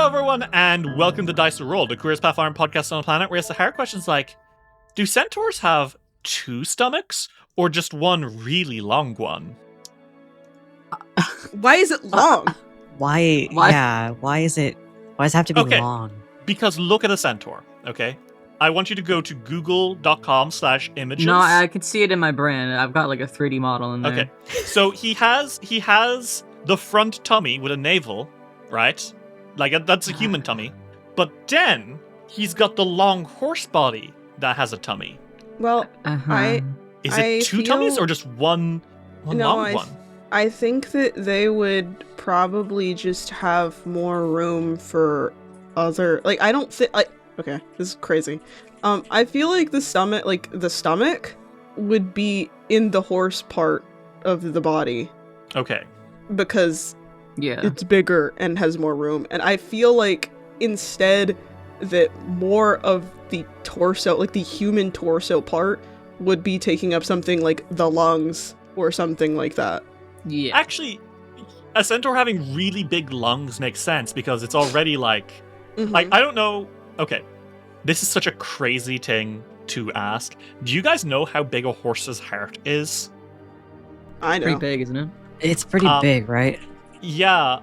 Hello, everyone, and welcome to Dice to Roll, the Careers Pathfinder podcast on the planet, where it's the hard questions like, do centaurs have two stomachs, or just one really long one? Why is it long? Why? Yeah, why does it have to be long? Because look at a centaur, okay? I want you to go to google.com/images. No, I can see it in my brain. I've got like a 3D model in there. Okay, so he has the front tummy with a navel, right? Like, that's a human tummy. But then, he's got the long horse body that has a tummy. Well, Is it two tummies or just one long one? I think that they would probably just have more room for other... Like, I don't think... Okay, this is crazy. I feel like the stomach would be in the horse part of the body. Okay. Because... Yeah. It's bigger and has more room. And I feel like instead that more of the torso, like the human torso part, would be taking up something like the lungs or something like that. Yeah. Actually, a centaur having really big lungs makes sense because it's already like, I don't know. Okay. This is such a crazy thing to ask. Do you guys know how big a horse's heart is? I know. Pretty big, isn't it? It's pretty big, right? Yeah,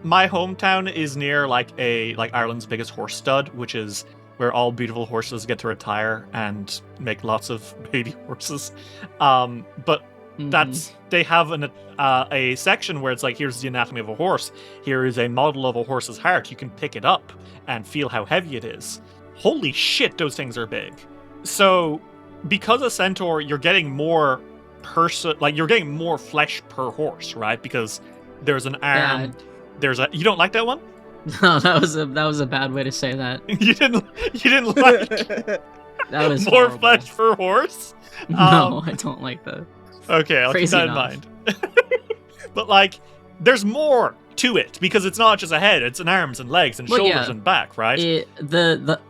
my hometown is near like Ireland's biggest horse stud, which is where all beautiful horses get to retire and make lots of baby horses. But they have a section where it's like, here's the anatomy of a horse. Here is a model of a horse's heart. You can pick it up and feel how heavy it is. Holy shit, those things are big. So because a centaur, you're getting more you're getting more flesh per horse, right? Because there's an arm. Yeah. You don't like that one? No, that was a bad way to say that. you didn't like that was more horrible. flesh per horse? No, I don't like that. Okay, I'll Crazy keep that in mind. But like, there's more to it because it's not just a head; it's an arms and legs and shoulders and back, right? The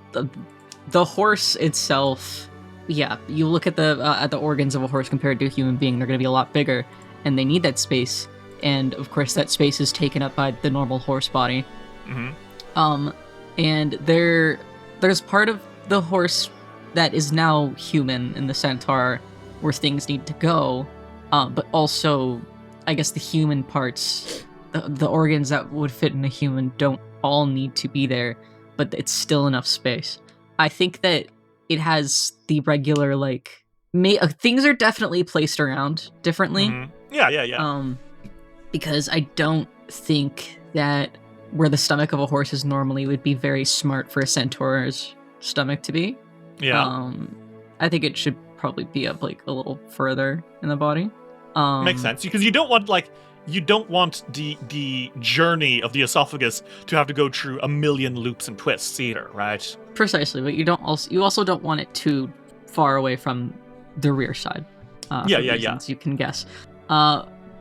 horse itself. Yeah, you look at the organs of a horse compared to a human being; they're going to be a lot bigger, and they need that space. And of course, that space is taken up by the normal horse body. Mm-hmm. And there's part of the horse that is now human in the centaur, where things need to go. But also, I guess the human parts, the organs that would fit in a human, don't all need to be there, but it's still enough space. I think that it has the regular things are definitely placed around differently. Mm-hmm. Yeah. Because I don't think that where the stomach of a horse is normally would be very smart for a centaur's stomach to be. Yeah. I think it should probably be up a little further in the body. Makes sense because you don't want the journey of the esophagus to have to go through a million loops and twists either, right? Precisely, but you also don't want it too far away from the rear side. Yeah. You can guess.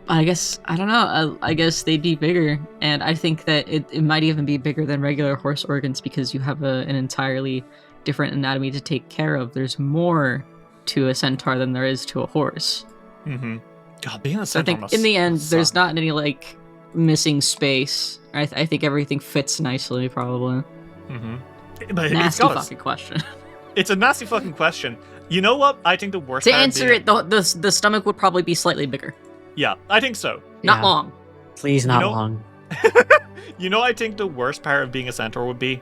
I guess, I don't know, I guess they'd be bigger, and I think that it might even be bigger than regular horse organs because you have an entirely different anatomy to take care of. There's more to a centaur than there is to a horse. Mm-hmm. God, being a centaur I think in the end, there's not any, missing space. I think everything fits nicely, probably. Mm-hmm. But nasty fucking question. It's a nasty fucking question. You know what? I think the worst to answer it, the stomach would probably be slightly bigger. Yeah, I think so. Not long. Please, not long. You know, I think the worst part of being a centaur would be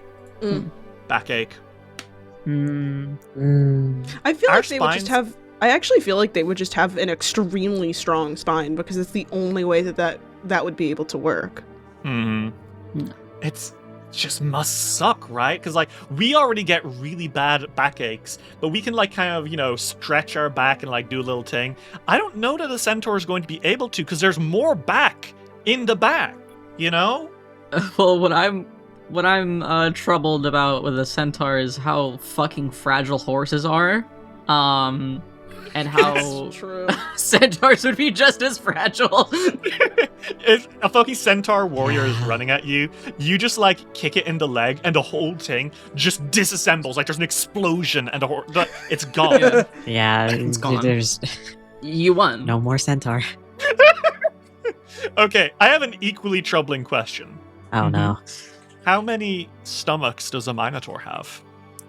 backache. I feel like they would just have... I actually feel like they would just have an extremely strong spine because it's the only way that would be able to work. Mm-hmm. It's just must suck, right? Because we already get really bad backaches, but we can kind of stretch our back and do a little thing. I don't know that a centaur is going to be able to because there's more back in the back. Well, what I'm troubled about with a centaur is how fucking fragile horses are. And how centaurs would be just as fragile. If a fucking centaur warrior is running at you, you just kick it in the leg, and the whole thing just disassembles. There's an explosion, and it's gone. Yeah, it's gone. There's you won. No more centaur. Okay, I have an equally troubling question. Oh no. How many stomachs does a Minotaur have?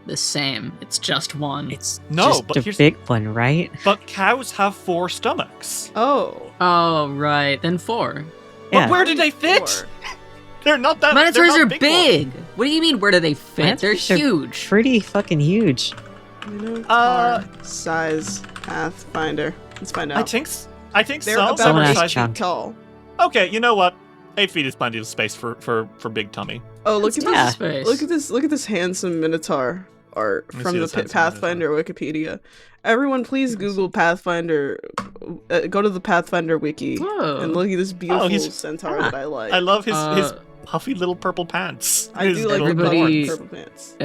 The same. It's just one. It's No, just but a here's- big one, right? But cows have 4 stomachs. Oh. Oh, right. Then 4. Yeah. But where do they fit? 4. They're not that. Minotaurs they're are not big. What do you mean? Where do they fit? They're Minotaurs are huge. Pretty fucking huge. Minotaur size Pathfinder. Let's find out. I think They're some about Someone are asked 8 size- Chunk. feet tall. Okay, you know what? 8 feet is plenty of space for big tummy. Oh, look at Yeah. this! Space. Look at this handsome Minotaur art Let me from see the this handsome Pathfinder Wikipedia. Everyone, please Google Pathfinder. Go to the Pathfinder wiki Whoa. and look at this beautiful he's- centaur that I like. I love his Uh, puffy little purple pants. I His do like little the everybody- purple pants.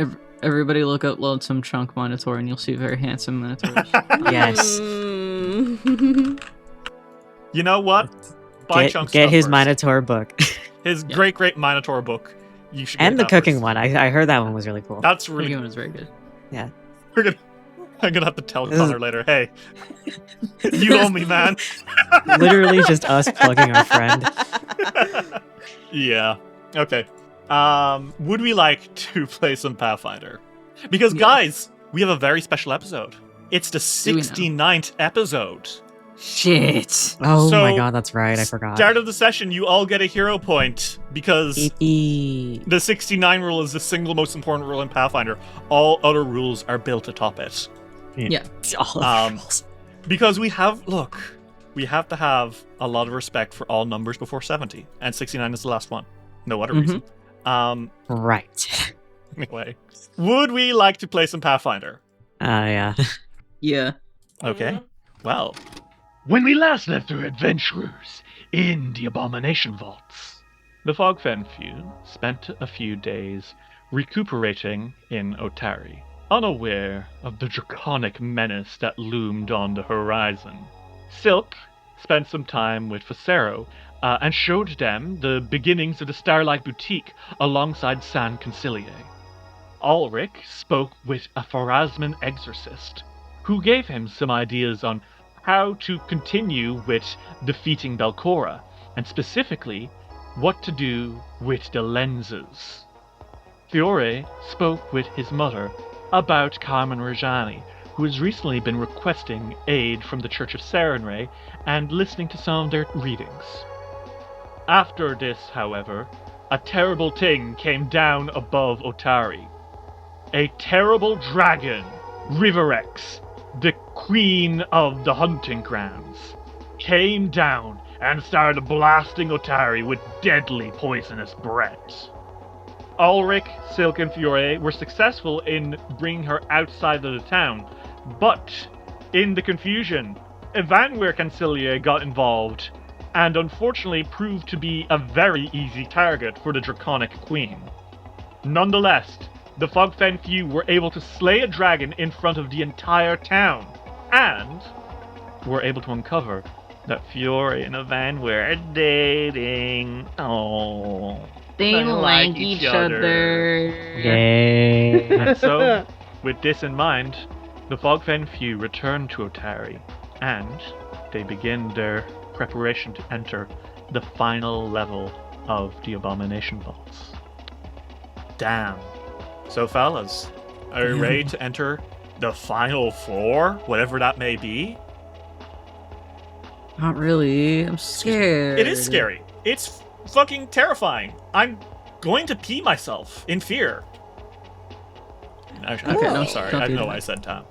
Everybody look up Lonesome Chunk Minotaur and you'll see very handsome Minotaurs. Yes. Mm. You know what? Buy Chunk Get stuff his first. Minotaur book. His Yeah. great Minotaur book. You should And get the that cooking first. one. I heard that one was really cool. That's The really. one is very good. I'm gonna have to tell Connor later. Hey, you owe me, man. Literally just us plugging our friend. Yeah. Okay. Would we like to play some Pathfinder? Because Yeah. guys, we have a very special episode. It's the Do we now? 69th episode. Shit. Oh So, my god, that's right. I forgot. Start of the session, you all get a hero point because Eepee. the 69 rule is the single most important rule in Pathfinder. All other rules are built atop it. Yeah. All of Um, the rules. Because we have to have a lot of respect for all numbers before 70, and 69 is the last one. No other reason. Right. Anyway, would we like to play some Pathfinder? Yeah. Yeah. Okay. Well, When we last left our adventurers in the Abomination Vaults, the Fogfen Few spent a few days recuperating in Otari, unaware of the draconic menace that loomed on the horizon. Silk spent some time with Facero and showed them the beginnings of the Starlight Boutique alongside San Concilier. Ulrich spoke with a Pharasman exorcist, who gave him some ideas on how to continue with defeating Belcorra, and specifically, what to do with the lenses. Fiore spoke with his mother about Carmen Rajani, who has recently been requesting aid from the Church of Serenray and listening to some of their readings. After this, however, a terrible thing came down above Otari. A terrible dragon, Riverex, the queen of the hunting grounds, came down and started blasting Otari with deadly poisonous breath. Ulrich, Silk, and Fiore were successful in bringing her outside of the town, but in the confusion, Evanwer Cancilier got involved and unfortunately proved to be a very easy target for the Draconic Queen. Nonetheless, the Fogfen Few were able to slay a dragon in front of the entire town, and were able to uncover that Fiore and Evanwer are dating. Oh, They like each other. Yay. And so, with this in mind, the Fogfen Few return to Otari, and they begin their preparation to enter the final level of the Abomination Vaults. Damn. So, fellas, are you ready to enter the final floor, whatever that may be? Not really. I'm scared. It is scary. It's fucking terrifying. I'm going to pee myself in fear. Actually, Okay, I'm no, sorry. don't I do know that. I said time.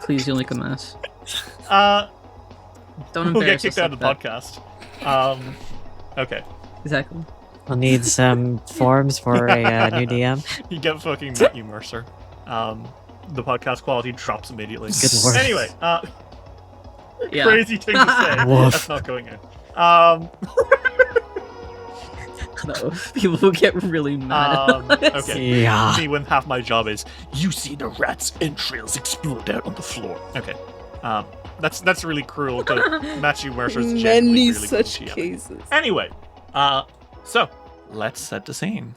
Please, you'll make a mess. Don't We'll get embarrass kicked us out of the like podcast. Okay. that. Exactly. We'll need some forms for a new DM. You get fucking Matthew Mercer. The podcast quality drops immediately. Good lord. Anyway, Yeah. crazy thing to say. Woof. That's not going in. No, people will get really mad. at us. Okay. Yeah. See, when half my job is, you see the rat's entrails explode out on the floor. Okay. That's really cruel to Matthew Mercer's genuinely Many really such good GM. cases. Anyway, so let's set the scene.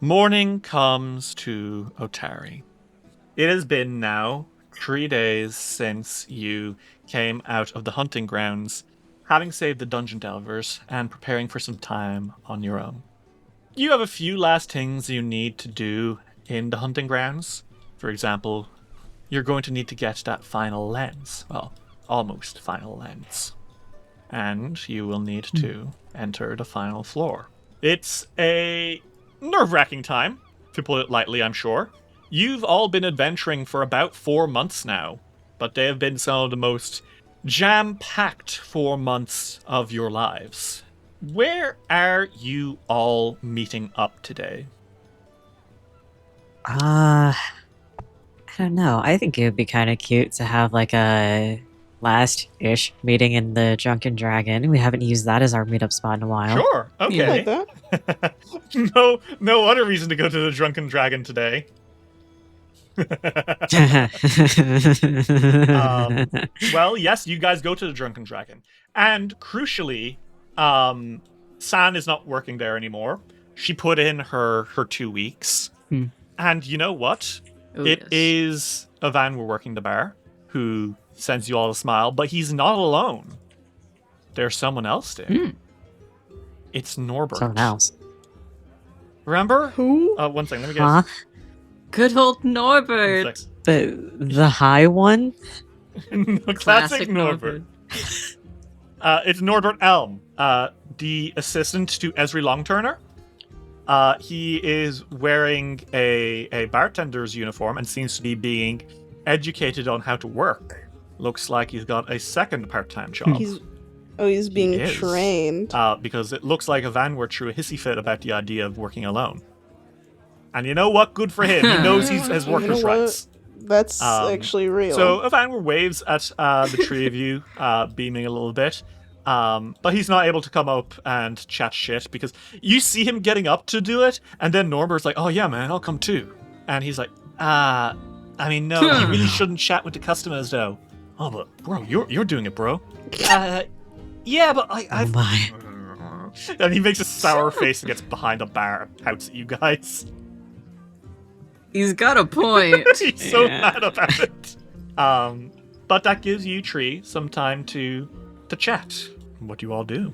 Morning comes to Otari. It has been now 3 days since you came out of the hunting grounds having saved the dungeon delvers and preparing for some time on your own. You have a few last things you need to do in the hunting grounds. For example, you're going to need to get that final lens. Well, almost final lens. And you will need to enter the final floor. It's a nerve-wracking time, to put it lightly, I'm sure. You've all been adventuring for about 4 months now, but they have been some of the most jam-packed 4 months of your lives. Where are you all meeting up today? I don't know. I think it would be kind of cute to have like a last-ish meeting in the Drunken Dragon. We haven't used that as our meetup spot in a while. Sure, I okay. like that. No other reason to go to the Drunken Dragon today. Well, yes, you guys go to the Drunken Dragon. And crucially, San is not working there anymore. She put in her 2 weeks. And you know what? It is Ivan we're working the bar who sends you all a smile, but he's not alone. There's someone else there. It's Norbert. Someone else. Remember? Who? One second, let me guess. Huh? Good old Norbert. The high one? Classic Norbert. It's Norbert Elm, the assistant to Esri Longturner. He is wearing a bartender's uniform and seems to be being educated on how to work. Looks like he's got a second part-time job. He's being He is. trained. Because it looks like Ivan were threw a hissy fit about the idea of working alone. And you know what? Good for him. He knows he has workers' rights. That's actually real. So Ivan waves at the three of you, beaming a little bit. But he's not able to come up and chat shit because you see him getting up to do it, and then Norbert's like, "Oh yeah, man, I'll come too." And he's like, I mean, no, you really shouldn't chat with the customers though. Oh, but bro, you're doing it, bro. Yeah, but Oh my. And he makes a sour face and gets behind a bar and pouts at you guys. He's got a point. He's so mad about it. But that gives you, Tree, some time to chat. What do you all do?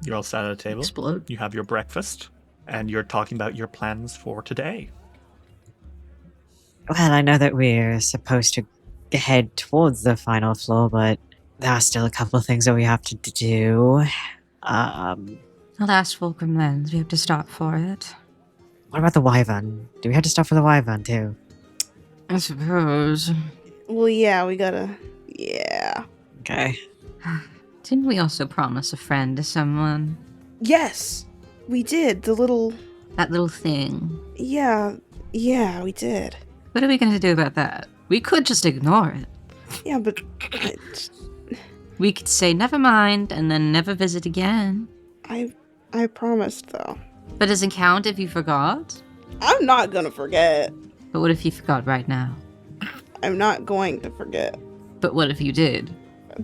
You're all sat at a table. Explode. You have your breakfast, and you're talking about your plans for today. Well, I know that we're supposed to head towards the final floor, but there are still a couple of things that we have to do. The last Fulcrum lens, we have to stop for it. What about the Wyvern? Do we have to stop for the Wyvern too? I suppose. Well, yeah, we gotta... Yeah. Okay. Didn't we also promise a friend to someone? Yes! We did. The little... That little thing. Yeah, we did. What are we going to do about that? We could just ignore it. Yeah, but... We could say never mind and then never visit again. I promised, though. But does it count if you forgot? I'm not gonna forget. But what if you forgot right now? I'm not going to forget. But what if you did?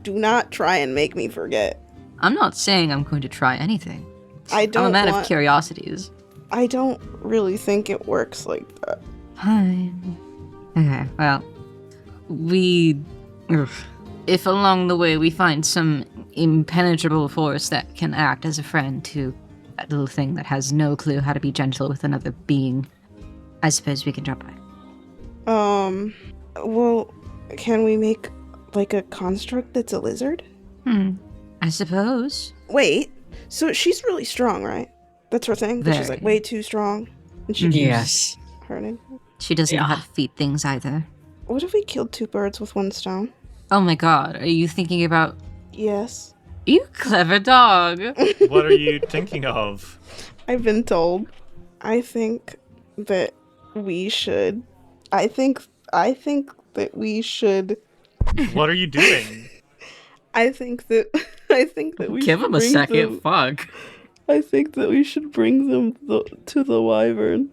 Do not try and make me forget. I'm not saying I'm going to try anything. I'm I'm a man of curiosities. I don't really think it works like that. Fine. Okay, well, if along the way we find some impenetrable force that can act as a friend to that little thing that has no clue how to be gentle with another being, I suppose we can drop by. Well, can we make, like, a construct that's a lizard? I suppose. Wait, so she's really strong, right? That's her thing? That she's, like, Very. way too strong? And she keeps Yes. hurting? She doesn't know how Yeah. to feed things either. What if we killed 2 birds with 1 stone? Oh my god, are you thinking about... Yes. You clever dog! What are you thinking of? I've been told. I think that we should... I think that we should... What are you doing? I think that we Give should him a bring second. them- Fuck. I think that we should bring them to the Wyvern.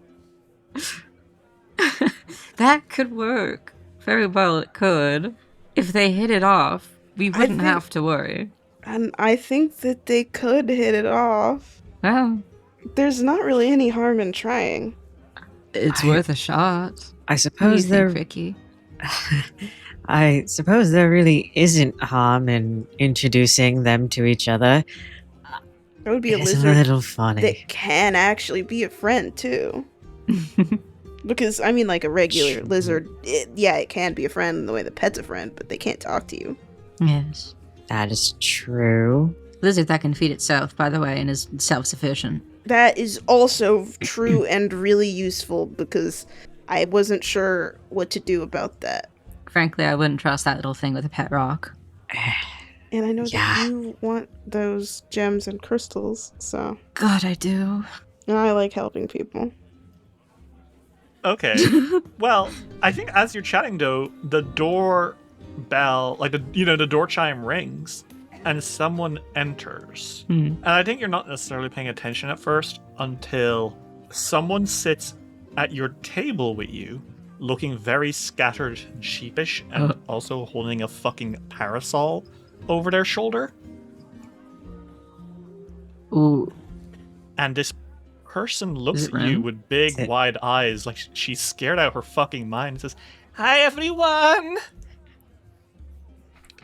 That could work. Very well it could. If they hit it off, we wouldn't think- have to worry. And I think that they could hit it off. Well, There's not really any harm in trying. it's worth a shot. I What do you suppose think, they're. Ricky? I suppose there really isn't harm in introducing them to each other. That would be a It's a lizard little funny. that can actually be a friend too. Because I mean, like a regular lizard, it can be a friend in the way the pet's a friend, but they can't talk to you. Yes. That is true. Lizard that can feed itself, by the way, and is self-sufficient. That is also true and really useful because I wasn't sure what to do about that. Frankly, I wouldn't trust that little thing with a pet rock. And I know Yeah. that you want those gems and crystals, so. God, I do. And I like helping people. Okay. Well, I think as you're chatting, though, the door bell, like the door chime rings, and someone enters. And I think you're not necessarily paying attention at first until someone sits at your table with you, looking very scattered and sheepish, and also holding a fucking parasol over their shoulder. Ooh. And this person looks Is it at you Ren? with big, wide eyes, like she's scared out of her fucking mind, and says, "Hi, everyone!"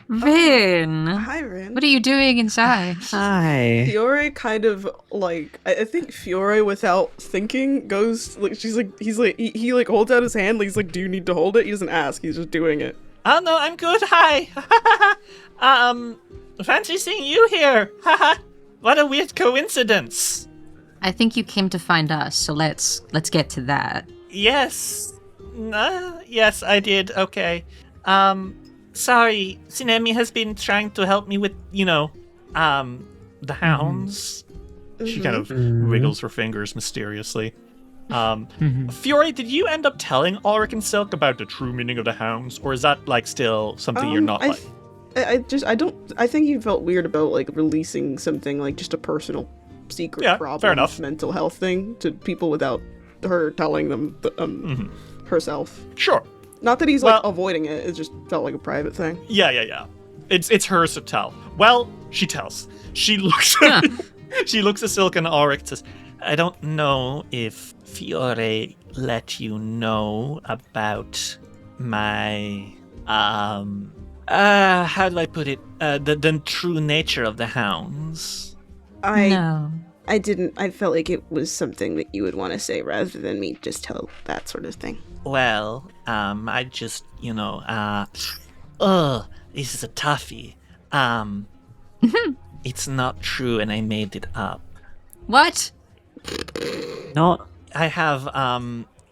Rin! Hi, Rin. What are you doing inside? Hi. Fiore kind of like I think Fiore without thinking goes like he holds out his hand, like, he's like, "Do you need to hold it?" He doesn't ask, he's just doing it. Oh no, I'm good. Hi. Fancy seeing you here. What a weird coincidence. I think you came to find us, so let's get to that. Yes. Yes, I did. Okay. Sorry, Sinemi has been trying to help me with, the hounds. She kind of wiggles her fingers mysteriously. Fiore, did you end up telling Ulrich and Silk about the true meaning of the hounds, or is that like still something you're not like? I think he felt weird about like releasing something like just a personal secret problem, fair enough. mental health thing to people without her telling them herself. Sure. Not that he's like avoiding it, it just felt like a private thing. Yeah. It's hers to tell. Well, she tells. She looks she looks at Silk and Ulrich and says, "I don't know if Fiore let you know about my how do I put it? The true nature of the hounds." No. I didn't. I felt like it was something that you would want to say rather than me just tell that sort of thing. Well, I just, this is a toughie. It's not true and I made it up. What? Not. I have,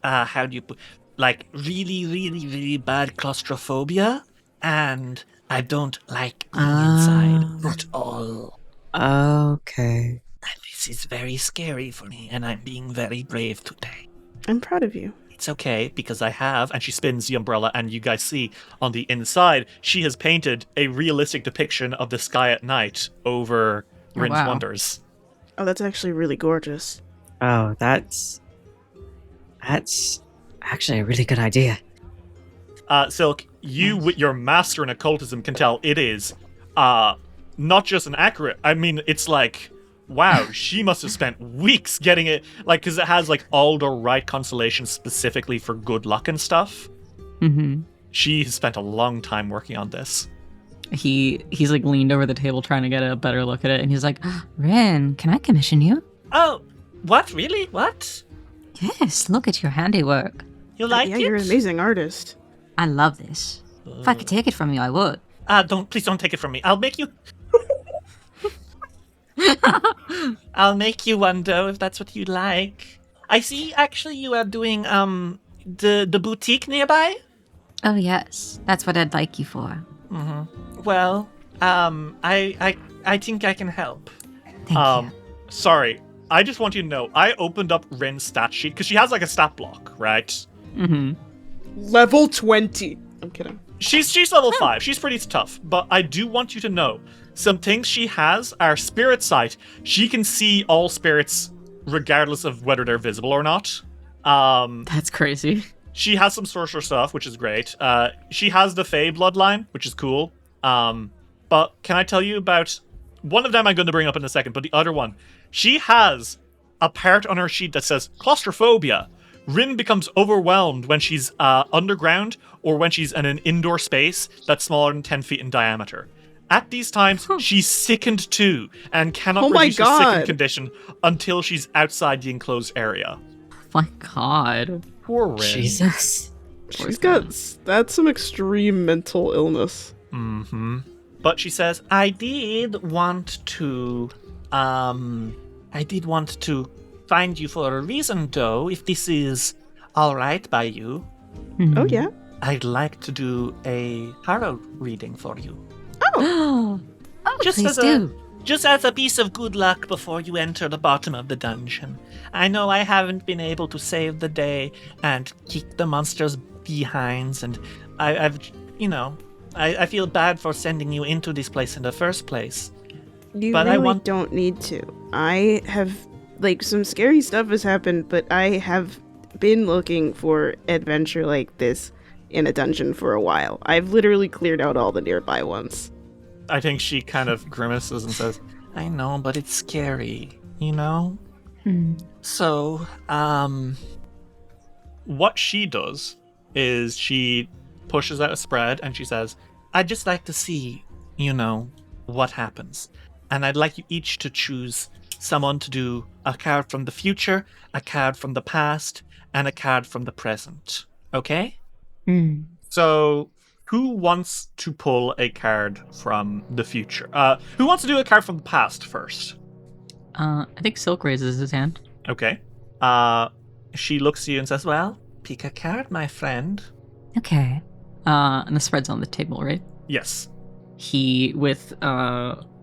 how do you put, like, really, really, really bad claustrophobia, and I don't like being inside at all. Okay. And this is very scary for me, and I'm being very brave today. I'm proud of you. It's okay, because I have, and she spins the umbrella, and you guys see on the inside, she has painted a realistic depiction of the sky at night over Rin's wow. Wonders. Oh, that's actually really gorgeous. Oh, that's actually a really good idea. Silk, you with your master in occultism can tell it is not just an accurate, I mean, it's like, wow, she must have spent weeks getting it, like, because it has like all the right constellations specifically for good luck and stuff. She has spent a long time working on this. He's like leaned over the table trying to get a better look at it, and he's like, Rin, can I commission you? Oh, what? Really? What? Yes, look at your handiwork. You like Yeah, it? you're an amazing artist. I love this. If I could take it from you, I would. Please don't take it from me. I'll make you... I'll make you one, though, if that's what you like. I see, actually, you are doing, the boutique nearby? Oh yes, that's what I'd like you for. Well, I think I can help. Thank you. Sorry, I just want you to know, I opened up Rin's stat sheet, because she has, like, a stat block, right? Level 20. I'm kidding. She's level 5. She's pretty tough. But I do want you to know, some things she has are spirit sight. She can see all spirits regardless of whether they're visible or not. that's crazy. She has some sorcerer stuff, which is great. She has the Fae bloodline, which is cool. But can I tell you about... One of them I'm going to bring up in a second, but the other one. She has a part on her sheet that says claustrophobia, Rin becomes overwhelmed when she's underground or when she's in an indoor space that's smaller than 10 feet in diameter. At these times, she's sickened too and cannot Oh my reduce her sickened God. condition until she's outside the enclosed area. My God. Poor Rin. Jesus. She's got that's some extreme mental illness. Mm-hmm. But she says, I did want to find you for a reason, though, if this is all right by you. Oh yeah. I'd like to do a tarot reading for you. Oh, Just please as do. Just as a piece of good luck before you enter the bottom of the dungeon. I know I haven't been able to save the day and kick the monster's behinds, and I feel bad for sending you into this place in the first place. You But I really want- don't need to. I have, some scary stuff has happened, but I have been looking for adventure like this in a dungeon for a while. I've literally cleared out all the nearby ones. I think she kind of grimaces and says, I know, but it's scary, you know? So, what she does is she pushes out a spread and she says, I'd just like to see, what happens. And I'd like you each to choose someone to do a card from the future, a card from the past, and a card from the present. Okay? So, who wants to pull a card from the future? Who wants to do a card from the past first? I think Silk raises his hand. Okay. She looks at you and says, well, pick a card, my friend. Okay. And the spread's on the table, right? Yes. He, with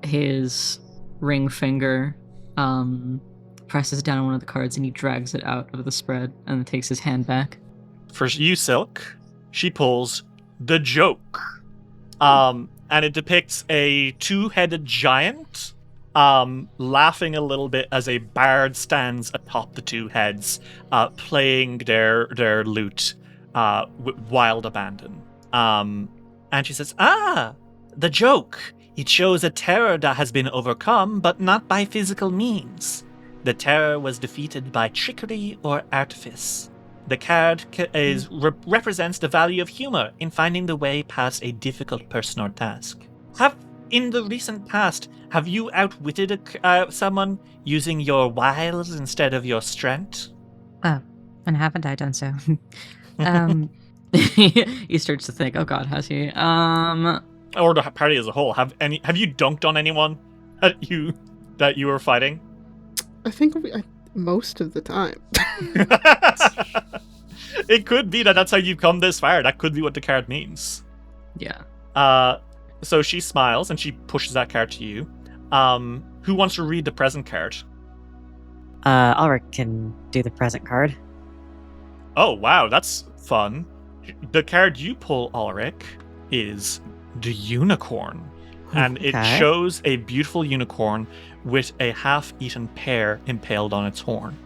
his ring finger, presses down on one of the cards and he drags it out of the spread and then takes his hand back. For you, Silk, she pulls the Joke. And it depicts a two-headed giant laughing a little bit as a bard stands atop the two heads, playing their lute with wild abandon. And she says, the Joke. It shows a terror that has been overcome, but not by physical means. The terror was defeated by trickery or artifice. The card represents the value of humor in finding the way past a difficult person or task. In the recent past, have you outwitted someone using your wiles instead of your strength? Oh, and haven't I done so? He starts to think, oh God, has he? Or the party as a whole? Have you dunked on anyone that you were fighting? I think most of the time. It could be that's how you've come this far. That could be what the card means. Yeah. So she smiles and she pushes that card to you. Who wants to read the present card? Ulrich can do the present card. Oh, wow, that's fun. The card you pull, Ulrich, is the unicorn. And it Okay. shows a beautiful unicorn with a half-eaten pear impaled on its horn.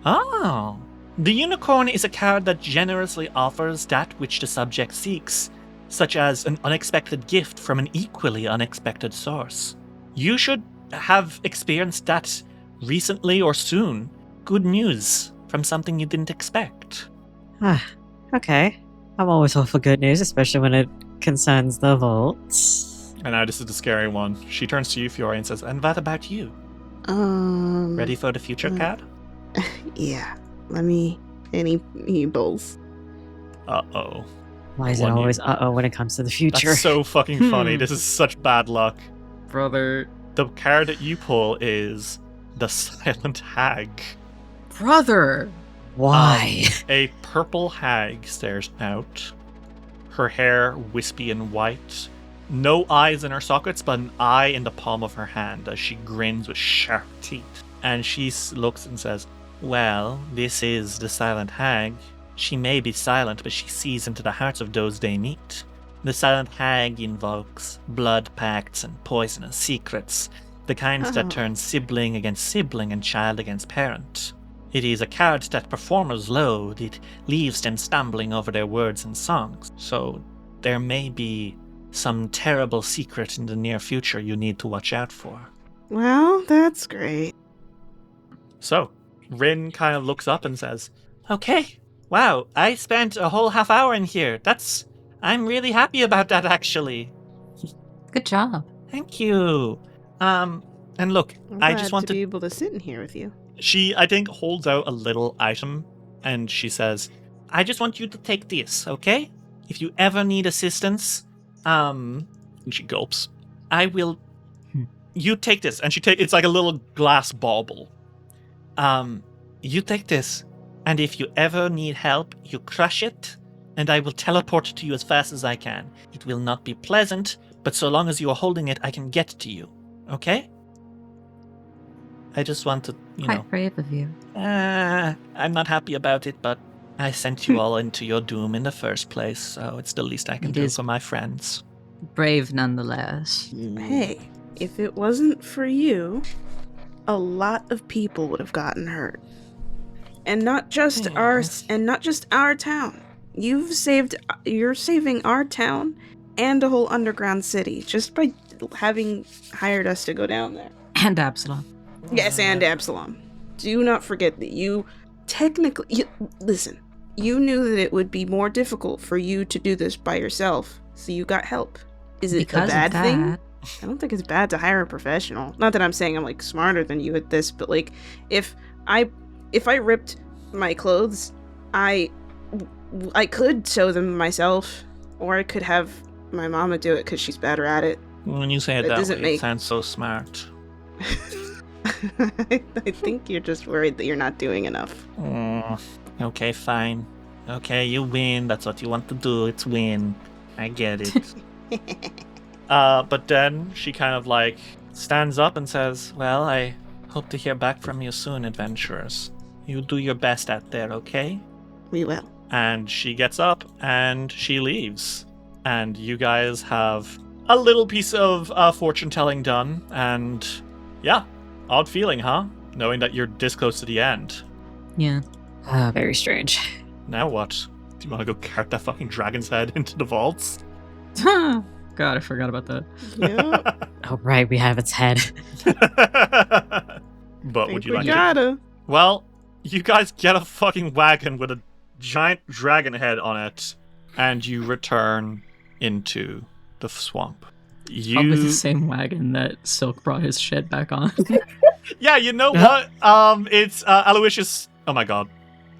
Oh. The unicorn is a card that generously offers that which the subject seeks, such as an unexpected gift from an equally unexpected source. You should have experienced that recently or soon. Good news from something you didn't expect. Okay. I'm always all for good news, especially when it concerns the vaults. And now this is the scary one. She turns to you, Fiore, and says, and what about you? Ready for the future card? Yeah. He bowls. Uh-oh. Why is it One always when it comes to the future? That's so fucking funny. This is such bad luck. Brother. The card that you pull is the Silent Hag. Brother! Why? A purple hag stares out. Her hair wispy and white. No eyes in her sockets, but an eye in the palm of her hand as she grins with sharp teeth. And she looks and says, well, this is the Silent Hag. She may be silent, but she sees into the hearts of those they meet. The Silent Hag invokes blood pacts and poisonous secrets, the kinds that turn sibling against sibling and child against parent. It is a card that performers load. It leaves them stumbling over their words and songs. So there may be some terrible secret in the near future you need to watch out for. Well, that's great. So, Rin kind of looks up and says, Okay. Wow, I spent a whole half hour in here. I'm really happy about that, actually. Good job. Thank you. And look, I'm I glad just want to be able to sit in here with you. She, I think, holds out a little item, and she says, I just want you to take this, okay? If you ever need assistance, and she gulps, I will, you take this, and it's like a little glass bauble. You take this, and if you ever need help, you crush it, and I will teleport to you as fast as I can. It will not be pleasant, but so long as you are holding it, I can get to you, okay? I just want to, Quite brave of you. I'm not happy about it, but I sent you all into your doom in the first place, so it's the least I can do for my friends. Brave nonetheless. Hey, if it wasn't for you, a lot of people would have gotten hurt. And not just our town. You're saving our town and a whole underground city just by having hired us to go down there. And Absalom. Yes, and Absalom. Do not forget that you listen, you knew that it would be more difficult for you to do this by yourself, so you got help. Is it a bad thing? I don't think it's bad to hire a professional. Not that I'm saying I'm like smarter than you at this, but like if I ripped my clothes, I could sew them myself, or I could have my mama do it because she's better at it. When you say it that way, it sounds so smart. I think you're just worried that you're not doing enough. Okay, fine. Okay, you win. That's what you want to do. It's win. I get it. But then she kind of like stands up and says, well, I hope to hear back from you soon, adventurers. You do your best out there, okay? We will. And she gets up and she leaves. And you guys have a little piece of fortune telling done. And yeah, odd feeling, huh? Knowing that you're this close to the end. Yeah. Very strange. Now what? Do you want to go cart that fucking dragon's head into the vaults? God, I forgot about that. Yeah. Oh, right, we have its head. But would you like it? Well, you guys get a fucking wagon with a giant dragon head on it, and you return into the swamp. Probably the same wagon that Silk brought his shed back on. Yeah, you know what? It's Aloysius. Oh my god.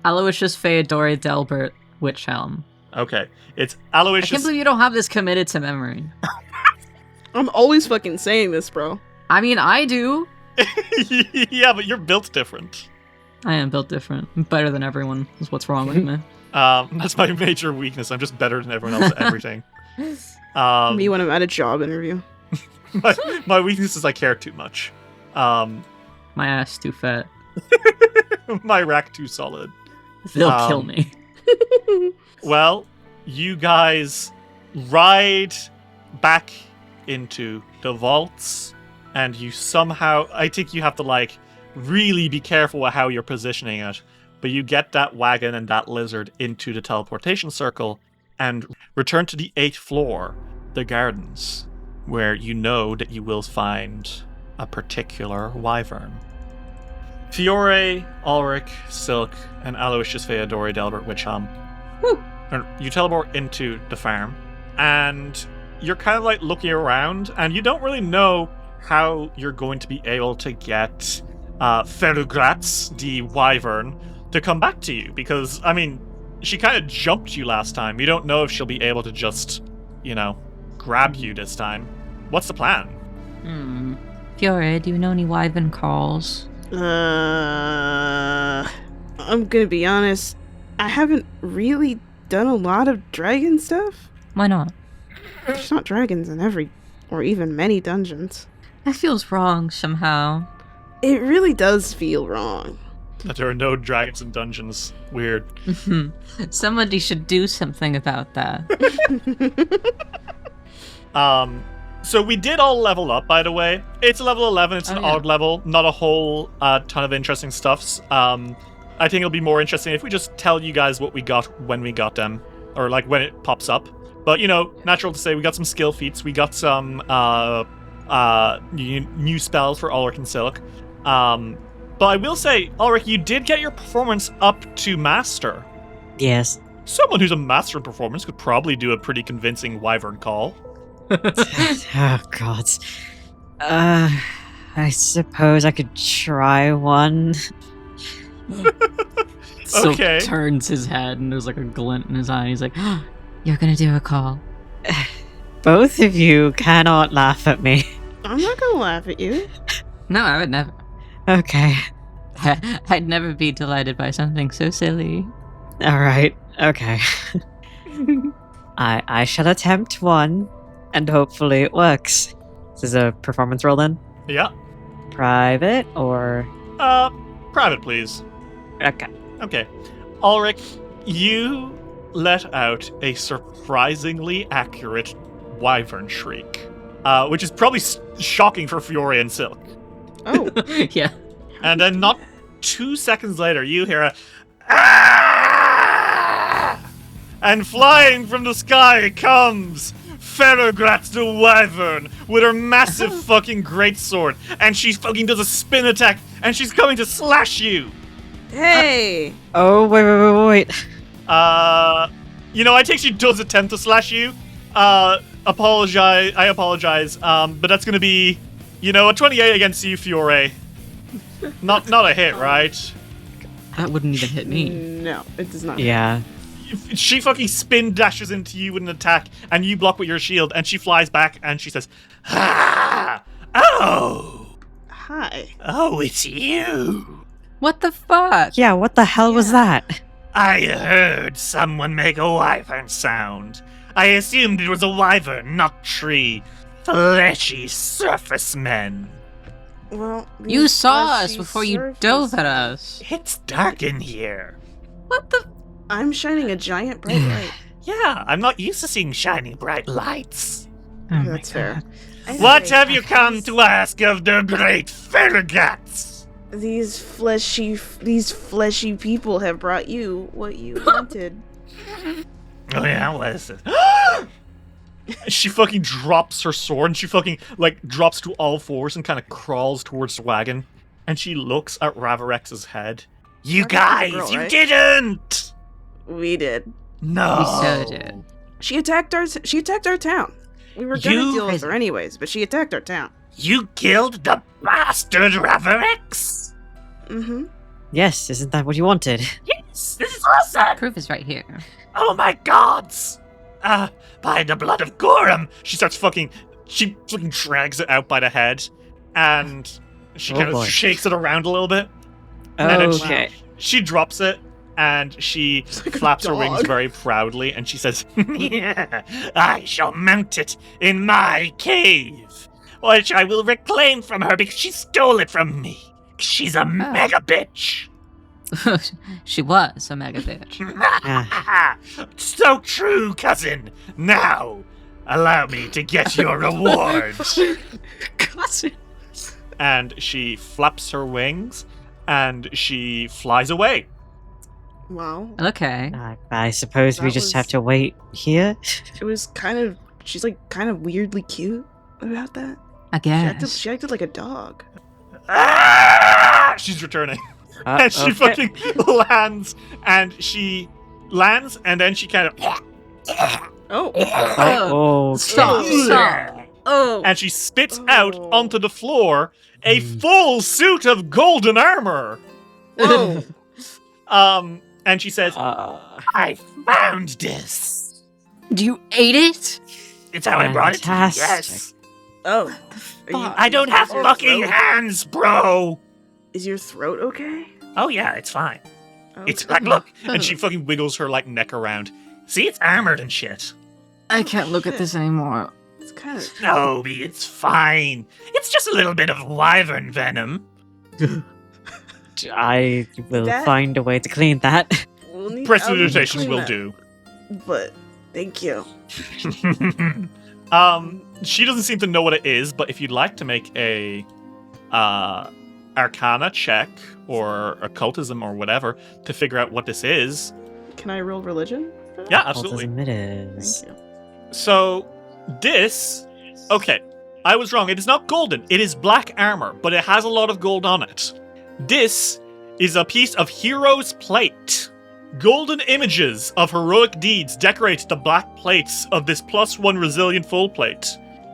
Aloysius Feodori Delbert Witch Helm. Okay, it's Aloysius. I can't believe you don't have this committed to memory. I'm always fucking saying this, bro. I mean, I do. Yeah, but you're built different. I am built different. I'm better than everyone is what's wrong with me. That's my major weakness. I'm just better than everyone else at everything. Me when I'm at a job interview. my weakness is I care too much. My ass too fat. My rack too solid. They'll kill me. Well, you guys ride back into the vaults, and you somehow, I think you have to like really be careful with how you're positioning it, but you get that wagon and that lizard into the teleportation circle and return to the 8th floor, the gardens, where you know that you will find a particular wyvern. Fiore, Ulrich, Silk, and Aloysius Feodori Delbert Witchhelm. You teleport into the farm, and you're kind of like looking around, and you don't really know how you're going to be able to get Ferugratz, the wyvern, to come back to you, because, I mean, she kind of jumped you last time. You don't know if she'll be able to just, grab you this time. What's the plan? Fiore, do you know any wyvern calls? I'm gonna be honest, I haven't really done a lot of dragon stuff. Why not? There's not dragons in or even many dungeons. That feels wrong somehow. It really does feel wrong. That there are no dragons in dungeons. Weird. Somebody should do something about that. So we did all level up, by the way. It's level 11, it's an odd level, not a whole ton of interesting stuffs. I think it'll be more interesting if we just tell you guys what we got when we got them, or like when it pops up. But, natural to say, we got some skill feats, we got some new spells for Ulrich and Silk. But I will say, Ulrich, you did get your performance up to master. Yes. Someone who's a master in performance could probably do a pretty convincing wyvern call. Oh, God. I suppose I could try one. Silk Okay. turns his head and there's like a glint in his eye. He's like, You're gonna do a call. Both of you cannot laugh at me. I'm not gonna laugh at you. no, I would never. Okay. I'd never be delighted by something so silly. Alright. Okay. I shall attempt one, and hopefully it works. This is a performance roll then? Yeah. Private, or... Private, please. Okay. Okay. Ulrich, you let out a surprisingly accurate wyvern shriek, which is probably shocking for Fiore and Silk. Oh, yeah. And then not 2 seconds later, you hear a "Ah!" And flying from the sky comes Ferrogratz the Wyvern with her massive fucking greatsword, and she fucking does a spin attack, and she's coming to slash you. hey! Oh, wait. You know, I think she does attempt to slash you. I apologize. But that's gonna be, you know, a 28 against you, Fiore. Not a hit, right? That wouldn't even hit me. No, it does not. Yeah. She fucking spin dashes into you with an attack, and you block with your shield, and she flies back, and she says, "Ha! Oh! Hi. Oh, it's you! What the fuck? Yeah, what the hell was that? I heard someone make a wyvern sound. I assumed it was a wyvern, not tree. Fleshy surface men. Well, You these saw us fleshy before you surface- dove at us. It's dark in here. What the? I'm shining a giant bright light. Yeah, I'm not used to seeing shiny bright lights. Oh my That's fair. God. What Anyway, have you come to ask of the great Ferrogats? These fleshy people have brought you what you wanted. Oh yeah, what is it? She fucking drops her sword, and she fucking, like, drops to all fours and kind of crawls towards the wagon. And she looks at Ravarex's head. You That's a guys, girl, you right? didn't! We did. No. We so did. She attacked our town. We were gonna You- deal with her anyways, but she attacked our town. You killed the bastard Ravarex? Mm-hmm. Yes, isn't that what you wanted? Yes, this is awesome! Proof is right here. Oh my gods! By the blood of Gorham! She fucking drags it out by the head, and she Oh kind boy. of shakes it around a little bit. And then Okay. She drops it, and she like a flaps her wings dog. very proudly, and she says, I shall mount it in my cave, which I will reclaim from her because she stole it from me. She's a mega bitch. She was a mega bitch. So true, cousin. Now, allow me to get your reward. And she flaps her wings, and she flies away. Wow. Okay. I suppose we That just have was- to wait here. It was she's like kind of weirdly cute about that. I guess. She acted like a dog. She's returning. And she fucking lands, and then she kind of, Oh. Oh, Stop! Stop! Oh. and she spits out Oh. onto the floor a full suit of golden armor. Whoa. And she says, I found this. You ate it? It's how I brought it to you, Fantastic. yes. Oh. Are you- I don't have is your fucking throat- hands, bro. Is your throat okay? Oh yeah, it's fine. It's Okay. like, look, and she fucking wiggles her like neck around. See, it's armored and shit. I can't look at this anymore. It's kind of. No, B, it's fine. It's just a little bit of wyvern venom. I will That- find a way to clean that. We'll need, Prestidigitations clean will that, do. But thank you. She doesn't seem to know what it is, but if you'd like to make a Arcana check or occultism or whatever to figure out what this is. Can I roll religion? for that? Yeah, absolutely. Autism it is. Thank you. So this, okay, I was wrong. It is not golden. It is black armor, but it has a lot of gold on it. This is a piece of Hero's Plate. Golden images of heroic deeds decorate the black plates of this +1 resilient full plate.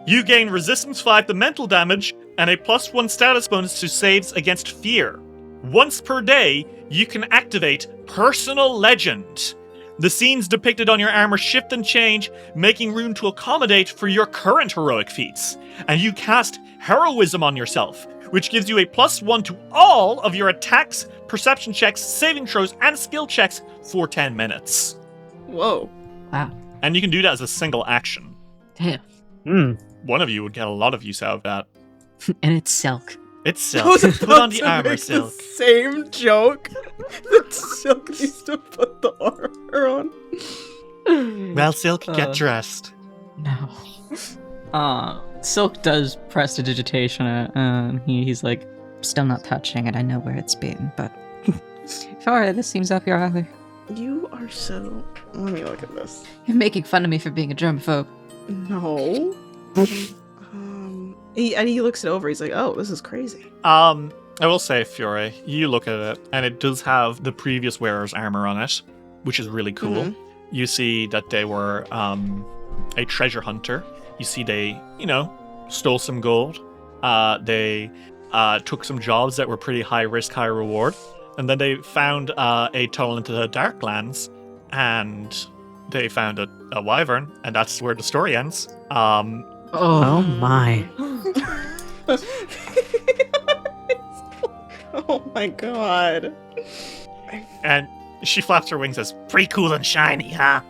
You gain resistance 5 to mental damage and a +1 status bonus to saves against fear. Once per day, you can activate Personal Legend. The scenes depicted on your armor shift and change, making room to accommodate for your current heroic feats. And you cast Heroism on yourself, which gives you a +1 to all of your attacks, perception checks, saving throws, and skill checks for 10 minutes. Whoa. Wow. And you can do that as a single action. Damn. One of you would get a lot of use out of that. And it's Silk. It's I was Silk. Put about on the to armor, make Silk. the same joke that Silk needs to put the armor on. Well, Silk, get dressed. No. Silk does prestidigitation, and he's like, Still not touching it. I know where it's been, but. Sorry, this seems up your alley. You are so... Let me look at this. You're making fun of me for being a germaphobe. No. He looks it over. He's like, oh, this is crazy. I will say, Fiore, you look at it, and it does have the previous wearer's armor on it, which is really cool. Mhm. You see that they were a treasure hunter. You see they, stole some gold. They took some jobs that were pretty high risk, high reward. And then they found a tunnel into the Darklands, and they found a wyvern, and that's where the story ends. Oh my. Oh my god. And she flaps her wings as pretty cool and shiny, huh?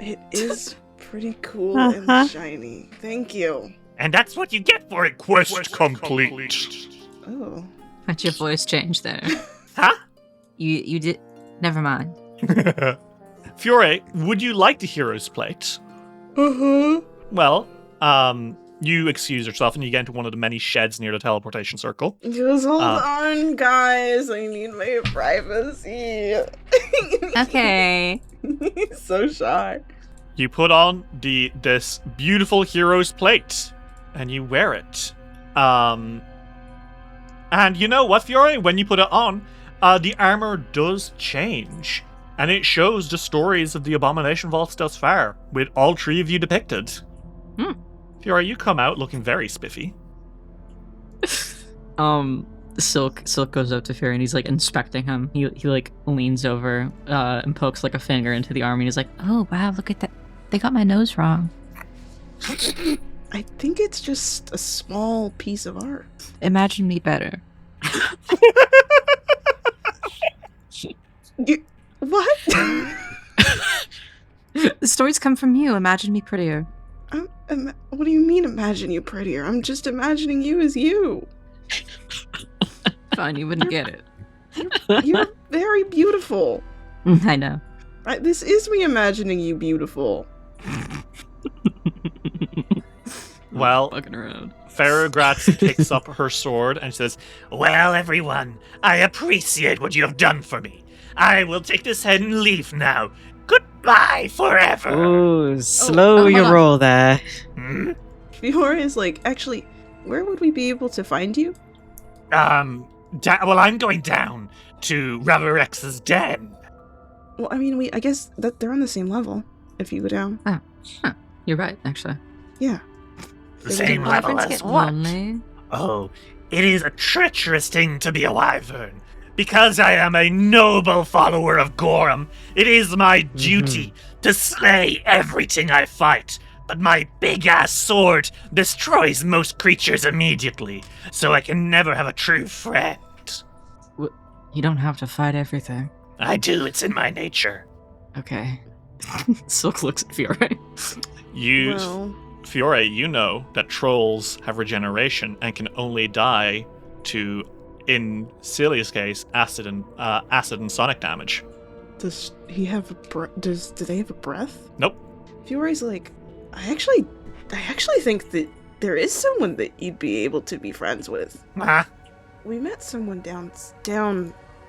It is pretty cool Uh-huh. and shiny. Thank you. And that's what you get for it. Quest complete. Oh. But your voice changed there. Huh? You did. Never mind. Fiore, would you like the hero's plate? Uh-huh. Well, you excuse yourself and you get into one of the many sheds near the teleportation circle. Just hold on, guys. I need my privacy. Okay. He's so shy. You put on this beautiful hero's plate, and you wear it. And you know what, Fiore? When you put it on, the armor does change, and it shows the stories of the Abomination Vaults thus far, with all 3 of you depicted. Fiore, you come out looking very spiffy. Silk goes up to Fury and he's like inspecting him. He like leans over and pokes like a finger into the arm and he's like, Oh, wow, look at that. They got my nose wrong. I think it's just a small piece of art. Imagine me better. What? The stories come from you. Imagine me prettier. What do you mean, imagine you prettier? I'm just imagining you as you. Fine, you wouldn't get it. You're very beautiful. I know. This is me imagining you beautiful. Well, fucking around. Farragratz picks up her sword and says, "Well, everyone, I appreciate what you have done for me. I will take this head and leave now. Goodbye forever." Ooh, slow hold your on. roll there. Hmm? Fiora is like, actually, where would we be able to find you? Well, I'm going down to Ravarex's den. Well, I mean, I guess that they're on the same level. If you go down, You're right, actually. yeah. The same level as what? Lonely. Oh, it is a treacherous thing to be a wyvern. Because I am a noble follower of Gorham, it is my duty to slay everything I fight. But my big-ass sword destroys most creatures immediately, so I can never have a true friend. You don't have to fight everything. I do, it's in my nature. Okay. Silk looks at Fury. Well, Fiore, you know that trolls have regeneration and can only die to, in Celia's case, acid and sonic damage. does he have do they have a breath? Nope. Fiore's like, I actually think that there is someone that you'd be able to be friends with. Ah, We met someone down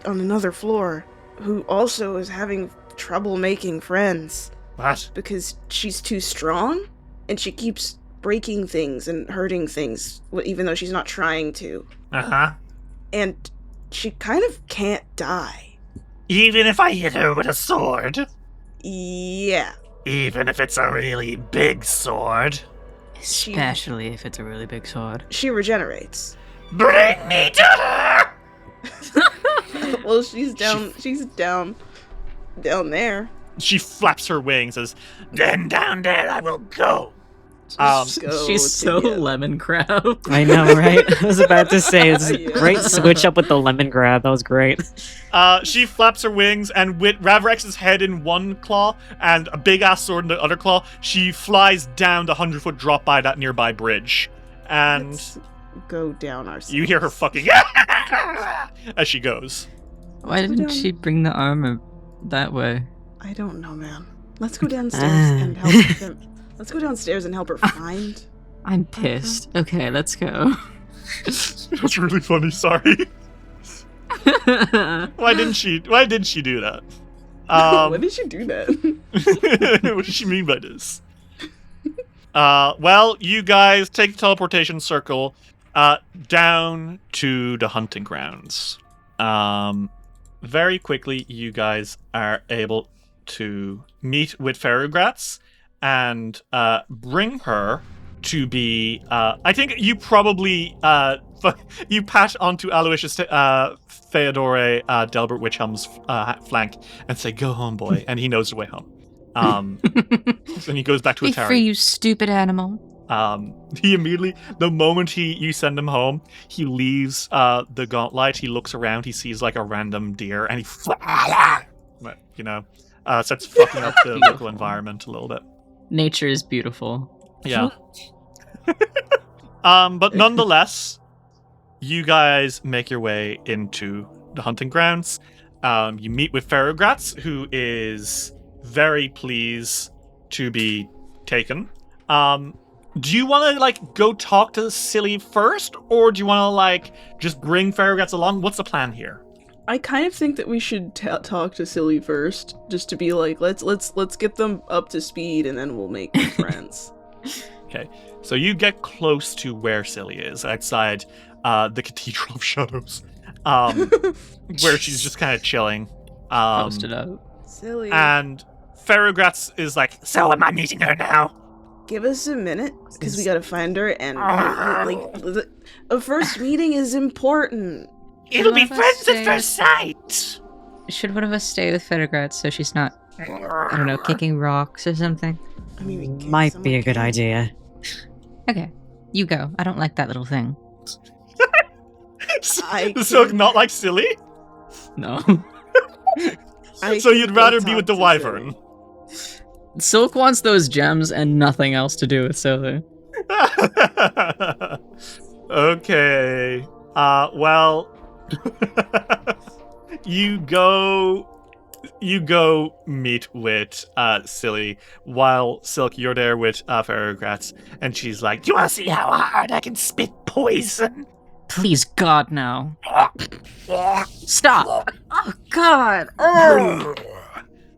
on another floor who also is having trouble making friends what? because she's too strong and she keeps breaking things and hurting things even though she's not trying to. Uh-huh. And she kind of can't die. Even if I hit her with a sword? Yeah. Even if it's a really big sword? Especially if it's a really big sword. She regenerates. Bring me to her! Well, she's down there. She flaps her wings as, then down there I will go. Go She's so together. lemon crab. I know, right? I was about to say, it's a Yeah. great switch up with the lemon grab. That was great. She flaps her wings, and with Ravrex's head in one claw and a big-ass sword in the other claw, she flies down the 100-foot drop by that nearby bridge. And Let's go down ourselves. you hear her fucking as she goes. Why didn't she bring the armor that way? I don't know, man. Let's go downstairs Ah. and help them. Let's go downstairs and help her find. I'm pissed. Okay, let's go. That's really funny, sorry. Why did she do that? When did she do that? What does she mean by this? Well, you guys take the teleportation circle down to the hunting grounds. Very quickly, you guys are able to meet with Ferrogratz and bring her to be. I think you probably you pat onto Aloysius Theodore Delbert Witchhelm's flank and say, "Go home, boy," and he knows the way home. And he goes back to Be Atari. free, you stupid animal. He immediately, the moment you send him home, he leaves the gauntlet. He looks around. He sees like a random deer, and he, starts fucking up the local environment a little bit. Nature is beautiful. Yeah. But nonetheless, you guys make your way into the hunting grounds. You meet with Ferrogratz, who is very pleased to be taken. Do you want to go talk to Silly first, or do you want to just bring Ferrogratz along? What's the plan here? I kind of think that we should talk to Silly first, just to be like, let's get them up to speed, and then we'll make friends. Okay, so you get close to where Silly is, outside the Cathedral of Shadows, where she's just kind of chilling. Post it up. Silly. And Ferrogratz is like, so am I meeting her now? Give us a minute, because we gotta find her, and a first meeting is important. It'll be One of us friends at stays. first sight. Should one of us stay with Fettergratz so she's not, I don't know, kicking rocks or something? I mean, we can't- Might be someone a good can. idea. Okay, you go. I don't like that little thing. I So can- not like Silly? No. I So can you'd go rather be talk with the to Wyvern? Silk wants those gems and nothing else to do with Silly. Okay. Well, you go meet with Silly while Silk, you're there with Ferrogratz, and she's like, "Do you want to see how hard I can spit poison?" Please, God, no. Stop. Oh, God. Oh,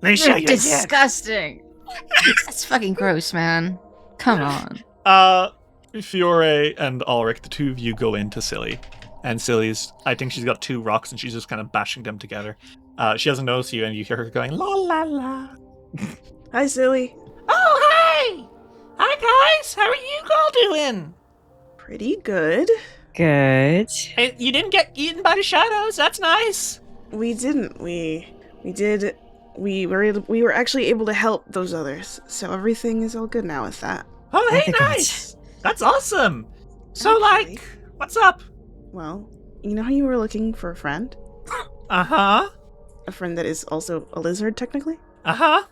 Let me show you're you again. disgusting. That's fucking gross, man. Come on. Fiore and Ulrich, the two of you go into Silly, and Silly's, I think she's got two rocks, and she's just kind of bashing them together. She doesn't notice you, and you hear her going, la la la. Hi, Silly. Oh, hi! Hi, guys! How are you all doing? Pretty good. Good. Hey, you didn't get eaten by the shadows. That's nice. We didn't. We did. We were actually able to help those others, so everything is all good now with that. Oh, I hey, think nice. That's awesome. So, Actually- what's up? Well, you know how you were looking for a friend? Uh-huh. A friend that is also a lizard, technically? Uh-huh.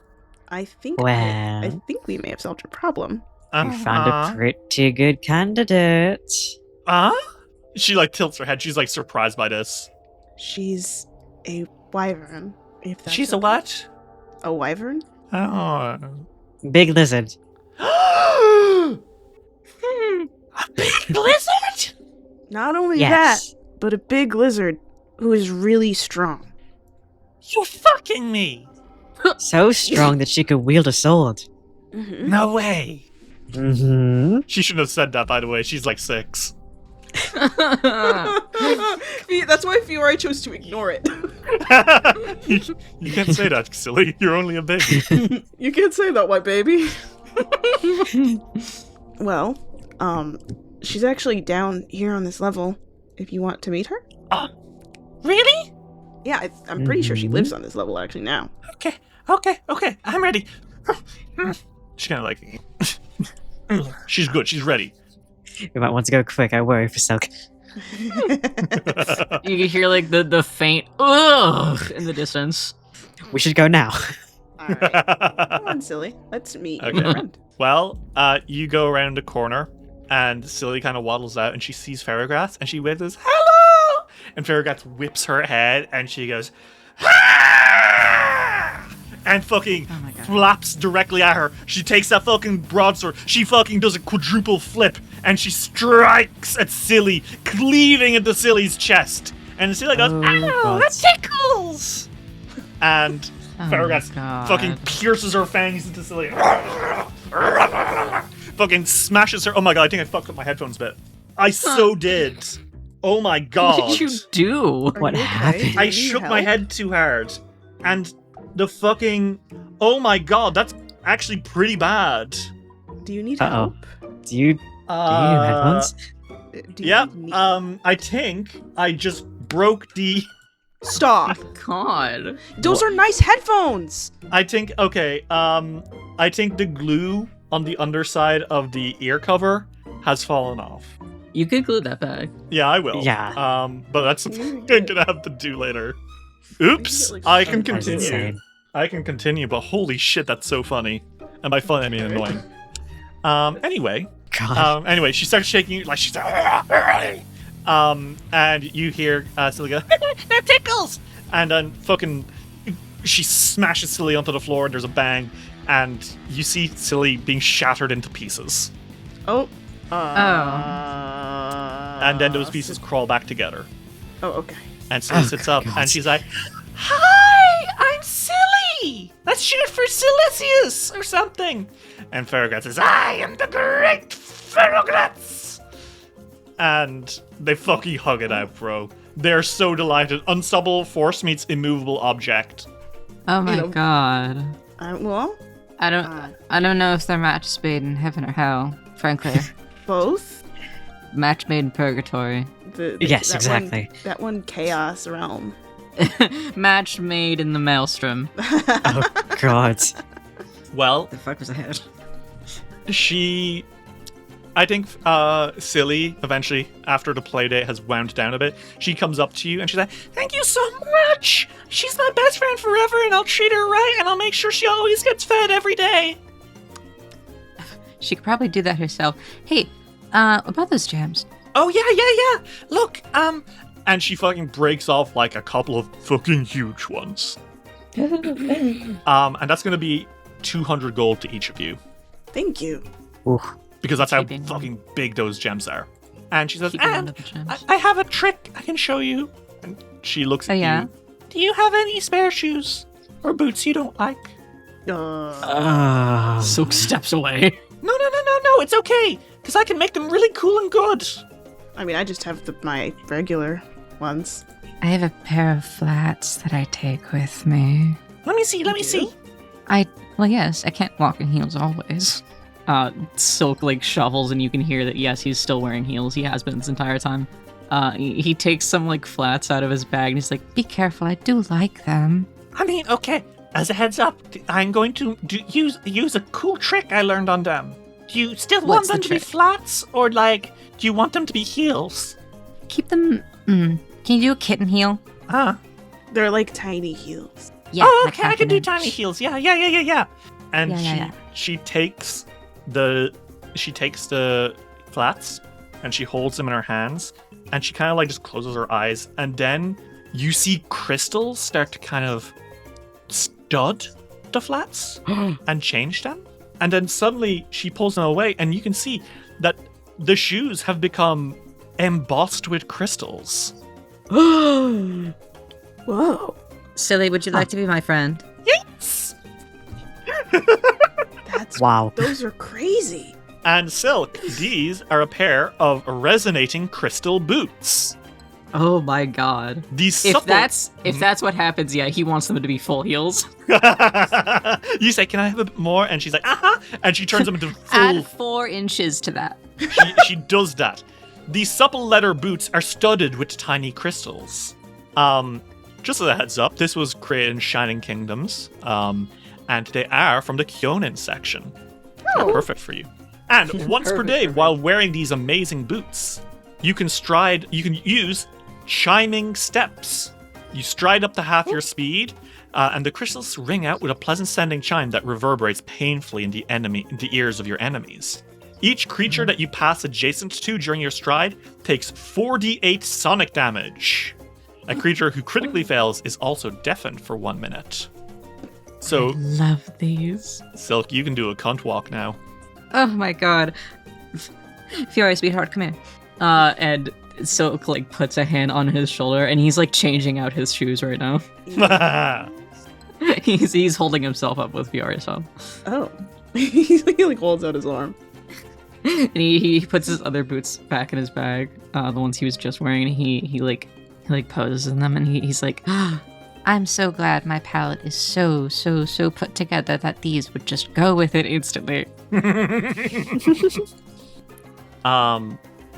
I think Well, I think we may have solved your problem. we found a pretty good candidate. She, tilts her head. She's, surprised by this. She's a wyvern. If that's She's a okay. what? A wyvern? Oh. Big lizard. A big lizard? Not only Yes. that, but a big lizard who is really strong. You're fucking me. So strong that she could wield a sword. Mm-hmm. No way. Mm-hmm. She shouldn't have said that, by the way. She's 6. That's why Fiore chose to ignore it. You can't say that, silly. You're only a baby. You can't say that, white baby. Well, she's actually down here on this level. If you want to meet her. Really? Yeah, I'm pretty sure she lives on this level actually now. Okay. I'm ready. She's kind of like... She's good. She's ready. You might want to go quick. I worry for Silk. You can hear like the faint ugh in the distance. We should go now. All right. Come on, silly. Let's meet Okay. your friend. Well, you go around a corner, and Silly kind of waddles out, and she sees Ferrograss, and she whispers, "Hello!" And Ferrograss whips her head, and she goes, "Ah!" And fucking Oh my God. flaps directly at her. She takes that fucking broadsword. She fucking does a quadruple flip, and she strikes at Silly, cleaving into Silly's chest. And Silly goes, Oh, "Ow, God. that tickles!" And Oh Ferrograss God. fucking pierces her fangs into Silly. Fucking smashes her. Oh my god, I think I fucked up my headphones bit. I so did. Oh my god. What did you do? What Are you happened? Do you I need shook my help? head too hard. And the fucking... Oh my god, that's actually pretty bad. Do you need Uh-oh. help? Do you need headphones? Do you Yep. need- I think I just broke the... Stop. God. Those are nice headphones. I think, okay, I think the glue on the underside of the ear cover has fallen off. You could glue that back. Yeah, I will. Yeah. But that's something I'm gonna have to do later. Oops, like, I can That's continue. insane. I can continue, but holy shit, that's so funny. And by fun, I mean annoying. Anyway, God. anyway, she starts shaking like she's and you hear Silly go, "That tickles!" And then fucking she smashes Silly onto the floor and there's a bang and you see Silly being shattered into pieces. Oh. And then those pieces crawl back together. Oh, okay. And Silly Oh, sits up God. and she's like, "Hi, I'm Silly! Let's shoot for Silesius or something." And Ferrograss says, "I am the great Ferrograss!" And they fucking hug it out, bro. They're so delighted. Unstoppable force meets immovable object. Oh my know- God. Well, I don't know if they're matches made in heaven or hell, frankly. both. Match made in purgatory. Yes, that exactly. That one chaos realm. Match made in the maelstrom. Oh, God. Well, The fuck was ahead? I think Silly, eventually, after the playdate has wound down a bit, she comes up to you and she's like, "Thank you so much! She's my best friend forever and I'll treat her right and I'll make sure she always gets fed every day." She could probably do that herself. Hey, about those jams. "Oh, yeah. Look, and she fucking breaks off like a couple of fucking huge ones. And that's gonna be 200 gold to each of you. Thank you. Ooh. Because that's how Keeping one. fucking big those gems are. And she says, Keeping one "And of the gems. I have a trick I can show you." And she looks Oh, at yeah? you. "Do you have any spare shoes? Or boots you don't like?" Silk steps away. No, it's okay. Because I can make them really cool and good. I mean, I just have my regular ones. I have a pair of flats that I take with me. Let me see. do? Well, yes, I can't walk in heels always. Silk like shuffles, and you can hear that yes, he's still wearing heels. He has been this entire time. He takes some like flats out of his bag, and he's like, Be careful, I do like them. I mean, okay. As a heads up, I'm going to use a cool trick I learned on them. Do you still want What's the them to be trick? flats? Or like, do you want them to be heels? Keep them. Can you do a kitten heel? They're like tiny heels. Yeah. Oh, like okay, I half can an do inch. tiny heels. Yeah. And Yeah. she takes the flats and she holds them in her hands and she kind of like just closes her eyes and then you see crystals start to kind of stud the flats and change them. And then suddenly she pulls them away and you can see that the shoes have become embossed with crystals. Whoa. Silly, would you like to be my friend? Yes! That's Wow. Those are crazy. And Silk, these are a pair of resonating crystal boots. Oh my god. These If supple- that's what happens, yeah, he wants them to be full heels. You say, "Can I have a bit more?" And she's like, "Uh-huh." And she turns them into full. Add 4 inches to that. She does that. These supple leather boots are studded with tiny crystals. Just as a heads up, this was created in Shining Kingdoms, and they are from the Kyonin section. They're perfect for you. And once per day, while wearing these amazing boots, you can use chiming steps. You stride up to half your speed, and the crystals ring out with a pleasant sounding chime that reverberates painfully in the ears of your enemies. Each creature that you pass adjacent to during your stride takes 4d8 sonic damage. A creature who critically fails is also deafened for 1 minute. So, Love these. Silk, you can do a cunt walk now. Oh my god. Fury, sweetheart, come here. And Silk like puts a hand on his shoulder, and he's like changing out his shoes right now. he's holding himself up with Fiori's arm. Oh. He like holds out his arm. And he puts his other boots back in his bag, the ones he was just wearing, and he poses in them, and he's like, I'm so glad my palette is so put together that these would just go with it instantly.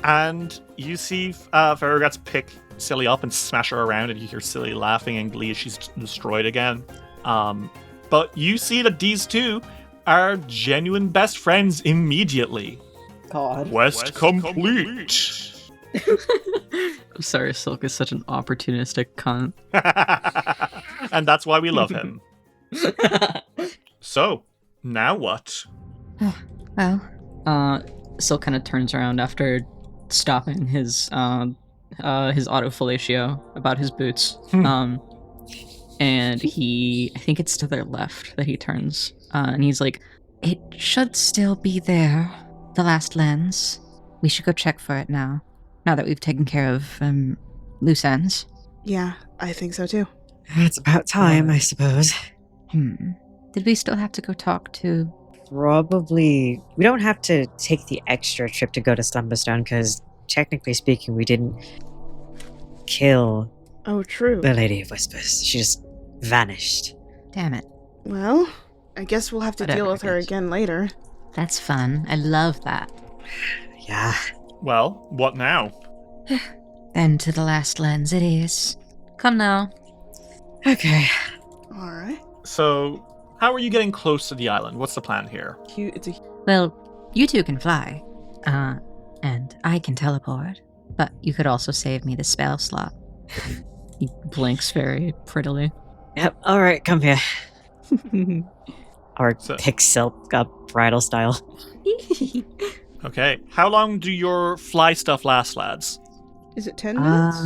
And you see Farragut's pick Silly up and smash her around, and you hear Silly laughing in glee as she's destroyed again. But you see that these two are genuine best friends immediately. God. Quest complete. I'm sorry, Silk is such an opportunistic cunt. And that's why we love him. So, now what? Well, Silk kind of turns around after stopping his autofellatio about his boots. And I think it's to their left that he turns. And he's like, it should still be there. The last lens. We should go check for it now. Now that we've taken care of loose ends. Yeah, I think so too. It's about time, I suppose. Did we still have to go talk to... Probably. We don't have to take the extra trip to go to Slumberstone, because technically speaking, we didn't kill Oh, true. the Lady of Whispers. She just vanished. Damn it. Well, I guess we'll have to deal Whatever, with her bitch. again later. That's fun. I love that. Yeah. Well, what now? Then to the last lens it is. Come now. Okay. Alright. So, how are you getting close to the island? What's the plan here? Cute. It's a Well, you two can fly. And I can teleport. But you could also save me the spell slot. he blinks very prettily. Yep. All right, come here. Or So- pick Silk up bridal style. Okay. How long do your fly stuff last, lads? Is it 10 minutes?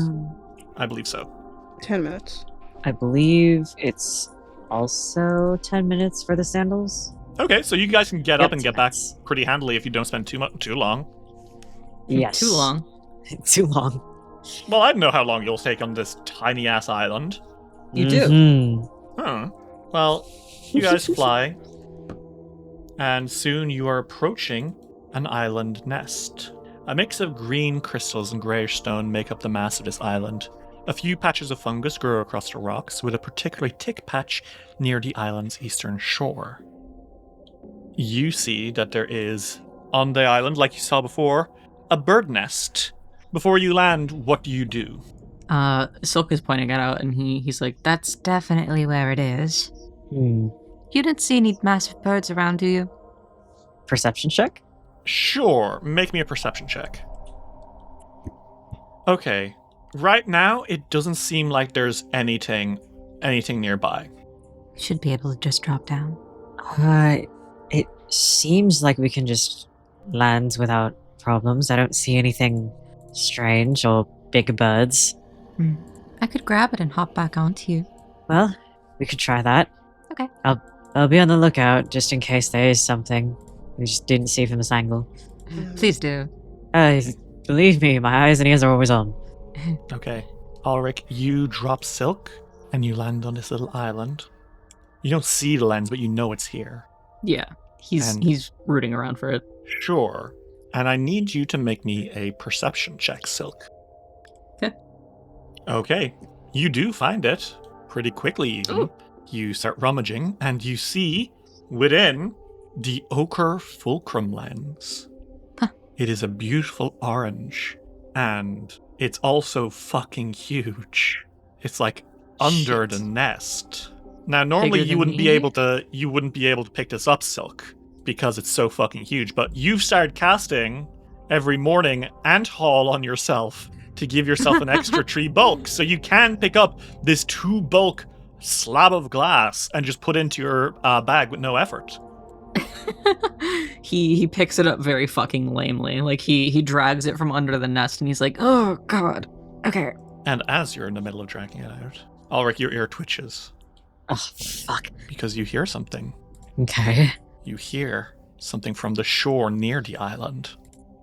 I believe so. 10 minutes. I believe it's also 10 minutes for the sandals. Okay, so you guys can get Yep, up and get back 10 minutes. pretty handily if you don't spend too long. Yes. Too long. Too long. Well, I don't know how long you'll take on this tiny ass island. You do. Mhm. Huh. Well, you guys fly, and soon you are approaching an island nest. A mix of green crystals and greyish stone make up the mass of this island. A few patches of fungus grow across the rocks, with a particularly thick patch near the island's eastern shore. You see that there is, on the island, like you saw before, a bird nest. Before you land, what do you do? Silk is pointing it out, and he's like, That's definitely where it is. Hmm. You didn't see any massive birds around, do you? Perception check? Sure, make me a perception check. Okay, right now it doesn't seem like there's anything nearby. Should be able to just drop down. It seems like we can just land without problems. I don't see anything strange or big birds. I could grab it and hop back onto you. Well, we could try that. Okay. I'll be on the lookout just in case there is something we just didn't see from this angle. Please do. Believe me, my eyes and ears are always on. Okay, Ulrich, you drop Silk and you land on this little island. You don't see the lens, but you know it's here. yeah, And- he's rooting around for it. Sure. And I need you to make me a perception check, Silk. Okay. Okay. You do find it pretty quickly, even. Ooh. You start rummaging, and you see within the ochre fulcrum lens. Huh. It is a beautiful orange, and it's also fucking huge. It's like under Shit. the nest. Now, normally Bigger you than wouldn't be me? able to pick this up, Silk, because it's so fucking huge. But you've started casting every morning and haul on yourself to give yourself an extra 3 bulk, so you can pick up this 2 bulk slab of glass and just put into your bag with no effort. He picks it up very fucking lamely. Like he drags it from under the nest and he's like, oh god. Okay. And as you're in the middle of dragging it out, Ulrich, your ear twitches Oh, fuck. because you hear something. Okay. You hear something from the shore near the island.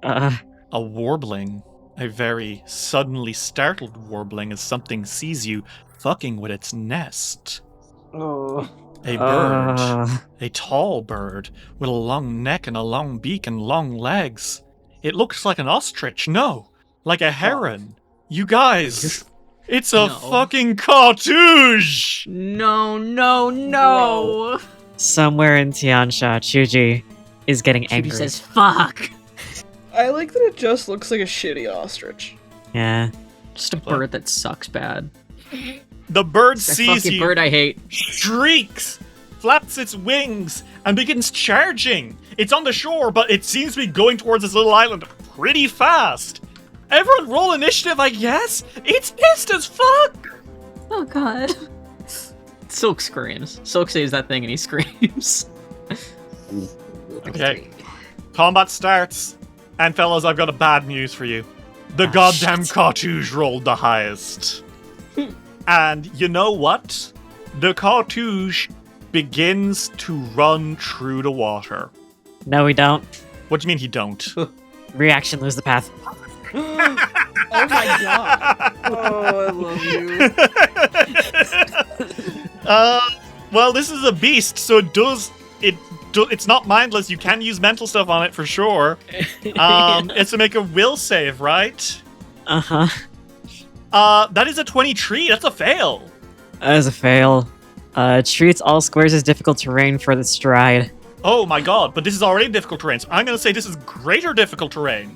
Uh, A warbling. A very suddenly startled warbling as something sees you fucking with its nest. Oh. A bird. uh, A tall bird with a long neck and a long beak and long legs. It looks like an ostrich. No, like a heron. You guys, it's a No. fucking cartouche! No. somewhere in Tiansha, Chuji is getting Chubi angry. says, fuck. I like that it just looks like a shitty ostrich. Yeah. Just a bird that sucks bad. The bird That sees fucking you, bird I hate. shrieks, flaps its wings, and begins charging. It's on the shore, but it seems to be going towards this little island pretty fast. Everyone roll initiative, I guess? It's pissed as fuck! Oh god. Silk screams. Silk says that thing and he screams. Okay. Combat starts. And fellas, I've got a bad news for you. The goddamn cartouche rolled the highest. And you know what? The cartouche begins to run through the water. No, we don't. What do you mean he don't? Reaction, lose the path. Oh my god. Oh, I love you. Well, this is a beast, so it's not mindless. You can use mental stuff on it for sure. It's to make a will save, right? Uh-huh. That is a 23. That's a fail. That is a fail. Treats all squares as difficult terrain for the stride. Oh my god, but this is already difficult terrain, so I'm gonna say this is greater difficult terrain.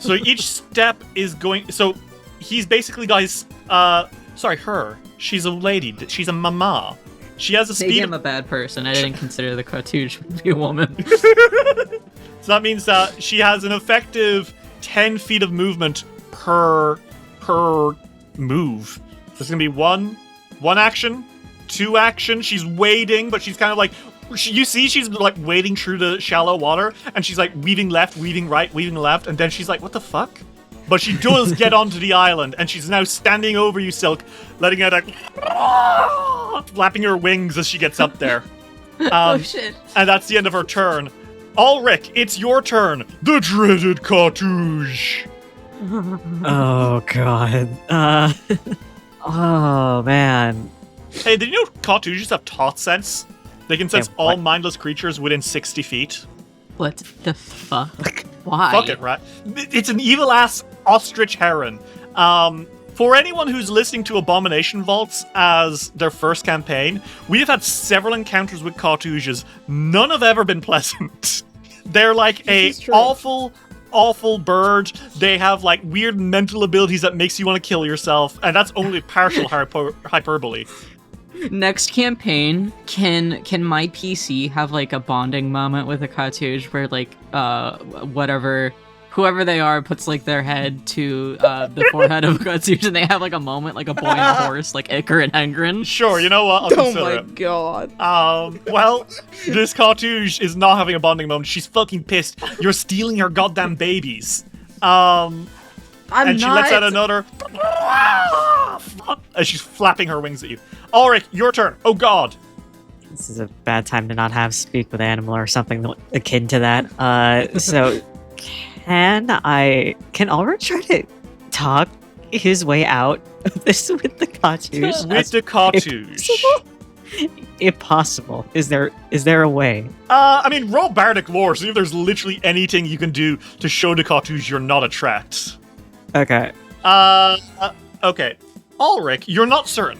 So each step is going... So he's basically got his... her. She's a lady. She's a mama. She has a Maybe speed... I'm a bad person. I didn't consider the cartouche to be a woman. So that means that she has an effective 10 feet of movement per move. There's gonna be one action, 2 action. She's wading, but she's kind of like... You see she's like wading through the shallow water, and she's like weaving left, weaving right, weaving left, and then she's like, what the fuck? But she does get onto the island, and she's now standing over you, Silk, letting out a... flapping her wings as she gets up there. Oh shit. And that's the end of her turn. Ulrich, it's your turn. The dreaded cartouche. Oh, God. Oh, man. Hey, did you know cartouches have thought sense? They can sense all what? mindless creatures within 60 feet. What the fuck? Why? Fuck it, right? It's an evil-ass ostrich heron. For anyone who's listening to Abomination Vaults as their first campaign, we have had several encounters with cartouches. None have ever been pleasant. They're like a This is true. awful bird. They have like weird mental abilities that makes you want to kill yourself, and that's only partial hyperbole. Next campaign, can my PC have like a bonding moment with a cartouche where like whoever they are puts like their head to the forehead of a cartouche and they have like a moment like a boy and a horse like Iker and Engren? Sure, you know what? I'll Oh consider my it. god. Well, this cartouche is not having a bonding moment. She's fucking pissed. You're stealing her goddamn babies. And she lets out another... as she's flapping her wings at you. Ulrich, your turn. Oh god. This is a bad time to not have speak with animal or something akin to that. So can Ulrich try to talk his way out of this with the cartouche? With the cartouche. If possible, is there a way? I mean, roll bardic lore, see if there's literally anything you can do to show the cartouche you're not a threat. Okay. Okay. Ulrich, you're not certain.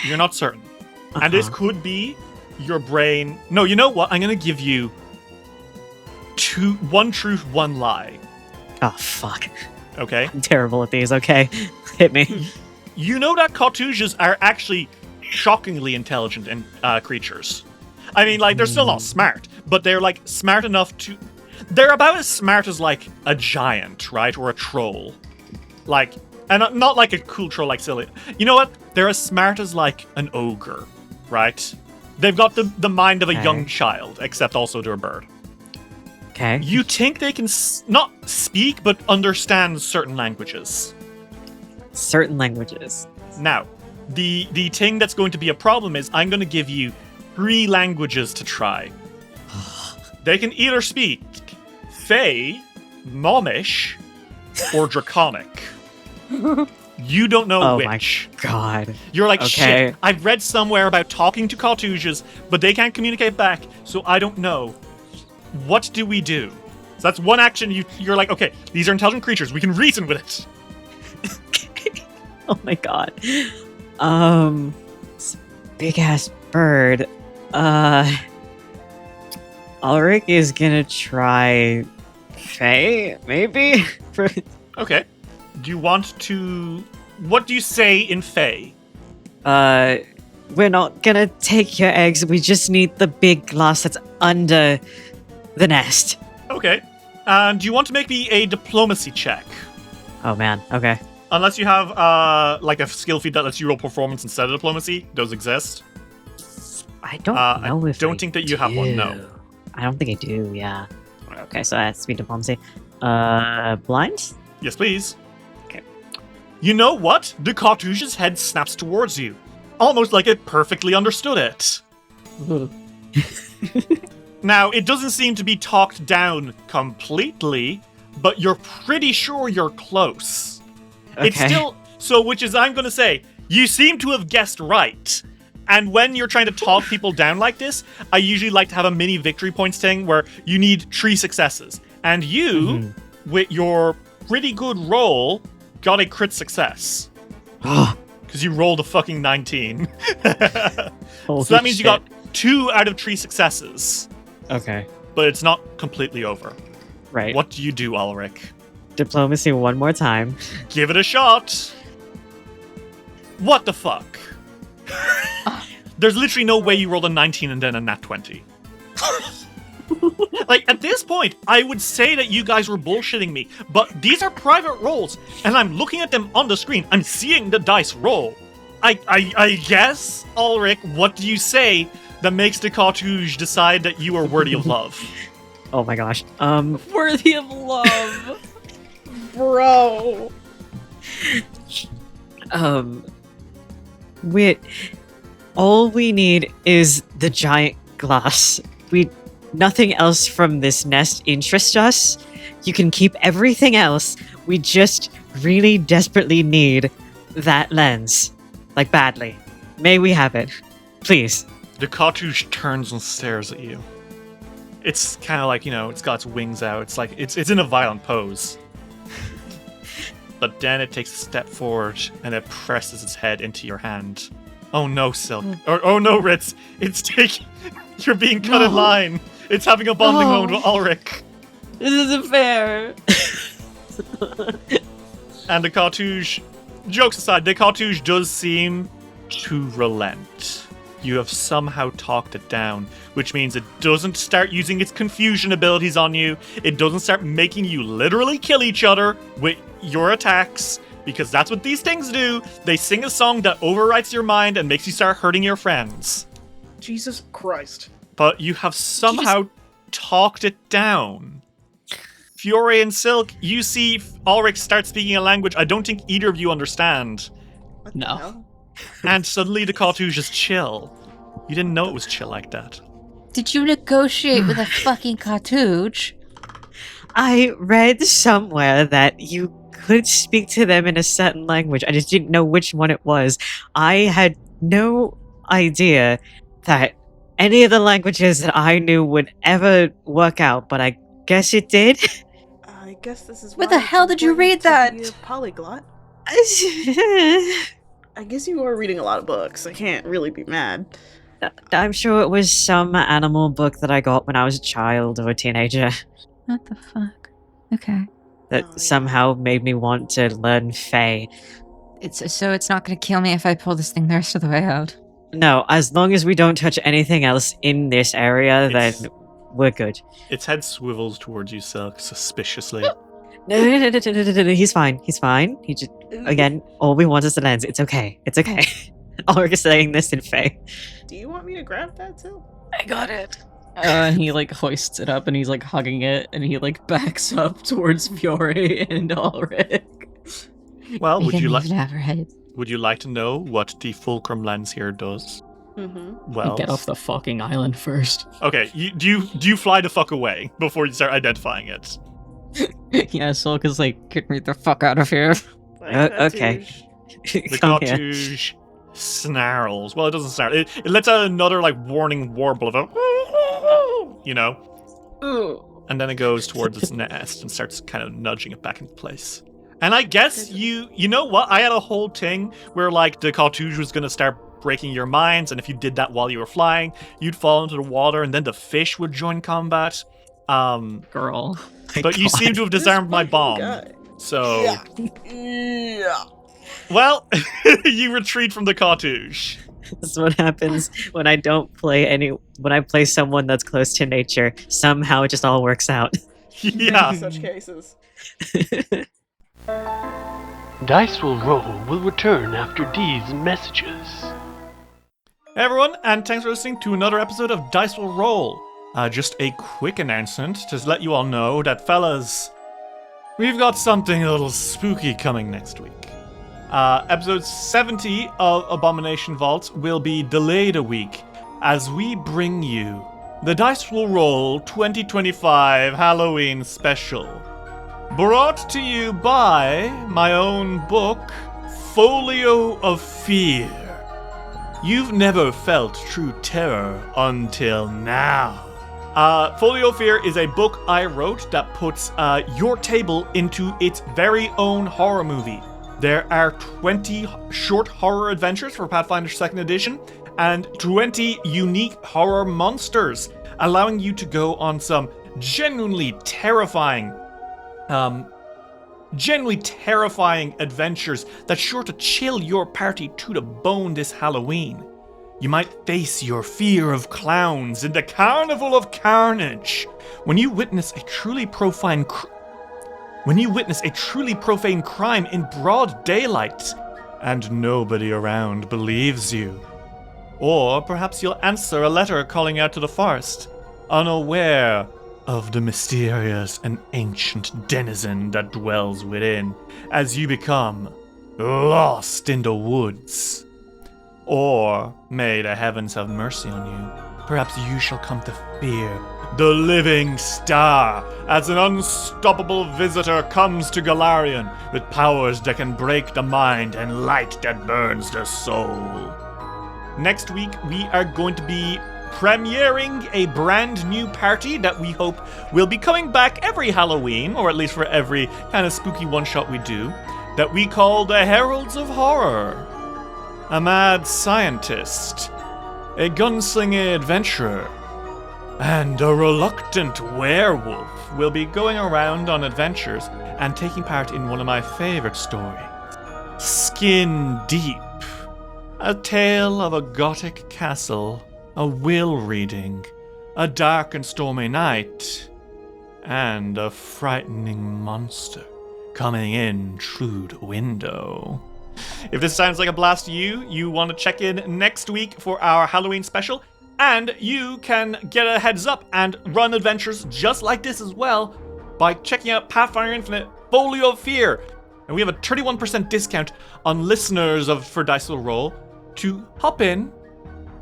You're not certain. And this Uh-huh. could be your brain. No, you know what? I'm gonna give you one truth, one lie. Oh fuck! Okay? I'm terrible at these. Okay, hit me. You know that cartouches are actually shockingly intelligent creatures. I mean, like, they're still not smart, but they're, like, smart enough to... They're about as smart as, like, a giant, right? Or a troll. Like, and not like a cool troll like Cilia. You know what? They're as smart as, like, an ogre, right? They've got the mind of a young child, except also they're a bird. Okay. You think they can not speak, but understand certain languages. Certain languages. Now, the thing that's going to be a problem is I'm going to give you 3 languages to try. They can either speak Fey, Gnomish, or Draconic. You don't know Oh which. my god. You're like, Okay. shit, I've read somewhere about talking to cartouches, but they can't communicate back, so I don't know. What do we do? So that's one action you're like, okay, these are intelligent creatures, we can reason with it. Oh my god. It's a big ass bird. Ulrich is gonna try Faye, maybe? Okay. Do you want to... What do you say in Fey? We're not gonna take your eggs, we just need the big glass that's under the nest. Okay. And do you want to make me a diplomacy check? Oh man, okay. Unless you have, like, a skill feat that lets you roll performance instead of diplomacy. Those exist. I don't know if don't I think that you have one, no. do. I don't think I do, yeah. Okay, so that's speed diplomacy. Blind? Yes, please. Okay. You know what? The cartouche's head snaps towards you. Almost like it perfectly understood it. Now, it doesn't seem to be talked down completely, but you're pretty sure you're close. Okay. It's still... So, which is, I'm going to say, you seem to have guessed right. And when you're trying to talk people down like this, I usually like to have a mini victory points thing where you need 3 successes. And you, with your pretty good roll, got a crit success. Because you rolled a fucking 19. So that means you got 2 out of 3 successes. Okay. But it's not completely over. Right. What do you do, Ulrich? Diplomacy one more time. Give it a shot. What the fuck? There's literally no way you rolled a 19 and then a nat 20. Like, at this point, I would say that you guys were bullshitting me, but these are private rolls, and I'm looking at them on the screen. I'm seeing the dice roll. I guess, Ulrich, what do you say that makes the cartouche decide that you are worthy of love? Oh my gosh. Worthy of love. Bro. All we need is the giant glass. Nothing else from this nest interests us. You can keep everything else. We just really desperately need that lens. Like, badly. May we have it? Please. The cartouche turns and stares at you. It's kind of like, it's got its wings out. It's like, it's in a violent pose. But then it takes a step forward and it presses its head into your hand. Oh no, Silk. Or oh no, Ritz. It's taking... You're being cut in line. It's having a bonding moment with Ulrich. This isn't fair. And the cartouche... Jokes aside, the cartouche does seem to relent. You have somehow talked it down, which means it doesn't start using its confusion abilities on you. It doesn't start making you literally kill each other with your attacks, because that's what these things do. They sing a song that overwrites your mind and makes you start hurting your friends. Jesus Christ. But you have somehow talked it down. Fiore and Silk, you see Ulrich start speaking a language I don't think either of you understand. What the No. hell? And suddenly the cartouche is chill. You didn't know it was chill like that. Did you negotiate with a fucking cartouche? I read somewhere that you could speak to them in a certain language. I just didn't know which one it was. I had no idea that any of the languages that I knew would ever work out, but I guess it did. I guess this is Where why the it's hell did you important read to be that? a polyglot. I guess you are reading a lot of books. I can't really be mad. I'm sure it was some animal book that I got when I was a child or a teenager What the fuck? Okay. that Oh, yeah. somehow made me want to learn Fae. It's not gonna kill me if I pull this thing the rest of the way out. No, as long as we don't touch anything else in this area, It's- then we're good. Its head swivels towards you, Silk, suspiciously. No, he's fine. He's fine. He just, again, all we want is the lens. It's okay. It's okay. Ulrich is saying this in Fae. Do you want me to grab that too? I got it. And he like hoists it up and he's like hugging it and he like backs up towards Fiore and Ulrich. Well, We would can you leave like it over head. would you like to know what the fulcrum lens here does? Mm-hmm. Well, Get off the fucking island first. okay. Do you fly the fuck away before you start identifying it? Yeah, Sulk is like, get me the fuck out of here. Okay. The Come here. cartouche snarls. Well, it doesn't snarl. It lets out another like warning warble of a, you know, and then it goes towards its nest and starts kind of nudging it back into place. And I guess you know what? I had a whole thing where like the cartouche was gonna start breaking your minds, and if you did that while you were flying, you'd fall into the water, and then the fish would join combat. Girl. But you seem to have disarmed my bomb. So, well, you retreat from the cartouche. This is what happens when I don't play when I play someone that's close to nature. Somehow it just all works out. Yeah. In such cases. Dice will roll will return after these messages. Hey everyone, and thanks for listening to another episode of Dice Will Roll. Just a quick announcement to let you all know that, fellas, we've got something a little spooky coming next week. Episode 70 of Abomination Vaults will be delayed a week as we bring you the Dice Will Roll 2025 Halloween special. Brought to you by my own book, Folio of Fear. You've never felt true terror until now. Folio of Fear is a book I wrote that puts your table into its very own horror movie. There are 20 short horror adventures for Pathfinder 2nd Edition and 20 unique horror monsters, allowing you to go on some genuinely terrifying adventures that's sure to chill your party to the bone this Halloween. You might face your fear of clowns in the Carnival of Carnage when you witness a truly profane crime in broad daylight and nobody around believes you. Or perhaps you'll answer a letter calling out to the forest, unaware of the mysterious and ancient denizen that dwells within as you become lost in the woods. Or may the heavens have mercy on you. Perhaps you shall come to fear the living star as an unstoppable visitor comes to Galarian with powers that can break the mind and light that burns the soul. Next week, we are going to be premiering a brand new party that we hope will be coming back every Halloween, or at least for every kind of spooky one-shot we do, that we call the Heralds of Horror. A mad scientist, a gunslinging adventurer, and a reluctant werewolf will be going around on adventures and taking part in one of my favorite stories, Skin Deep, a tale of a gothic castle, a will reading, a dark and stormy night, and a frightening monster coming in through the window. If this sounds like a blast to you, you want to check in next week for our Halloween special, and you can get a heads up and run adventures just like this as well by checking out Pathfinder Infinite Folio of Fear. And we have a 31% discount on listeners for Dice Will Roll to hop in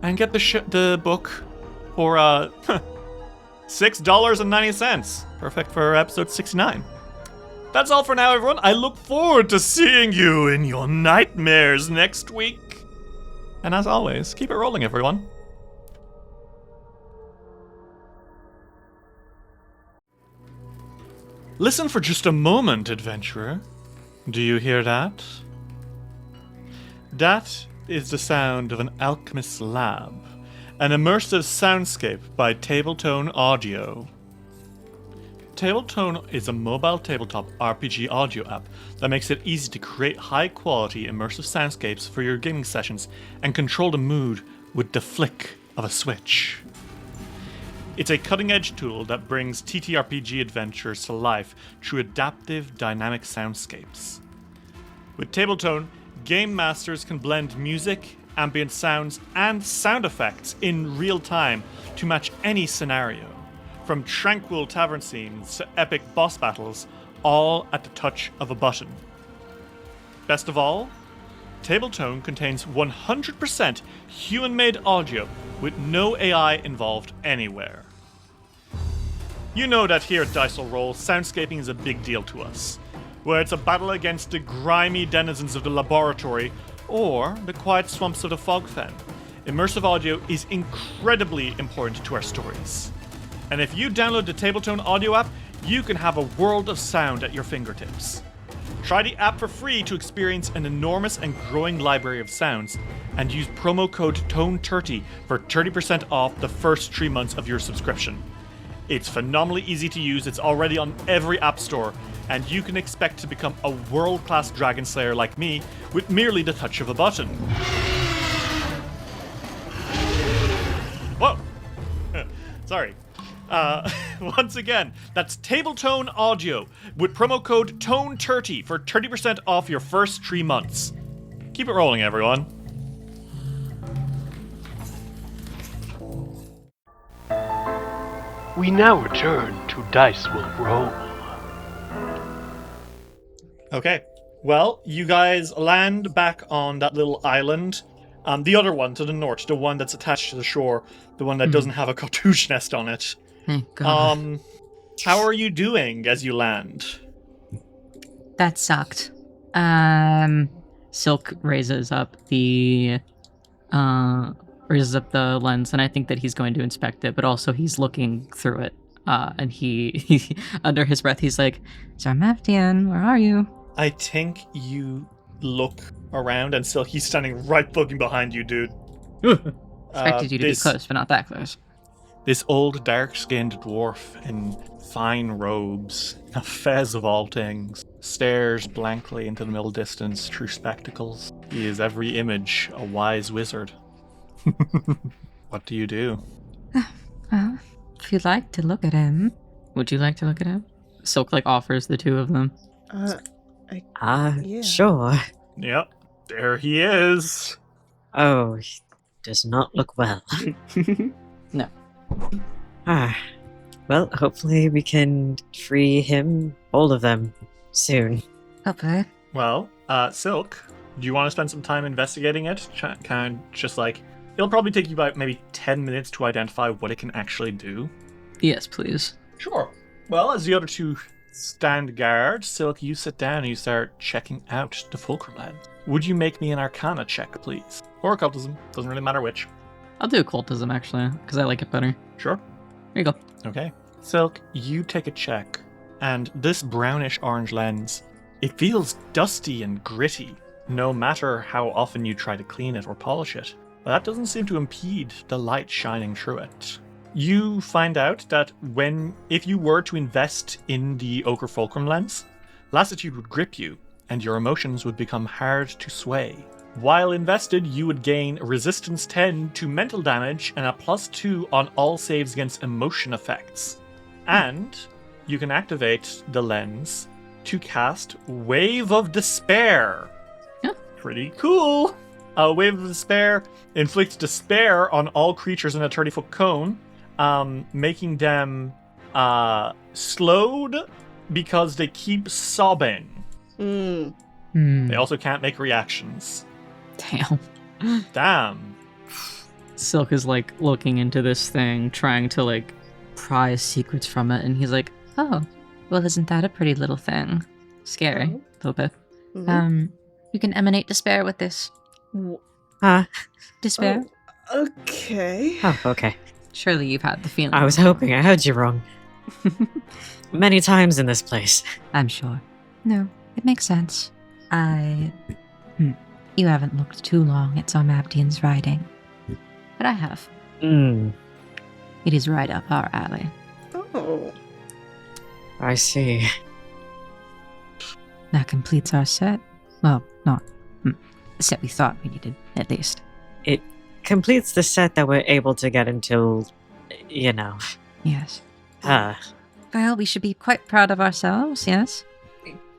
and get the book for $6.90. Perfect for episode 69. That's all for now, everyone. I look forward to seeing you in your nightmares next week. And as always, keep it rolling, everyone. Listen for just a moment, adventurer. Do you hear that? That is the sound of an alchemist's lab, an immersive soundscape by Tabletone Audio. Tabletone is a mobile tabletop RPG audio app that makes it easy to create high-quality immersive soundscapes for your gaming sessions and control the mood with the flick of a switch. It's a cutting-edge tool that brings TTRPG adventures to life through adaptive, dynamic soundscapes. With Tabletone, game masters can blend music, ambient sounds, and sound effects in real time to match any scenario, from tranquil tavern scenes to epic boss battles, all at the touch of a button. Best of all, Tabletone contains 100% human-made audio with no AI involved anywhere. You know that here at Dice Roll, soundscaping is a big deal to us, whether it's a battle against the grimy denizens of the laboratory or the quiet swamps of the Fogfen. Immersive audio is incredibly important to our stories. And if you download the Tabletone audio app, you can have a world of sound at your fingertips. Try the app for free to experience an enormous and growing library of sounds, and use promo code TONE30 for 30% off the first 3 months of your subscription. It's phenomenally easy to use, it's already on every app store, and you can expect to become a world-class dragon slayer like me with merely the touch of a button. Whoa! Sorry. Once again, that's Tabletone Audio with promo code TONE30 for 30% off your first 3 months. Keep it rolling, everyone. We now return to Dice Will Roll. Okay. Well, you guys land back on that little island. The other one to the north, the one that's attached to the shore, the one that doesn't have a cartouche nest on it. Thank God. How are you doing as you land? That sucked. Silk raises up the lens, and I think that he's going to inspect it, but also he's looking through it. And he under his breath, he's like, Zarmaftian, where are you? I think you look around and Silk, he's standing right fucking behind you, dude. Expected you to be close, but not that close. This old, dark-skinned dwarf in fine robes, a fez of all things, stares blankly into the middle distance through spectacles. He is every image a wise wizard. What do you do? Well, if you'd like to look at him. would you like to look at him? Silk offers the two of them. Yeah. Sure. Yep, there he is. Oh, he does not look well. No. Well, hopefully we can free him, all of them, soon. Okay. Well, Silk, do you want to spend some time investigating it? Kind of just like, it'll probably take you about maybe 10 minutes to identify what it can actually do. Yes, please. Sure. Well, as the other two stand guard, Silk, you sit down and you start checking out the Fulcrum Lens. Would you make me an Arcana check, please? Or Occultism, doesn't really matter which. I'll do occultism, actually, because I like it better. Sure. Here you go. Okay. Silk, you take a check, and this brownish-orange lens, it feels dusty and gritty, no matter how often you try to clean it or polish it. But that doesn't seem to impede the light shining through it. You find out that if you were to invest in the Ochre Fulcrum Lens, lassitude would grip you, and your emotions would become hard to sway. While invested, you would gain resistance 10 to mental damage and a +2 on all saves against emotion effects. And you can activate the lens to cast Wave of Despair. Yeah. Pretty cool. A Wave of Despair inflicts despair on all creatures in a 30-foot cone, making them slowed because they keep sobbing. They also can't make reactions. Damn. Silk is looking into this thing, trying to pry secrets from it, and he's like, Oh, well, isn't that a pretty little thing? Scary. a little bit. Mhm. You can emanate despair with this. Huh? Despair? Oh, okay. Oh, okay. Surely you've had the feeling. I was hoping I heard you wrong. Many times in this place. I'm sure. No, it makes sense. You haven't looked too long at Sarmaptian's writing. But I have. Hmm. It is right up our alley. Oh. I see. That completes our set. Well, not the set we thought we needed, at least. It completes the set that we're able to get until, you know. Yes. Uh, Well, we should be quite proud of ourselves, yes?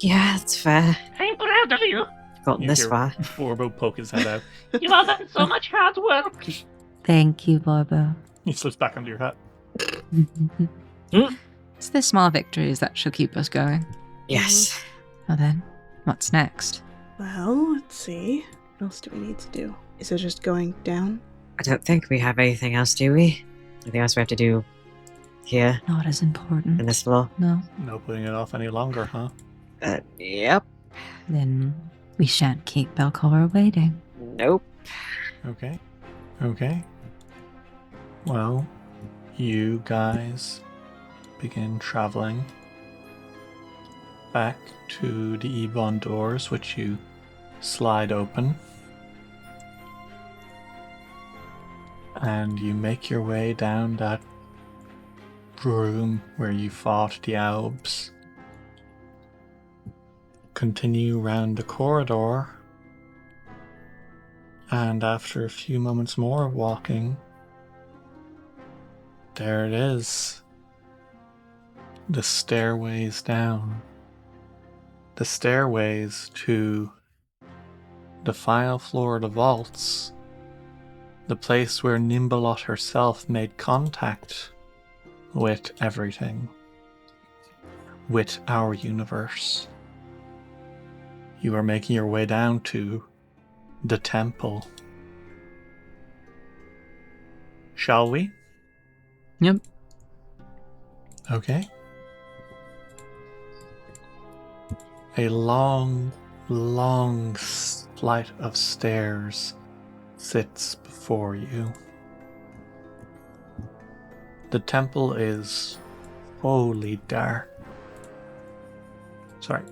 yeah, that's fair. I'm proud of you. Gotten You this hear far. Borbo poke his head out. You have done so much hard work. Thank you, Borbo. He slips back under your hat. It's the small victories that shall keep us going. Yes. Well then, what's next? Well, let's see. What else do we need to do? Is it just going down? I don't think we have anything else, do we? Anything else we have to do here Not as important. in this floor? No? No putting it off any longer, huh? Yep. Then we shan't keep Belcorra waiting. Nope. Okay. Okay. Well, you guys begin traveling back to the Ebon doors, which you slide open. And you make your way down that room where you fought the Albs. Continue round the corridor. And after a few moments more of walking, there it is. The stairways down. The stairways to the final floor of the vaults. The place where Nimbalot herself made contact with everything. With our universe. You are making your way down to the temple. Shall we? Yep. Okay. A long, long flight of stairs sits before you. The temple is wholly dark. Sorry.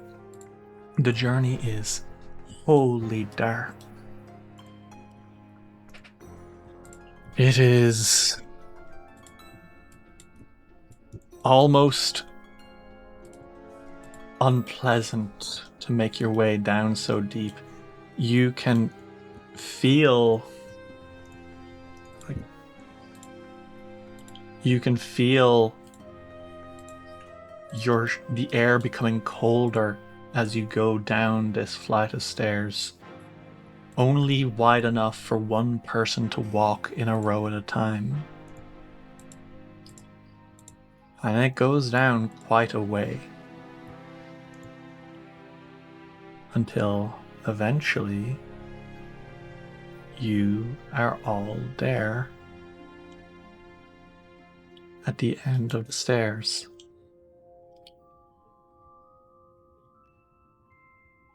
The journey is wholly dark. It is almost unpleasant to make your way down so deep. You can feel the air becoming colder as you go down this flight of stairs, only wide enough for one person to walk in a row at a time. And it goes down quite a way. Until eventually you are all there at the end of the stairs.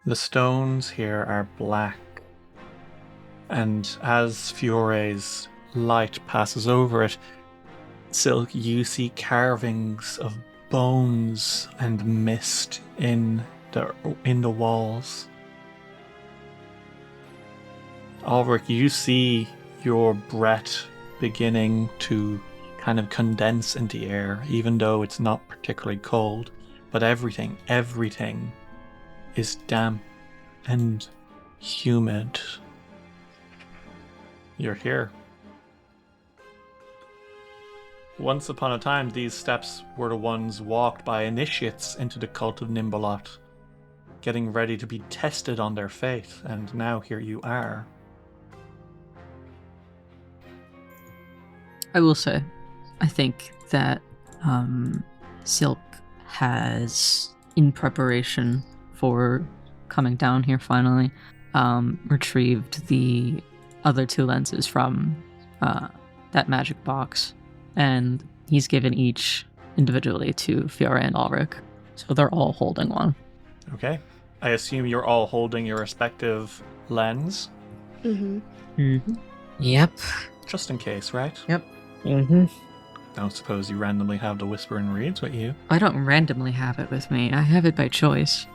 The stones here are black, and as Fiore's light passes over it, Silk, you see carvings of bones and mist in the walls. Ulrich, you see your breath beginning to kind of condense into the air, even though it's not particularly cold. But everything is damp and humid. You're here. Once upon a time, these steps were the ones walked by initiates into the cult of Nimbalot, getting ready to be tested on their faith, and now here you are. I will say, I think that Silk has, in preparation for coming down here finally, retrieved the other two lenses from that magic box, and he's given each individually to Fiora and Ulrich. So they're all holding one. Okay. I assume you're all holding your respective lens. Mm-hmm. Yep. Just in case, right? Mm-hmm. I don't suppose you randomly have the Whisper and Reeds with you. I don't randomly have it with me. I have it by choice.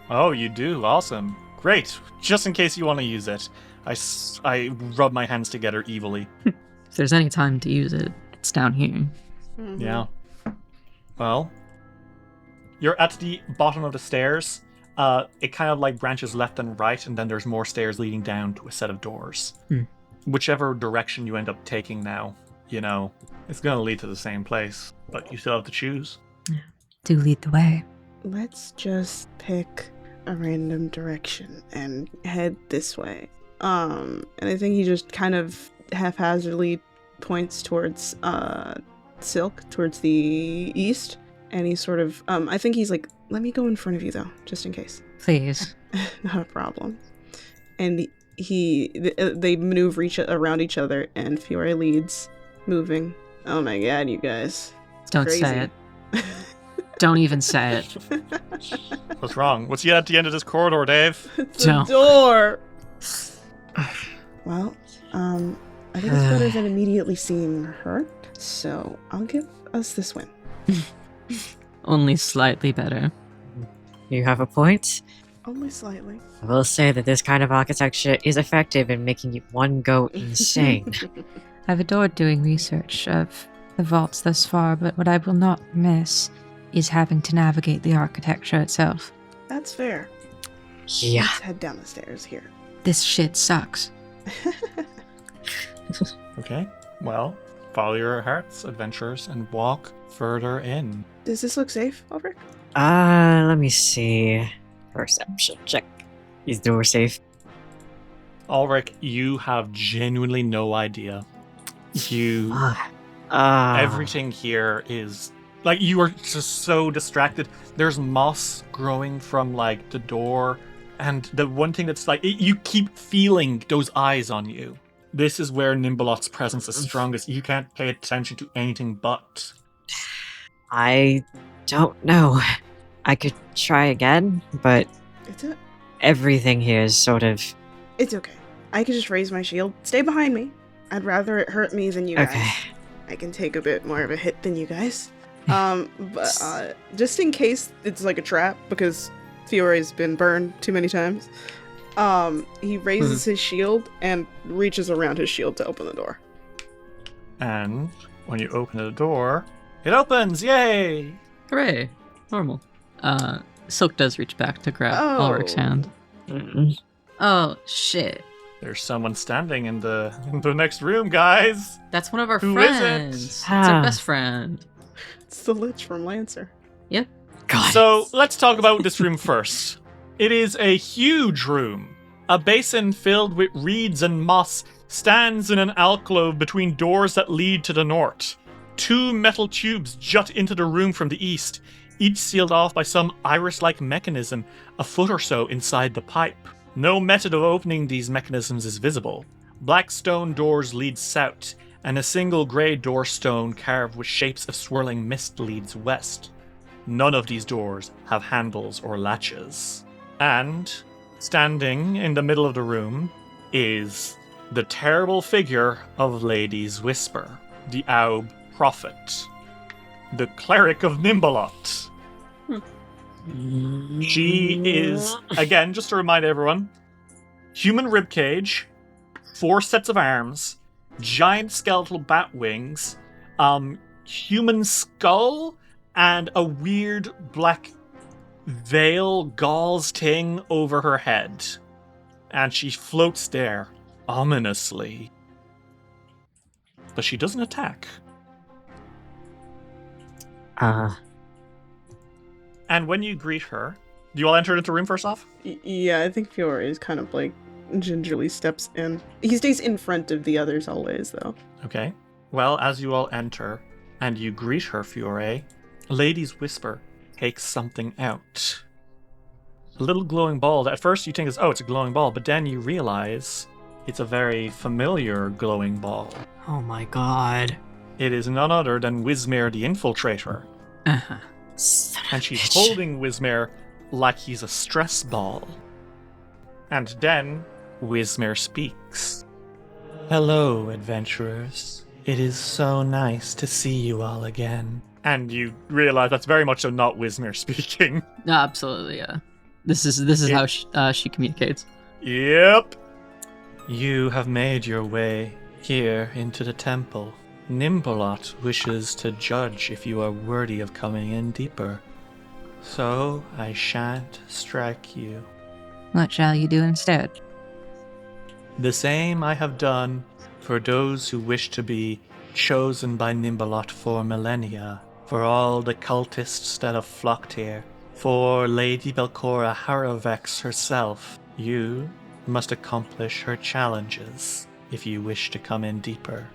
Oh, you do? Awesome. Great. Just in case you want to use it. I rub my hands together evilly. If there's any time to use it, it's down here. Mm-hmm. Yeah. Well, you're at the bottom of the stairs. It kind of like branches left and right, and then there's more stairs leading down to a set of doors. Whichever direction you end up taking now, it's going to lead to the same place, but you still have to choose. Do lead the way. Let's just pick a random direction and head this way. And I think he just kind of haphazardly points towards Silk, towards the east, and he sort of I think he's like, let me go in front of you though, just in case. Please. Not a problem. And they maneuver around each other, and Fiore leads, moving. Oh my god, you guys. It's Don't crazy. say it. Don't even say it. What's wrong? What's at the end of this corridor, Dave? It's a No. door! Well, I think it's better than immediately seeing her, so I'll give us this win. Only slightly better. You have a point. Only slightly. I will say that this kind of architecture is effective in making one go insane. I've adored doing research of the vaults thus far, but what I will not miss is having to navigate the architecture itself. That's fair. Yeah. Let's head down the stairs here. This shit sucks. Okay. Well, follow your hearts, adventurers, and walk further in. Does this look safe, Ulrich? Let me see. Perception check. Is the door safe? Ulrich, you have genuinely no idea. You... Everything here is... Like, you are just so distracted. There's moss growing from, like, the door. And the one thing that's, like, you keep feeling those eyes on you. This is where Nimbalot's presence is strongest. You can't pay attention to anything but. I don't know. I could try again, but everything here is sort of... It's okay. I can just raise my shield. Stay behind me. I'd rather it hurt me than you guys. Okay. I can take a bit more of a hit than you guys. But just in case it's like a trap, because Fiore's been burned too many times, he raises his shield and reaches around his shield to open the door. And when you open the door, it opens! Yay! Hooray! Normal. Silk does reach back to grab Oh. Ulrich's hand. Oh, shit. There's someone standing in the next room, guys! That's one of our Who is it? friends. It's our best friend. It's the Lich from Lancer. God. So, let's talk about this room first. It is a huge room. A basin filled with reeds and moss stands in an alcove between doors that lead to the north. 2 metal tubes jut into the room from the east, each sealed off by some iris-like mechanism a foot or so inside the pipe. No method of opening these mechanisms is visible. Black stone doors lead south, and a single grey door stone carved with shapes of swirling mist leads west. None of these doors have handles or latches. And, standing in the middle of the room, is the terrible figure of Lady's Whisper, the Aub Prophet, the cleric of Nimbalot. She is, again, just to remind everyone, human ribcage, 4 sets of arms, giant skeletal bat wings, human skull, and a weird black veil gauze thing over her head. And she floats there, ominously. But she doesn't attack. And when you greet her, do you all enter into the room first off? Yeah, I think Fiore is kind of like gingerly steps in. He stays in front of the others always, though. Okay. Well, as you all enter and you greet her, Fiore, Lady's Whisper takes something out. A little glowing ball that at first you think is, it's a glowing ball, but then you realize it's a very familiar glowing ball. Oh my god. It is none other than Wismir the Infiltrator. Uh-huh. And she's holding Wismir like he's a stress ball. And then Wismer speaks. Hello, adventurers. It is so nice to see you all again. And you realize that's very much so not Wismer speaking. No, absolutely, yeah. This is how she communicates. Yep. You have made your way here into the temple. Nimbolot wishes to judge if you are worthy of coming in deeper. So I shan't strike you. What shall you do instead? The same I have done for those who wish to be chosen by Nimbolot for millennia, for all the cultists that have flocked here, for Lady Belcorra Haravex herself. You must accomplish her challenges if you wish to come in deeper.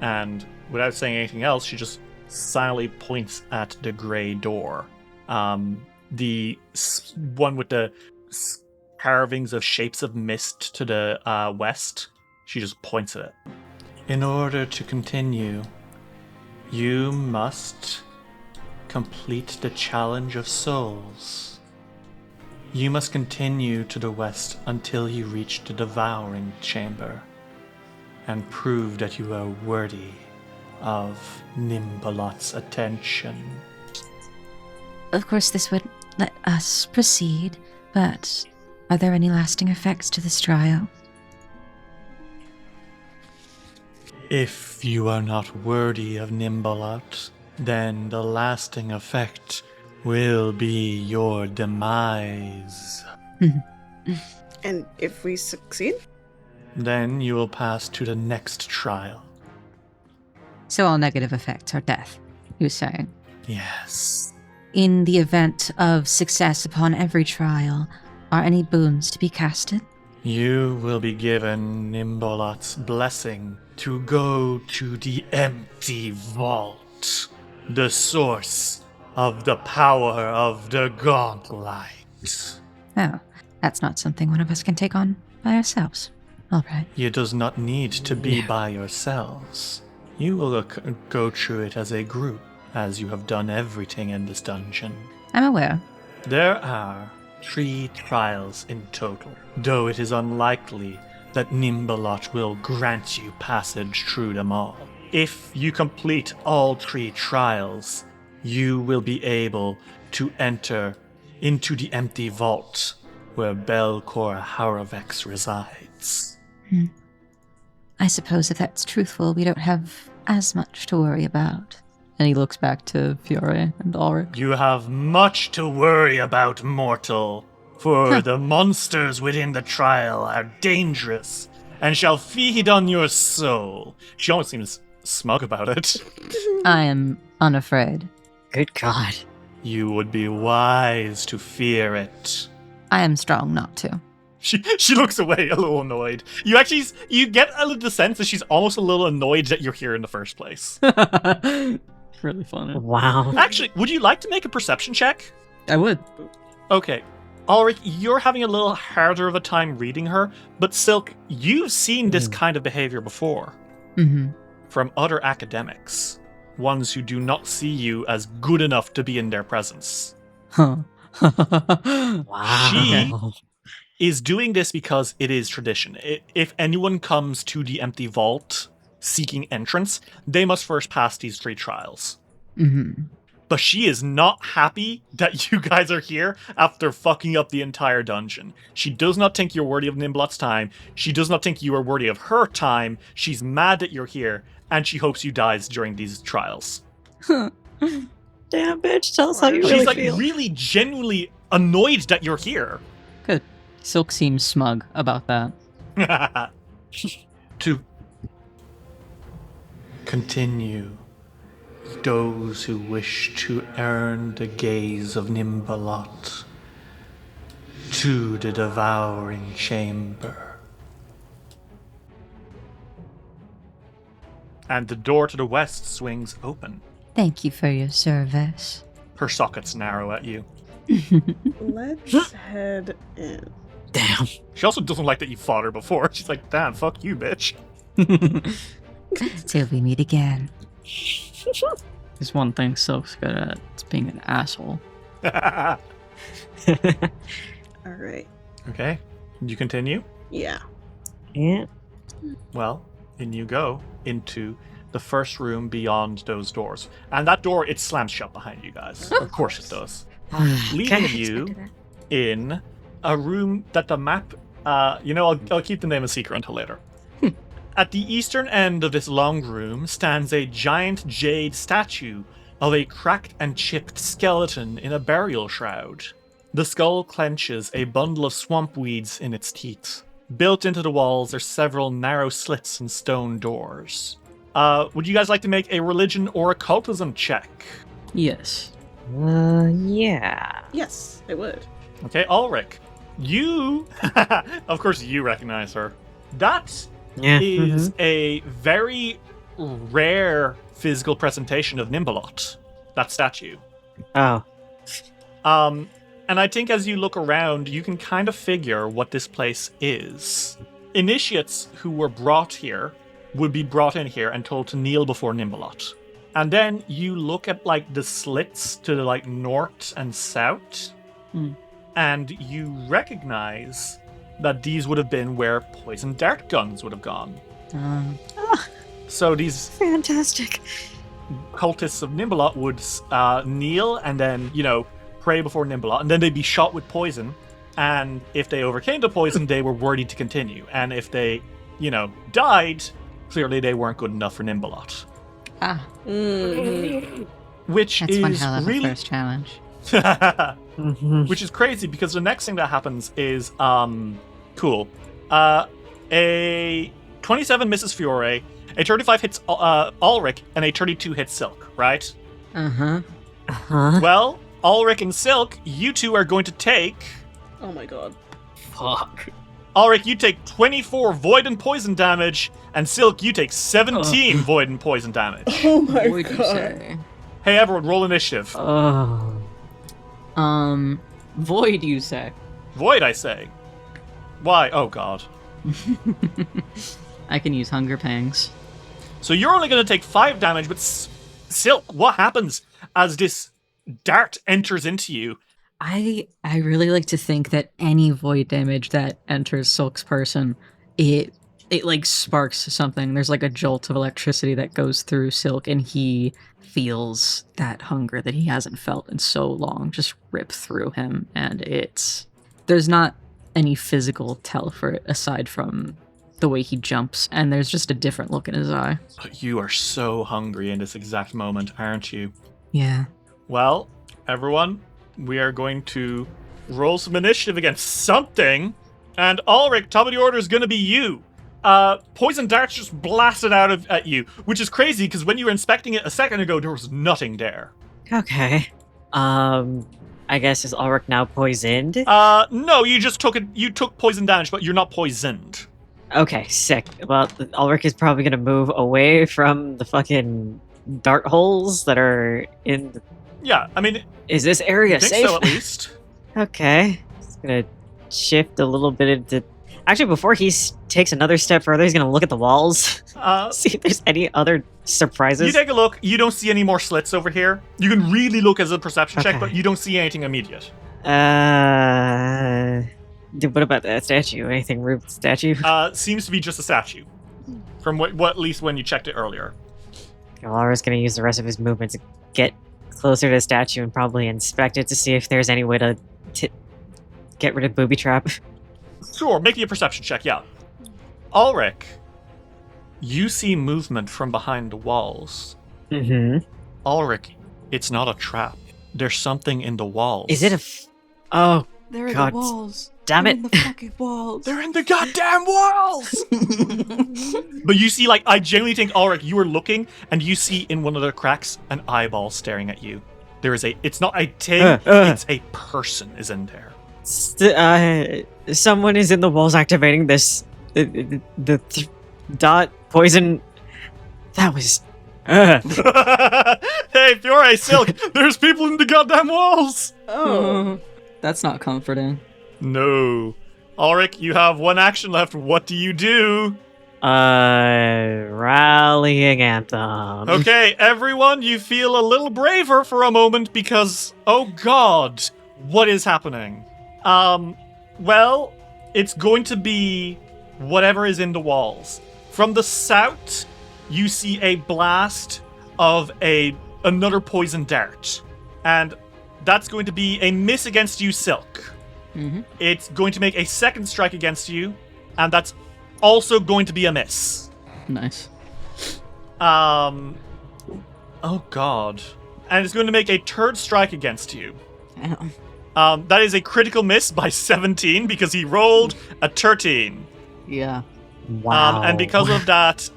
And without saying anything else, she just silently points at the grey door. The one with the carvings of shapes of mist to the west. She just points at it. In order to continue, you must complete the challenge of souls. You must continue to the west until you reach the devouring chamber and prove that you are worthy of Nimbolot's attention. Of course, this would let us proceed, but are there any lasting effects to this trial? If you are not worthy of Nimbolot, then the lasting effect will be your demise. And if we succeed? Then you will pass to the next trial. So all negative effects are death, you're saying? Yes. In the event of success upon every trial, are any boons to be casted? You will be given Nimbolot's blessing to go to the empty vault, the source of the power of the gauntlet. Oh, that's not something one of us can take on by ourselves. All right. You does not need to be by yourselves. You will go through it as a group, as you have done everything in this dungeon. I'm aware. There are 3 trials in total, though it is unlikely that Nimbolot will grant you passage through them all. If you complete all 3 trials, you will be able to enter into the empty vault where Belcorra Haravex resides. I suppose if that's truthful, we don't have as much to worry about. And he looks back to Fiore and Ulrich. You have much to worry about, mortal, for the monsters within the trial are dangerous and shall feed on your soul. She almost seems smug about it. I am unafraid. Good God. You would be wise to fear it. I am strong not to. She looks away, a little annoyed. You get a little sense that she's almost a little annoyed that you're here in the first place. Really funny. Wow. Actually, would you like to make a perception check? I would. Okay. Ulrich, you're having a little harder of a time reading her, but Silk, you've seen this kind of behavior before. Mm-hmm. From other academics. Ones who do not see you as good enough to be in their presence. Huh. Wow. Is doing this because it is tradition. If anyone comes to the empty vault seeking entrance, they must first pass these 3 trials. Mm-hmm. But she is not happy that you guys are here after fucking up the entire dungeon. She does not think you're worthy of Nimbolot's time. She does not think you are worthy of her time. She's mad that you're here, and she hopes you dies during these trials. Damn, bitch. Tell us how you She's really like feel. really genuinely annoyed that you're here. Good. Silk seems smug about that. To continue, those who wish to earn the gaze of Nimbolot to the devouring chamber. And the door to the west swings open. Thank you for your service. Her sockets narrow at you. Let's head in. Damn. She also doesn't like that you fought her before. She's like, damn, fuck you, bitch. Till we meet again. There's one thing Silk's good at. It's being an asshole. All right. Okay. You continue? Yeah. Yeah. Well, in you go into the first room beyond those doors. And that door, it slams shut behind you guys. Of course it does. Leaving Okay. you in a room that the map... I'll keep the name a secret until later. At the eastern end of this long room stands a giant jade statue of a cracked and chipped skeleton in a burial shroud. The skull clenches a bundle of swamp weeds in its teeth. Built into the walls are several narrow slits and stone doors. Would you guys like to make a religion or occultism check? Yes. Yeah. Yes, I would. Okay, Ulrich, you... of course you recognize her. That Yeah. is a very rare physical presentation of Nimbalot, that statue. Oh. And I think as you look around, you can kind of figure what this place is. Initiates who were brought here would be brought in here and told to kneel before Nimbalot. And then you look at like the slits to the like north and south, and you recognize that these would have been where poison dart guns would have gone. So these Fantastic. cultists of Nimbalot would kneel and then, pray before Nimbalot, and then they'd be shot with poison. And if they overcame the poison, they were worthy to continue. And if they, died, clearly they weren't good enough for Nimbalot. Ah, Which that's is one hell of a really first challenge. which is crazy because the next thing that happens is cool. A 27 misses Fiore, a 35 hits Ulrich, and a 32 hits Silk, right? Uh-huh. Huh? Well, Ulrich and Silk, you two are going to take... Oh my god. Fuck. Ulrich, you take 24 void and poison damage, and Silk, you take 17 void and poison damage. Oh my What would you god. say? Hey everyone, roll initiative. Oh. Void, you say? Void, I say. Why? Oh god. I can use Hunger Pangs. So you're only going to take 5 damage, but Silk, what happens as this dart enters into you? I really like to think that any void damage that enters Silk's person, it like sparks something. There's like a jolt of electricity that goes through Silk, and he feels that hunger that he hasn't felt in so long just rip through him, and there's not any physical tell for it aside from the way he jumps, and there's just a different look in his eye. You are so hungry in this exact moment, aren't you? Yeah. Well, everyone, we are going to roll some initiative against something, and Ulrich, top of the order is going to be you. Poison darts just blasted out at you, which is crazy because when you were inspecting it a second ago, there was nothing there. Okay. I guess is Ulrich now poisoned? No, you just took poison damage, but you're not poisoned. Okay, sick. Well, Ulrich is probably gonna move away from the fucking dart holes that are in the... Yeah, I mean, Is this area I think safe? so at least. Okay. Just gonna shift a little bit into... Actually, before he takes another step further, he's gonna look at the walls. See if there's any other surprises. You take a look. You don't see any more slits over here. You can really look as a perception check, Okay. but you don't see anything immediate. What about that statue? Anything rude with the statue? Seems to be just a statue. From what at least when you checked it earlier. Laura's gonna use the rest of his movement to get closer to the statue and probably inspect it to see if there's any way to get rid of Booby Trap. Sure, make me a perception check, yeah. Ulrich, you see movement from behind the walls. Mm-hmm. Ulrich, it's not a trap. There's something in the walls. Is it Oh, There are God. the walls. damn They're it. in the fucking walls. They're in the goddamn walls! But you see, I genuinely think, Ulrich, you were looking, and you see in one of the cracks an eyeball staring at you. There is it's not a thing, it's a person is in there. Someone is in the walls activating this. Dot poison. That was. Hey, Fiore, Silk, there's people in the goddamn walls! Oh. That's not comforting. No. Ulrich, you have one action left. What do you do? Rallying anthem. Okay, everyone, you feel a little braver for a moment because, oh god, what is happening? Well, it's going to be whatever is in the walls. From the south, you see a blast of another poison dart. And that's going to be a miss against you, Silk. Mm-hmm. It's going to make a second strike against you, and that's also going to be a miss. Nice. Oh god. And it's going to make a third strike against you. That is a critical miss by 17 because he rolled a 13. Yeah. Wow. And because of that,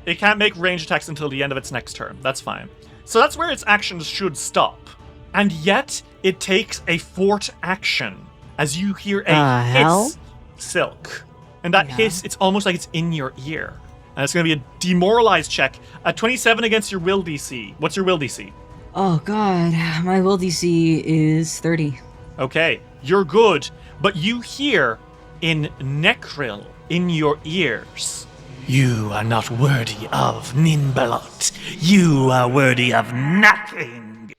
it can't make range attacks until the end of its next turn. That's fine. So that's where its actions should stop. And yet, it takes a fourth action as you hear a hiss, Silk. And that hiss, it's almost like it's in your ear. And it's going to be a demoralized check. A 27 against your will DC. What's your will DC? Oh god, my will DC is 30. Okay, you're good. But you hear in Necril in your ears, "You are not worthy of Ninbalot. You are worthy of nothing."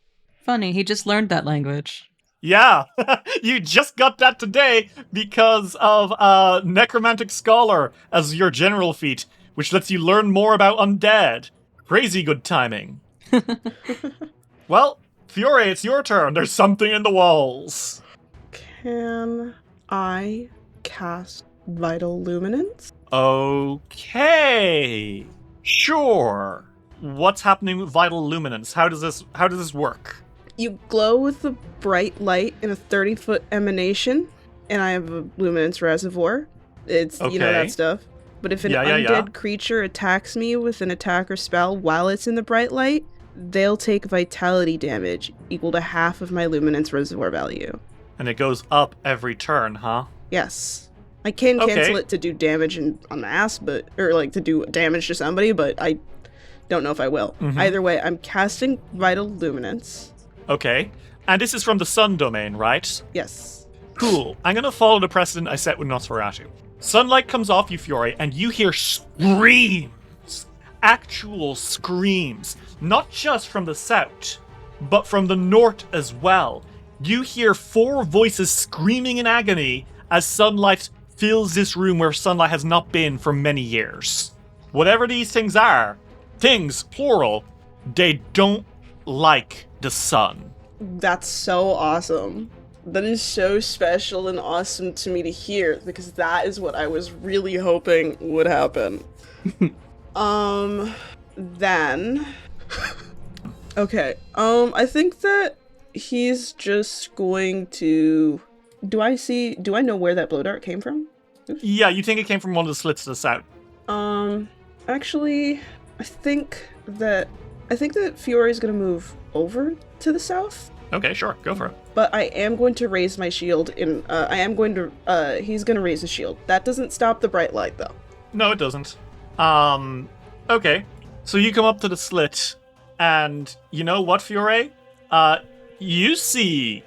Funny, he just learned that language. Yeah, you just got that today because of Necromantic Scholar as your general feat, which lets you learn more about undead. Crazy good timing. Well, Fiore, it's your turn. There's something in the walls. Can I cast Vital Luminance? Okay. Sure. What's happening with Vital Luminance? How does this work? You glow with a bright light in a 30-foot emanation, and I have a luminance reservoir. It's, you know, Okay. that stuff. But if an Yeah. undead creature attacks me with an attack or spell while it's in the bright light, they'll take vitality damage equal to half of my luminance reservoir value. And it goes up every turn, huh? Yes. I can cancel it to do damage on mass, or like to do damage to somebody, but I don't know if I will. Either way, I'm casting Vital Luminance. Okay. And this is from the Sun domain, right? Yes. Cool. I'm going to follow the precedent I set with Nosferatu. Sunlight comes off you, Fiore, and you hear screams. Actual screams. Not just from the south, but from the north as well. You hear 4 voices screaming in agony as sunlight fills this room where sunlight has not been for many years. Whatever these things are, things, plural, they don't like the sun. That's so awesome. That is so special and awesome to me to hear, because that is what I was really hoping would happen. Then... Okay, I think that he's just going to... Do I know where that blow dart came from? Oops. Yeah, you think it came from one of the slits to the south. Actually, I think that Fiore's gonna move over to the south. Okay, sure, go for it. But I am going to raise my shield he's gonna raise his shield. That doesn't stop the bright light, though. No, it doesn't. Okay. So you come up to the slit, and you know what, Fiore? You see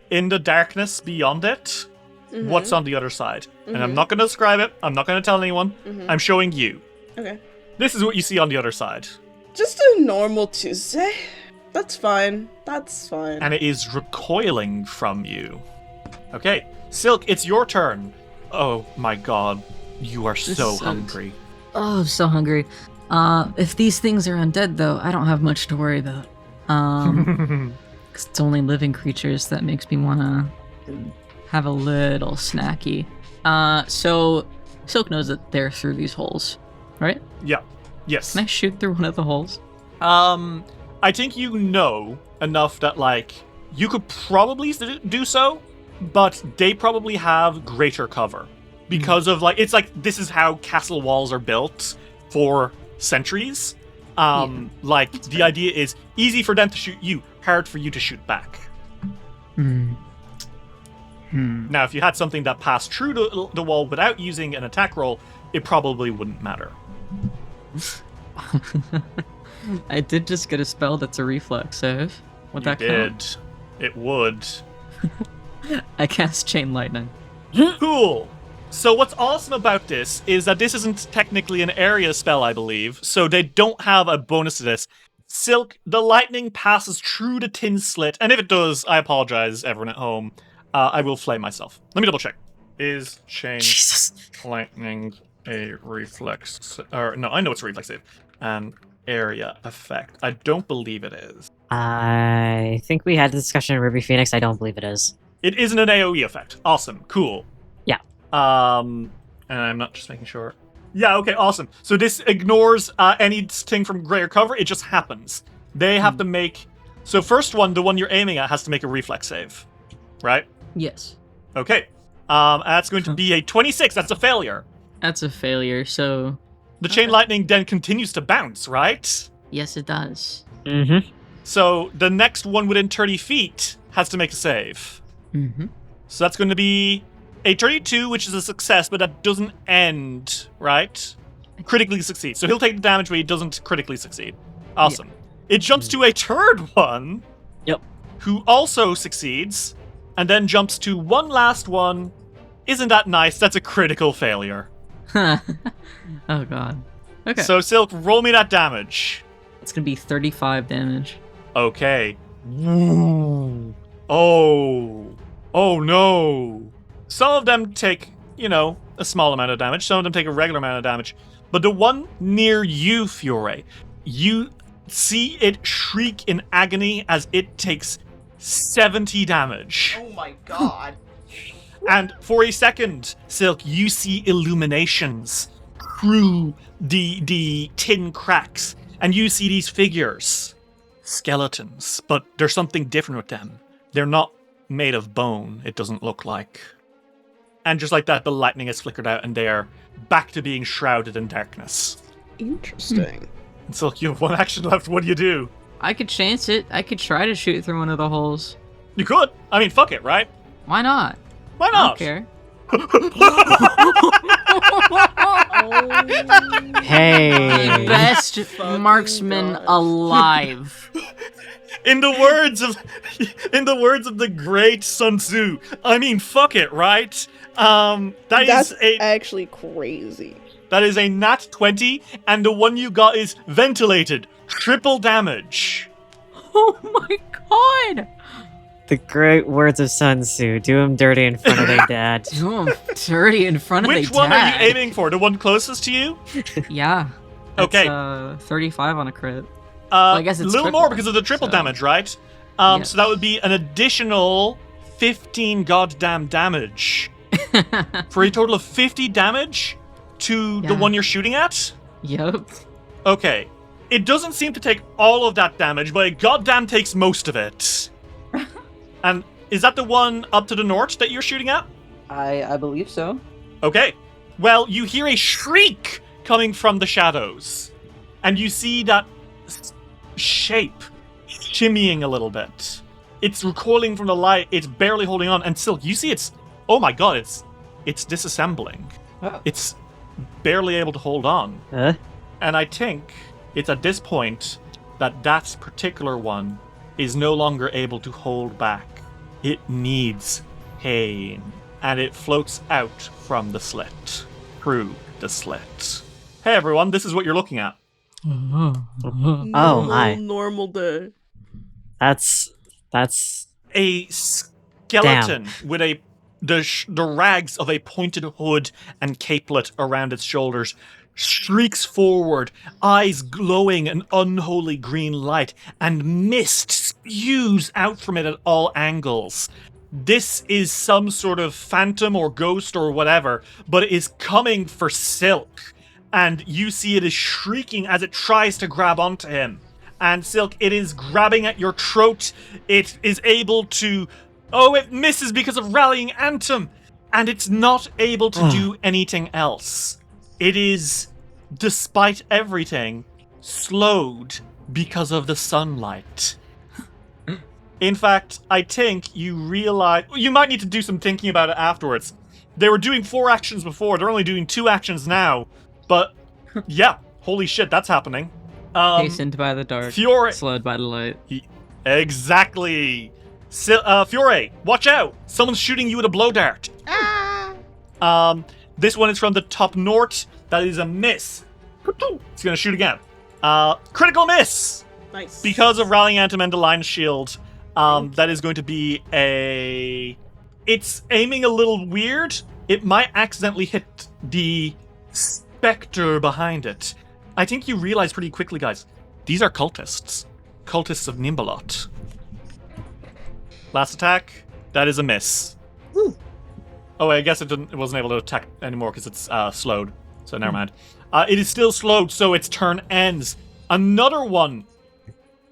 in the darkness beyond it, what's on the other side. And I'm not going to describe it. I'm not going to tell anyone. I'm showing you. Okay. This is what you see on the other side. Just a normal Tuesday. That's fine. And it is recoiling from you. Okay. Silk, it's your turn. Oh my god. You are so sucks. hungry. Oh, I'm so hungry. If these things are undead, though, I don't have much to worry about. 'Cause it's only living creatures that makes me wanna have a little snacky. So Silk knows that they're through these holes, right? Yeah. Yes. Can I shoot through one of the holes? I think you know enough that, like, you could probably do so, but they probably have greater cover. Because of, like, it's like, this is how castle walls are built for centuries. Like, the idea is easy for them to shoot you, hard for you to shoot back. Now, if you had something that passed through the wall without using an attack roll, it probably wouldn't matter. I did just get a spell that's a reflex save. Would that count? It would. I cast Chain Lightning. Cool. So what's awesome about this is that this isn't technically an area spell, I believe, so they don't have a bonus to this. Silk, the lightning passes through the tin slit, and if it does, I apologize, everyone at home. I will flame myself. Let me double check. Is chain Jesus. lightning a reflex? Or no, I know it's a reflex save. An area effect. I don't believe it is. I think we had the discussion in Ruby Phoenix. I don't believe it is. It isn't an AoE effect. Awesome. Cool. Yeah. And I'm not just making sure. Yeah, okay, awesome. So this ignores anything from greater cover. It just happens. They have to make... So first one, the one you're aiming at, has to make a reflex save. Right? Yes. Okay. That's going to be a 26. That's a failure. That's a failure, so... The chain lightning then continues to bounce, right? Yes, it does. Mm-hmm. So the next one within 30 feet has to make a save. Mm-hmm. So that's going to be a 32, which is a success, but that doesn't end, right? Critically succeed. So he'll take the damage, but he doesn't critically succeed. Awesome. It jumps to a third one. Yep. Who also succeeds, and then jumps to one last one. Isn't that nice? That's a critical failure. Oh, God. Okay. So, Silk, roll me that damage. It's going to be 35 damage. Okay. Oh. Oh, no. Some of them take, a small amount of damage. Some of them take a regular amount of damage. But the one near you, Fiore, you see it shriek in agony as it takes 70 damage. Oh my god. And for a second, Silk, you see illuminations through the tin cracks. And you see these figures. Skeletons. But there's something different with them. They're not made of bone, it doesn't look like. And just like that, the lightning has flickered out and they are back to being shrouded in darkness. Interesting. And Silk, you have one action left. What do? I could chance it. I could try to shoot through one of the holes. You could. I mean, fuck it, right? Why not? Why I not? don't care. Hey. Best Fucking marksman God. alive. In the words of the great Sun Tzu, I mean, fuck it, right? That's actually crazy. That is a nat 20, and the one you got is ventilated. Triple damage. Oh my God. The great words of Sun Tzu. Do him dirty in front of their dad. Do him dirty in front of Which their one dad. are you aiming for? The one closest to you? Yeah. That's, Okay. 35 on a crit. I guess a it's little triple, more because of the triple so- damage, right? Yes. So that would be an additional 15 goddamn damage. For a total of 50 damage to the Yeah. one you're shooting at? Yep. Okay. It doesn't seem to take all of that damage, but it goddamn takes most of it. And is that the one up to the north that you're shooting at? I believe so. Okay. Well, you hear a shriek coming from the shadows. And you see that shape shimmying a little bit. It's recoiling from the light. It's barely holding on. And Silk, you see it's... Oh my god, it's disassembling. Oh. It's barely able to hold on. Huh? And I think it's at this point that particular one is no longer able to hold back. It needs pain. And it floats out from the slit. Through the slit. Hey everyone, this is what you're looking at. Oh my. Normal day. That's A skeleton with the rags of a pointed hood and capelet around its shoulders shrieks forward, eyes glowing an unholy green light, and mist spews out from it at all angles. This is some sort of phantom or ghost or whatever, but it is coming for Silk. And you see it is shrieking as it tries to grab onto him. And Silk, it is grabbing at your throat. It is able to... Oh, it misses because of Rallying Anthem. And it's not able to do anything else. It is, despite everything, slowed because of the sunlight. In fact, I think you realize... You might need to do some thinking about it afterwards. They were doing 4 actions before. They're only doing 2 actions now. But, yeah. Holy shit, that's happening. Hastened by the dark. Fiore... Slowed by the light. Exactly. Fiore, watch out! Someone's shooting you with a blow dart. This one is from the top north. That is a miss. It's gonna shoot again. Critical miss! Nice. Because of Rallying Anthem and the Line Shield. That is going to be a it's aiming a little weird. It might accidentally hit the specter behind it. I think you realize pretty quickly, guys, these are cultists. Cultists of Nimbalot. Last attack. That is a miss. Ooh. Oh, I guess it wasn't able to attack anymore because it's slowed. So never mind. It is still slowed, so its turn ends. Another one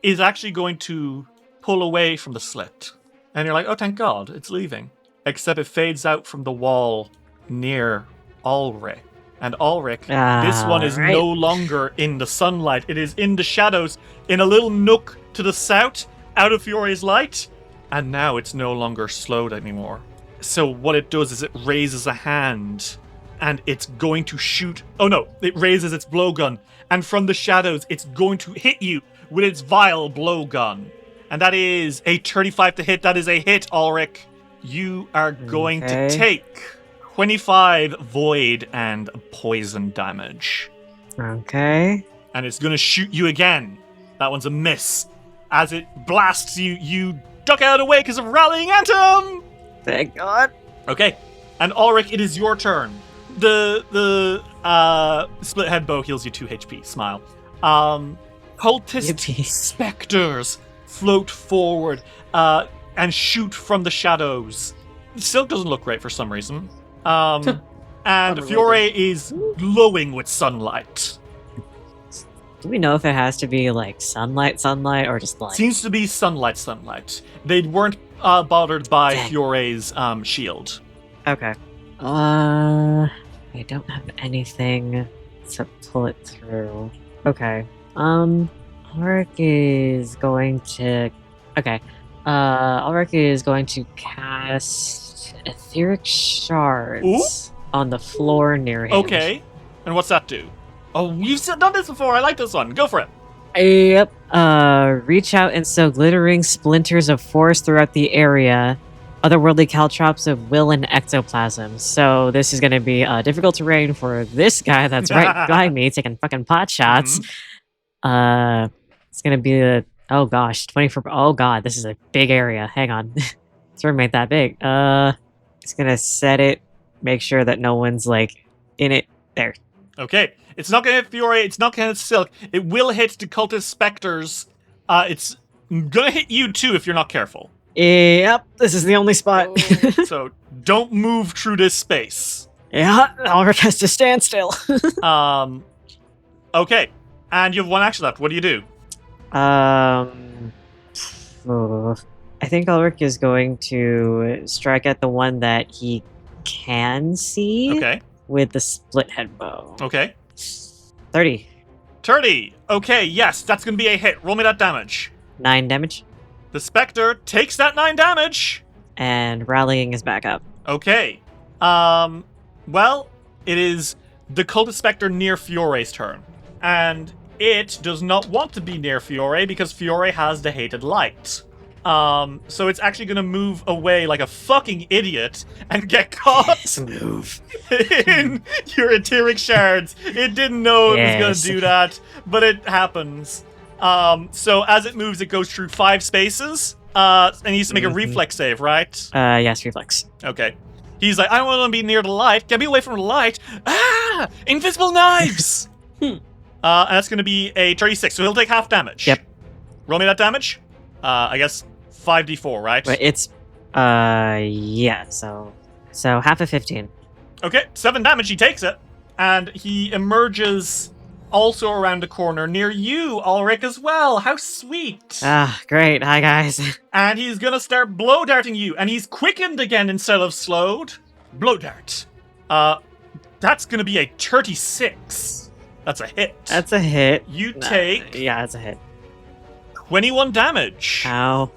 is actually going to pull away from the slit. And you're like, oh, thank God, it's leaving. Except it fades out from the wall near Ulrich. And Ulrich, this one is no longer in the sunlight. It is in the shadows, in a little nook to the south, out of Fiore's light. And now it's no longer slowed anymore. So what it does is it raises a hand, and it's going to shoot... Oh no, it raises its blowgun, and from the shadows, it's going to hit you with its vile blowgun. And that is a 35 to hit. That is a hit, Ulrich. You are going to take 25 void and poison damage. Okay. And it's going to shoot you again. That one's a miss. As it blasts you, you duck out of the way because of Rallying Anthem! Thank God. Okay. And Ulrich, it is your turn. The split head bow heals you 2 HP. Smile. Cultist Yippee. specters float forward and shoot from the shadows. It still doesn't look great for some reason. And Fiore is glowing with sunlight. Do we know if it has to be like sunlight, or just light? Seems to be sunlight. They weren't bothered by Dang. Fiore's shield. Okay. I don't have anything to pull it through. Okay. Ulrich is going to... Okay. Ulrich is going to cast Etheric Shards on the floor near him. Okay. And what's that do? Oh, you've done this before. I like this one. Go for it. Yep. Reach out and sow glittering splinters of force throughout the area. Otherworldly caltrops of will and ectoplasm. So this is going to be difficult terrain for this guy that's right by me taking fucking pot shots. Mm-hmm. It's going to be oh gosh, 24. Oh god, this is a big area. Hang on. This room ain't that big. It's going to set it, make sure that no one's like in it. There. Okay. It's not going to hit Fiore. It's not going to hit Silk. It will hit the cultist specters. It's going to hit you too if you're not careful. Yep, this is the only spot. So don't move through this space. Yeah, Ulrich has to stand still. Okay. And you have 1 action left. What do you do? I think Ulrich is going to strike at the one that he can see. Okay. With the split head bow. Okay. 30. 30. Okay, yes, that's going to be a hit. Roll me that damage. 9 damage. The Spectre takes that 9 damage. And rallying is back up. Okay. Well, it is the Cultist Spectre near Fiore's turn. And it does not want to be near Fiore because Fiore has the hated light. So it's actually gonna move away like a fucking idiot and get caught Move. in your etheric shards. It didn't know it Yes. was gonna do that, but it happens. So as it moves, it goes through 5 spaces. And he needs to make a reflex save, right? Yes, reflex. Okay. He's like, I don't want to be near the light. Get me away from the light. Ah! Invisible knives! And that's going to be a 36, so he'll take half damage. Yep. Roll me that damage. I guess 5d4, right? But it's, yeah, so half of 15. Okay, 7 damage, he takes it. And he emerges also around the corner near you, Ulrich, as well. How sweet. Ah, great. Hi, guys. And he's going to start blow darting you. And he's quickened again instead of slowed. Blow dart. That's going to be a 36. That's a hit. That's a hit. You take Yeah, that's a hit. 21 damage. Ow.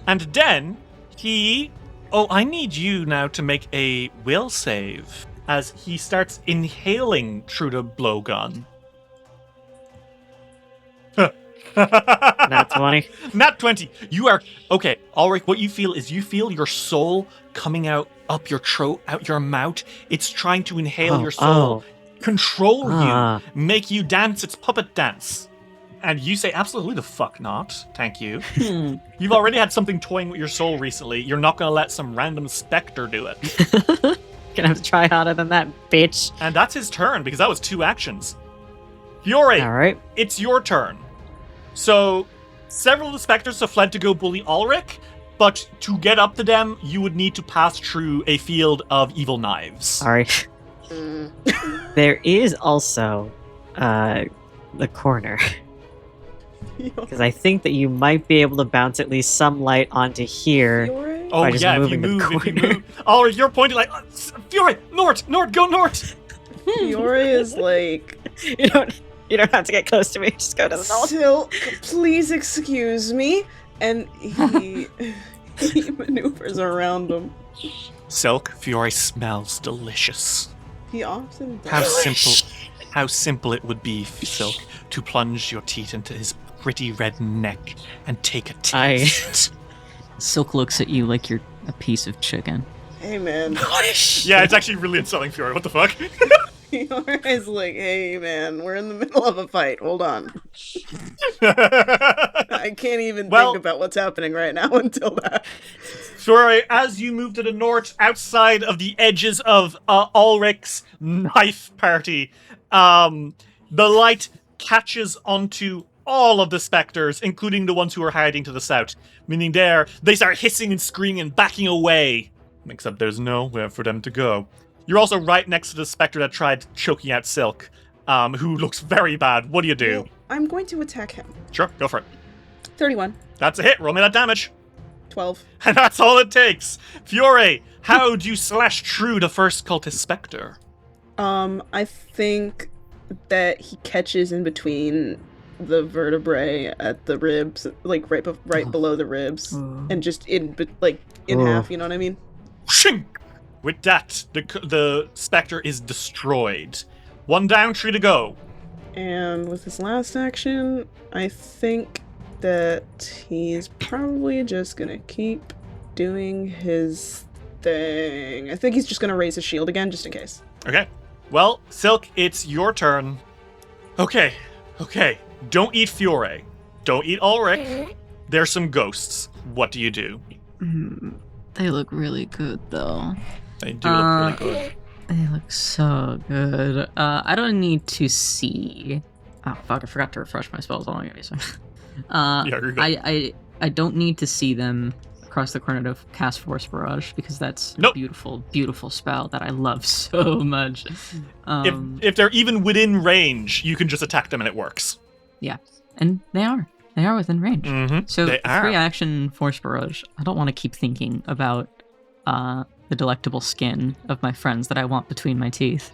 And then he... Oh, I need you now to make a will save as he starts inhaling through the blowgun. Not 20. Nat 20. You are... Okay, Ulrich, what you feel is your soul coming out up your throat, out your mouth. It's trying to inhale your soul. Control you. Make you dance its puppet dance. And you say, absolutely the fuck not. Thank you. Hmm. You've already had something toying with your soul recently. You're not going to let some random specter do it. Gonna have to try harder than that, bitch. And that's his turn, because that was 2 actions. Fury, All right. it's your turn. So, several of the specters have fled to go bully Ulrich, but to get up to them, you would need to pass through a field of evil knives. Sorry. There is also the corner. Because I think that you might be able to bounce at least some light onto here. Fiore? Oh by just yeah, if you moving the move. Ulrich, you're pointing like, Fury, north, go north! Fiore is like, You don't have to get close to me. Just go to the north. Silk, please excuse me. And he maneuvers around him. Silk, Fury smells delicious. He often does. How simple it would be, Silk, to plunge your teeth into his pretty red neck and take a taste. Silk looks at you like you're a piece of chicken. Hey man. Yeah, it's actually really insulting, Fury. What the fuck? Fiore is like, hey man, we're in the middle of a fight. Hold on. I can't even think about what's happening right now until that. Fury, as you move to the north, outside of the edges of Ulrich's knife party, the light catches onto all of the specters, including the ones who are hiding to the south. Meaning they start hissing and screaming and backing away. Except there's nowhere for them to go. You're also right next to the specter that tried choking out Silk, who looks very bad. What do you do? Well, I'm going to attack him. Sure, go for it. 31. That's a hit. Roll me that damage. 12. And that's all it takes. Fury, how do you slash through the first cultist specter? I think that he catches in between the vertebrae at the ribs, like right below the ribs, and just in half. You know what I mean? Shink! With that, the specter is destroyed. 1 down, 3 to go. And with his last action, I think that he's probably just gonna keep doing his thing. I think he's just gonna raise his shield again, just in case. Okay. Well, Silk, it's your turn. Okay. Don't eat Fury. Don't eat Ulrich. There's some ghosts. What do you do? They look really good, though. They do look really good. They look so good. I don't need to see. Oh fuck! I forgot to refresh my spells. Hold on, give me a second. Yeah, you're good. I don't need to see them across the corner to cast Force Barrage because that's Nope. a beautiful, beautiful spell that I love so much. If they're even within range, you can just attack them and it works. Yeah, and they are within range. Mm-hmm. So They are. 3 action Force Barrage. I don't want to keep thinking about the delectable skin of my friends that I want between my teeth.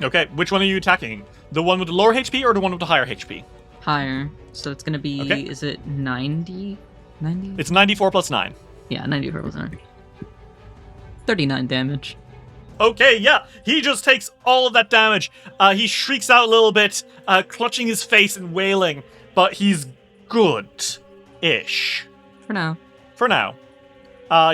Okay, which one are you attacking? The one with the lower HP or the one with the higher HP? Higher. So it's gonna be. Okay. Is it 90? 90? It's 94 plus 9. Yeah, 94 plus 9. 39 damage. Okay, yeah, he just takes all of that damage. He shrieks out a little bit, clutching his face and wailing, but he's good-ish. For now. For now.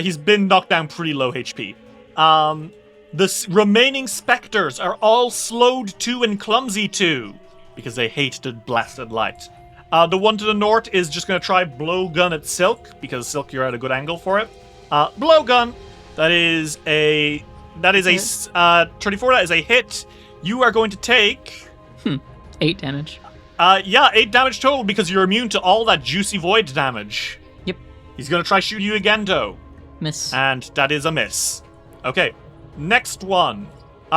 He's been knocked down pretty low HP. The remaining specters are all slowed to and clumsy to, because they hate the blasted light. The one to the north is just going to try blowgun at Silk, because Silk, you're at a good angle for it. Blowgun, that is a 34, that is a hit. You are going to take 8 damage. 8 damage total because you're immune to all that juicy void damage. Yep. He's going to try shoot you again, though. Miss. And that is a miss. Okay, next one.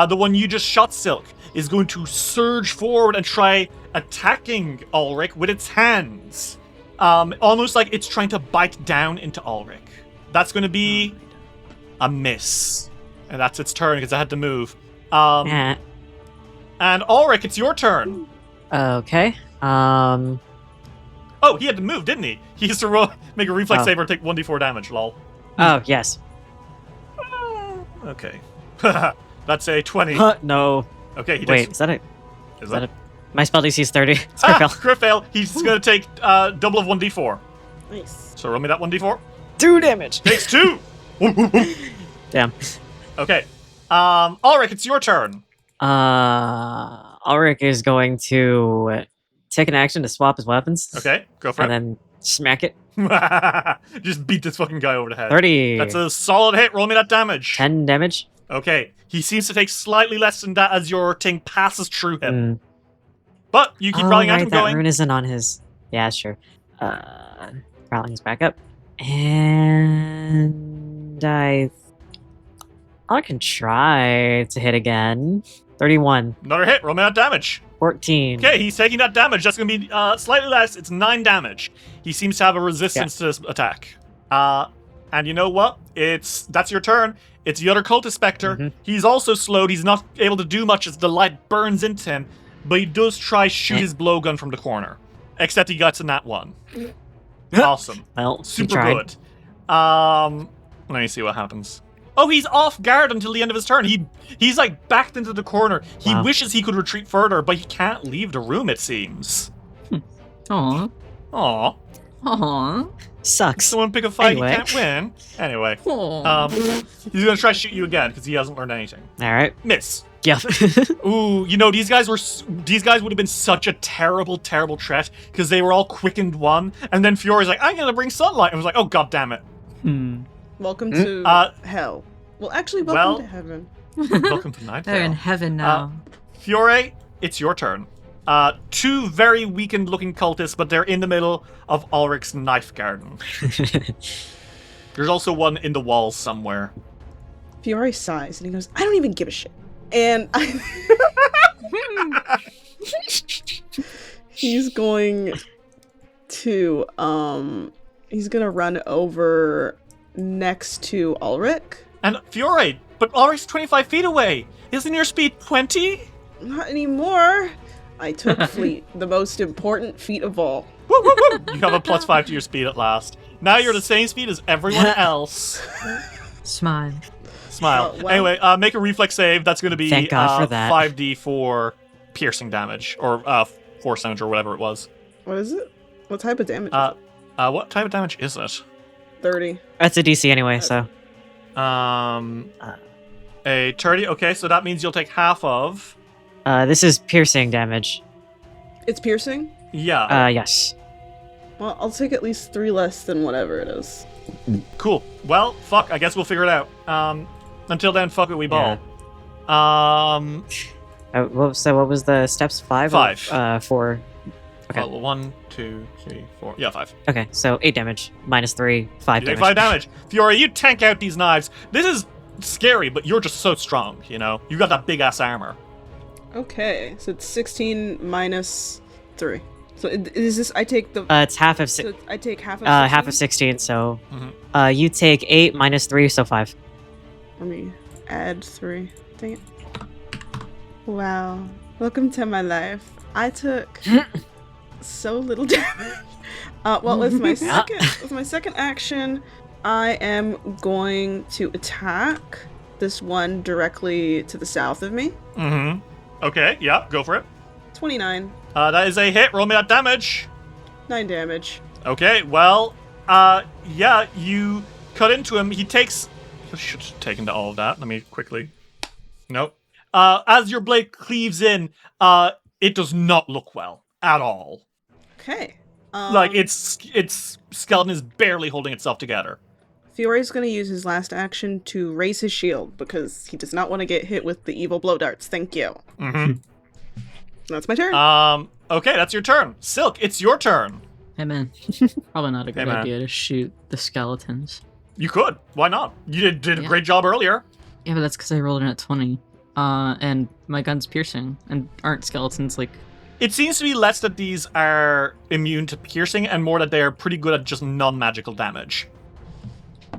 The one you just shot, Silk, is going to surge forward and try attacking Ulrich with its hands. Almost like it's trying to bite down into Ulrich. That's going to be a miss. And that's its turn because I had to move. And Ulrich, it's your turn. Okay. Oh, he had to move, didn't he? He used to make a reflex save or take 1d4 damage, lol. Oh, yes. Okay. That's a 20. No. Okay, he Wait, takes... is that it? Is that... My spell DC is 30. It's crit fail. Crit fail. He's going to take double of 1d4. Nice. So roll me that 1d4. 2 damage. Takes 2! Damn. Okay. Ulrich, it's your turn. Ulrich is going to take an action to swap his weapons. Okay, go for And it. then smack it. Just beat this fucking guy over the head. 30. That's a solid hit. Roll me that damage. 10 damage. Okay, he seems to take slightly less than that as your thing passes through him. Mm. But you keep rolling at him that going. rune isn't on his... Yeah, sure. Rolling his back up. And I can try to hit again. 31. Another hit. Roll me that damage. 14. Okay, he's taking that damage. That's going to be slightly less. It's 9 damage. He seems to have a resistance to this attack. And you know what? That's your turn. It's the other cultist specter. Mhm. He's also slowed. He's not able to do much as the light burns into him. But he does try shoot his blowgun from the corner. Except he gets in that one. Awesome. Well, he Super tried. good. Let me see what happens. Oh, he's off guard until the end of his turn. He's like backed into the corner. He Wow. wishes he could retreat further, but he can't leave the room, it seems. Aw. Aw. Aw. Sucks. Someone pick a fight Anyway. he can't win. Anyway. Aw. He's gonna try to shoot you again because he hasn't learned anything. Alright. Miss. Yeah. Ooh, you know, these guys would have been such a terrible, terrible threat because they were all quickened one, and then Fiore's like, I'm gonna bring sunlight. And was like, oh god damn it. Welcome to hell. Well, actually, welcome to heaven. Welcome to Night They're in Vale. heaven now. Fiore, it's your turn. Two very weakened looking cultists, but they're in the middle of Ulrich's knife garden. There's also one in the walls somewhere. Fiore sighs and he goes, I don't even give a shit. And he's going to he's gonna run over next to Ulrich. And Fiore, but Ulrich's 25 feet away. Isn't your speed 20? Not anymore. I took fleet, the most important feat of all. Woo, woo, woo. You have a +5 to your speed at last. Now you're the same speed as everyone else. Smile. Smile. Well- Anyway, make a reflex save. That's going to be Thank God for that. 5d for piercing damage, or force damage, or whatever it was. What is it? What type of damage? Is it? What type of damage is it? 30. That's a DC anyway, so. A 30. Okay, so that means you'll take half of. This is piercing damage. It's piercing? Yeah. Yes. Well, I'll take at least 3 less than whatever it is. Cool. Well, fuck. I guess we'll figure it out. Until then, fuck it, we ball. So what was the steps? 5? 5. 4. Okay. Well, 1, 2, 3, 4. Yeah, 5. Okay, so 8 damage. Minus 3. 5 You damage. take 5 damage. Fiore, you tank out these knives. This is scary, but you're just so strong, you know? You got that big ass armor. Okay, so it's 16 minus 3. So is this, I take the, It's half of so I take half of 16, so Mhm. you take 8 minus 3, so 5. Let me add 3. Dang it. Wow. Welcome to my life. I took so little damage. Well, with my second action, I am going to attack this one directly to the south of me. Mm-hmm. Okay, yeah, go for it. 29. That is a hit. Roll me that damage. 9 damage. Okay, well, yeah, you cut into him. He takes... I should have taken to all of that. Let me quickly... Nope. As your blade cleaves in, it does not look well at all. Okay. Like, its skeleton is barely holding itself together. Fiore's going to use his last action to raise his shield because he does not want to get hit with the evil blow darts. Thank you. Mm-hmm. That's my turn. Okay, that's your turn. Silk, it's your turn. Hey man, probably not a good man. idea to shoot the skeletons. You could. Why not? You did a Yeah. great job earlier. Yeah, but that's because I rolled in at 20. And my gun's piercing, and aren't skeletons like... It seems to be less that these are immune to piercing and more that they're pretty good at just non-magical damage.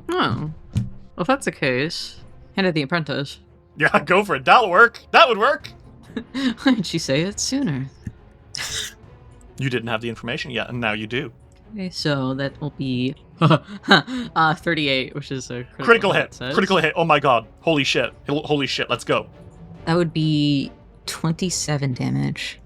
Oh. Well, if that's the case, hand it the apprentice. Yeah, go for it. That'll work. That would work. Why didn't she say it sooner? You didn't have the information yet, and now you do. Okay, so that will be 38, which is a Critical it hit. says. Critical hit. Oh my god. Holy shit. Holy shit. Let's go. That would be 27 damage.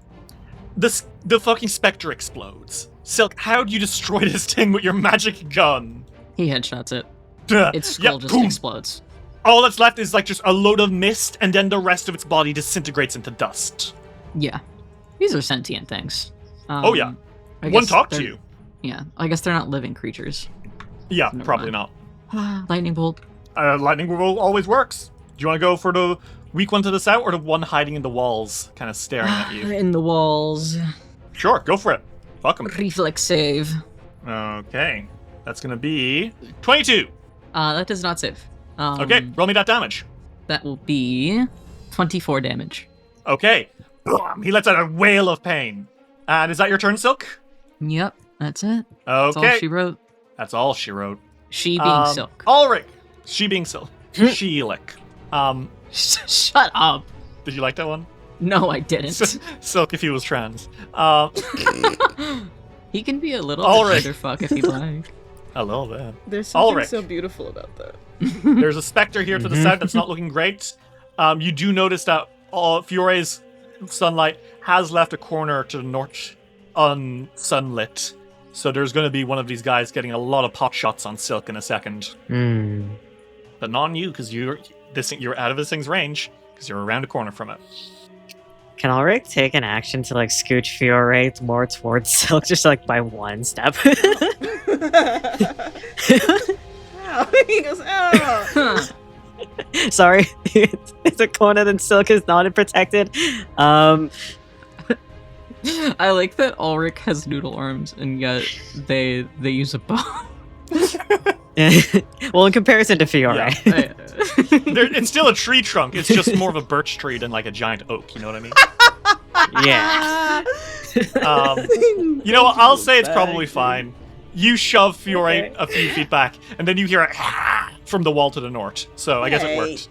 The fucking specter explodes. Silk, how do you destroy this thing with your magic gun? He headshots it. Its Its skull just explodes. All that's left is like just a load of mist, and then the rest of its body disintegrates into dust. Yeah. These are sentient things. Oh, yeah. I One guess talked to they're- you. Yeah, I guess they're not living creatures. Yeah, Never probably mind. not. Lightning bolt. Lightning bolt always works. Do you want to go for the weak one to the south or the one hiding in the walls, kind of staring at you? In the walls. Sure, go for it. Fuck 'em. Reflex save. Okay. That's going to be 22. That does not save. Okay, roll me that damage. That will be 24 damage. Okay. Blam, he lets out a wail of pain. And is that your turn, Silk? Yep, that's it. That's all Okay. she wrote. That's all she wrote. She being Silk. Ulrich. She being Silk. Sheelic. Shut up. Did you like that one? No, I didn't. Silk if he was trans. He can be a little All bit right. gender fuck if he'd like. I love that. There's something Ulrich. so beautiful about that. There's a specter here to the south that's not looking great. You do notice that Fiore's sunlight has left a corner to the north unsunlit. So there's going to be one of these guys getting a lot of pot shots on Silk in a second. But not on you, because you're out of this thing's range, because you're around a corner from it. Can Ulrich take an action to like scooch Fiore more towards Silk, just like by one step? Ow. He goes, oh. Sorry, it's a corner that Silk is not protected. I like that Ulrich has noodle arms and yet they use a bow. Well, in comparison to Fiore. Yeah. It's still a tree trunk. It's just more of a birch tree than like a giant oak. You know what I mean? Yeah. You know what? I'll say it's probably fine. You shove Fiore Okay. a few feet back, and then you hear a from the wall to the north. So I guess it worked.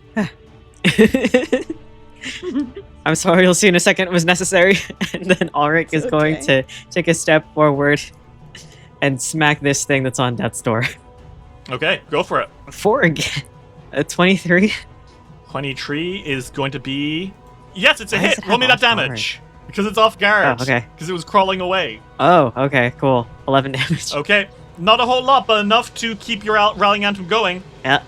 I'm sorry, you'll see in a second it was necessary. And then Ulrich is going okay. to take a step forward and smack this thing that's on death's door. Okay, go for it. 4 again. 23. 23 is going to be... Yes, it's a Why does hit. it Roll me have that off guard? damage. Because it's off guard. Oh, okay. Because it was crawling away. Oh, okay, cool. 11 damage. Okay, not a whole lot, but enough to keep your rallying anthem going. Yeah,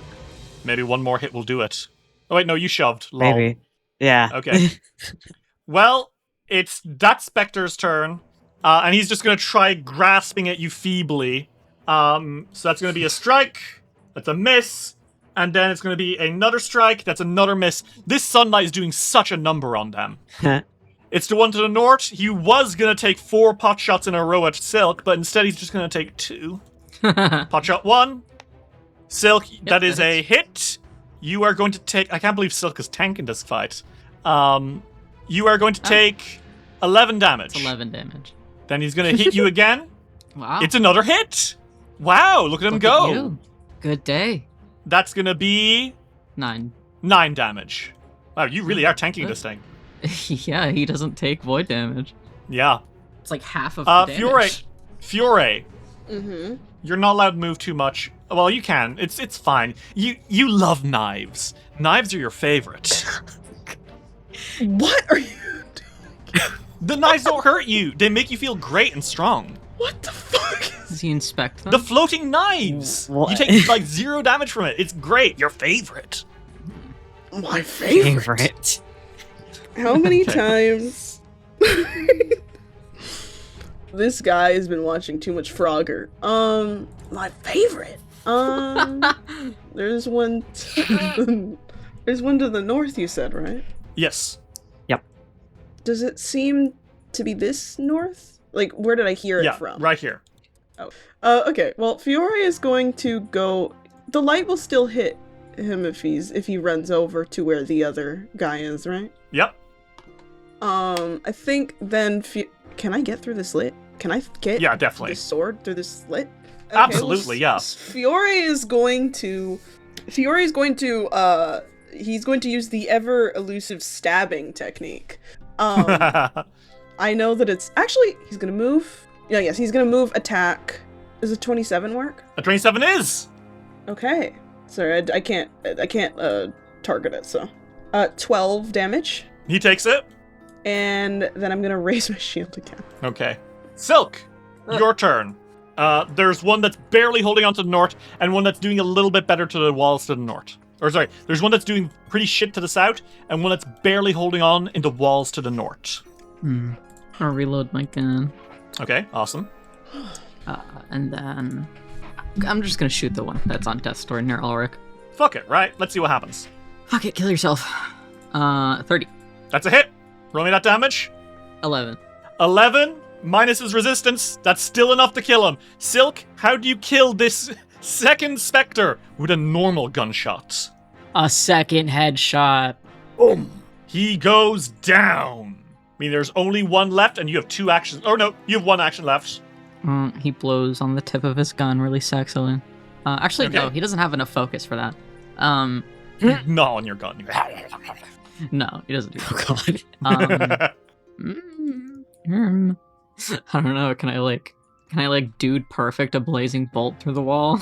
Maybe one more hit will do it. Oh wait, no, you shoved. Lol. maybe. Yeah. Okay. Well, it's that Spectre's turn, and he's just going to try grasping at you feebly. So that's going to be a strike. That's a miss. And then it's going to be another strike. That's another miss. This sunlight is doing such a number on them. It's the one to the north. He was going to take 4 pot shots in a row at Silk, but instead he's just going to take 2. Pot shot 1. Silk, that is a hit. You are going to take... I can't believe Silk is tanking this fight. You are going to take 11 damage. It's 11 damage. Then he's going to hit you again. Wow. It's another hit. Wow, look at him Look go. at you. Good day. That's going to be 9. 9 damage. Wow, you really are tanking this thing. Yeah, he doesn't take void damage. Yeah. It's like half of the damage. Fiore, Mm-hmm. you're not allowed to move too much. Well, you can. It's fine. You love knives. Knives are your favorite. What are you doing? The knives don't hurt you. They make you feel great and strong. What the fuck? Does he inspect them? The floating knives. What? You take like 0 damage from it. It's great. Your favorite. My favorite. Favorite. How many Okay. times? This guy has been watching too much Frogger. My favorite. There's one. There's one to the north. You said, right? Yes. Does it seem to be this north? Like, where did I hear it Yeah, from? right here. Okay. Well, Fiore is going to go. The light will still hit him if he runs over to where the other guy is, right? Yep. I think then. Can I get through the slit? Can I get Yeah, definitely. the sword through the slit? Okay, Absolutely, yeah. Fiore is going to. He's going to use the ever elusive stabbing technique. I know that it's actually he's gonna move. Yeah, yes, he's gonna move. Attack. Does a 27 work? A 27 is. Okay. Sorry, I can't target it. So, 12 damage, He takes it. and then I'm gonna raise my shield again. Okay. Silk, your turn. There's one that's barely holding on to the north, and one that's doing a little bit better to the walls to the north. Or sorry, there's one that's doing pretty shit to the south, and one that's barely holding on in the walls to the north. I'll reload my gun. Okay, awesome. And then I'm just gonna shoot the one that's on death's door near Ulrich. Fuck it, right? Let's see what happens. Fuck it, kill yourself. 30. That's a hit. Roll me that damage. 11. 11 minus his resistance. That's still enough to kill him. Silk, how do you kill this second specter with a normal gunshot? A second headshot. Boom. He goes down. I mean, there's only one left, and you have 2 actions. Oh no, you have 1 action left. He blows on the tip of his gun really sexily. Actually, Okay. no, he doesn't have enough focus for that. Not on your gun. No, he doesn't do that. God. I don't know. Can I like dude perfect a blazing bolt through the wall?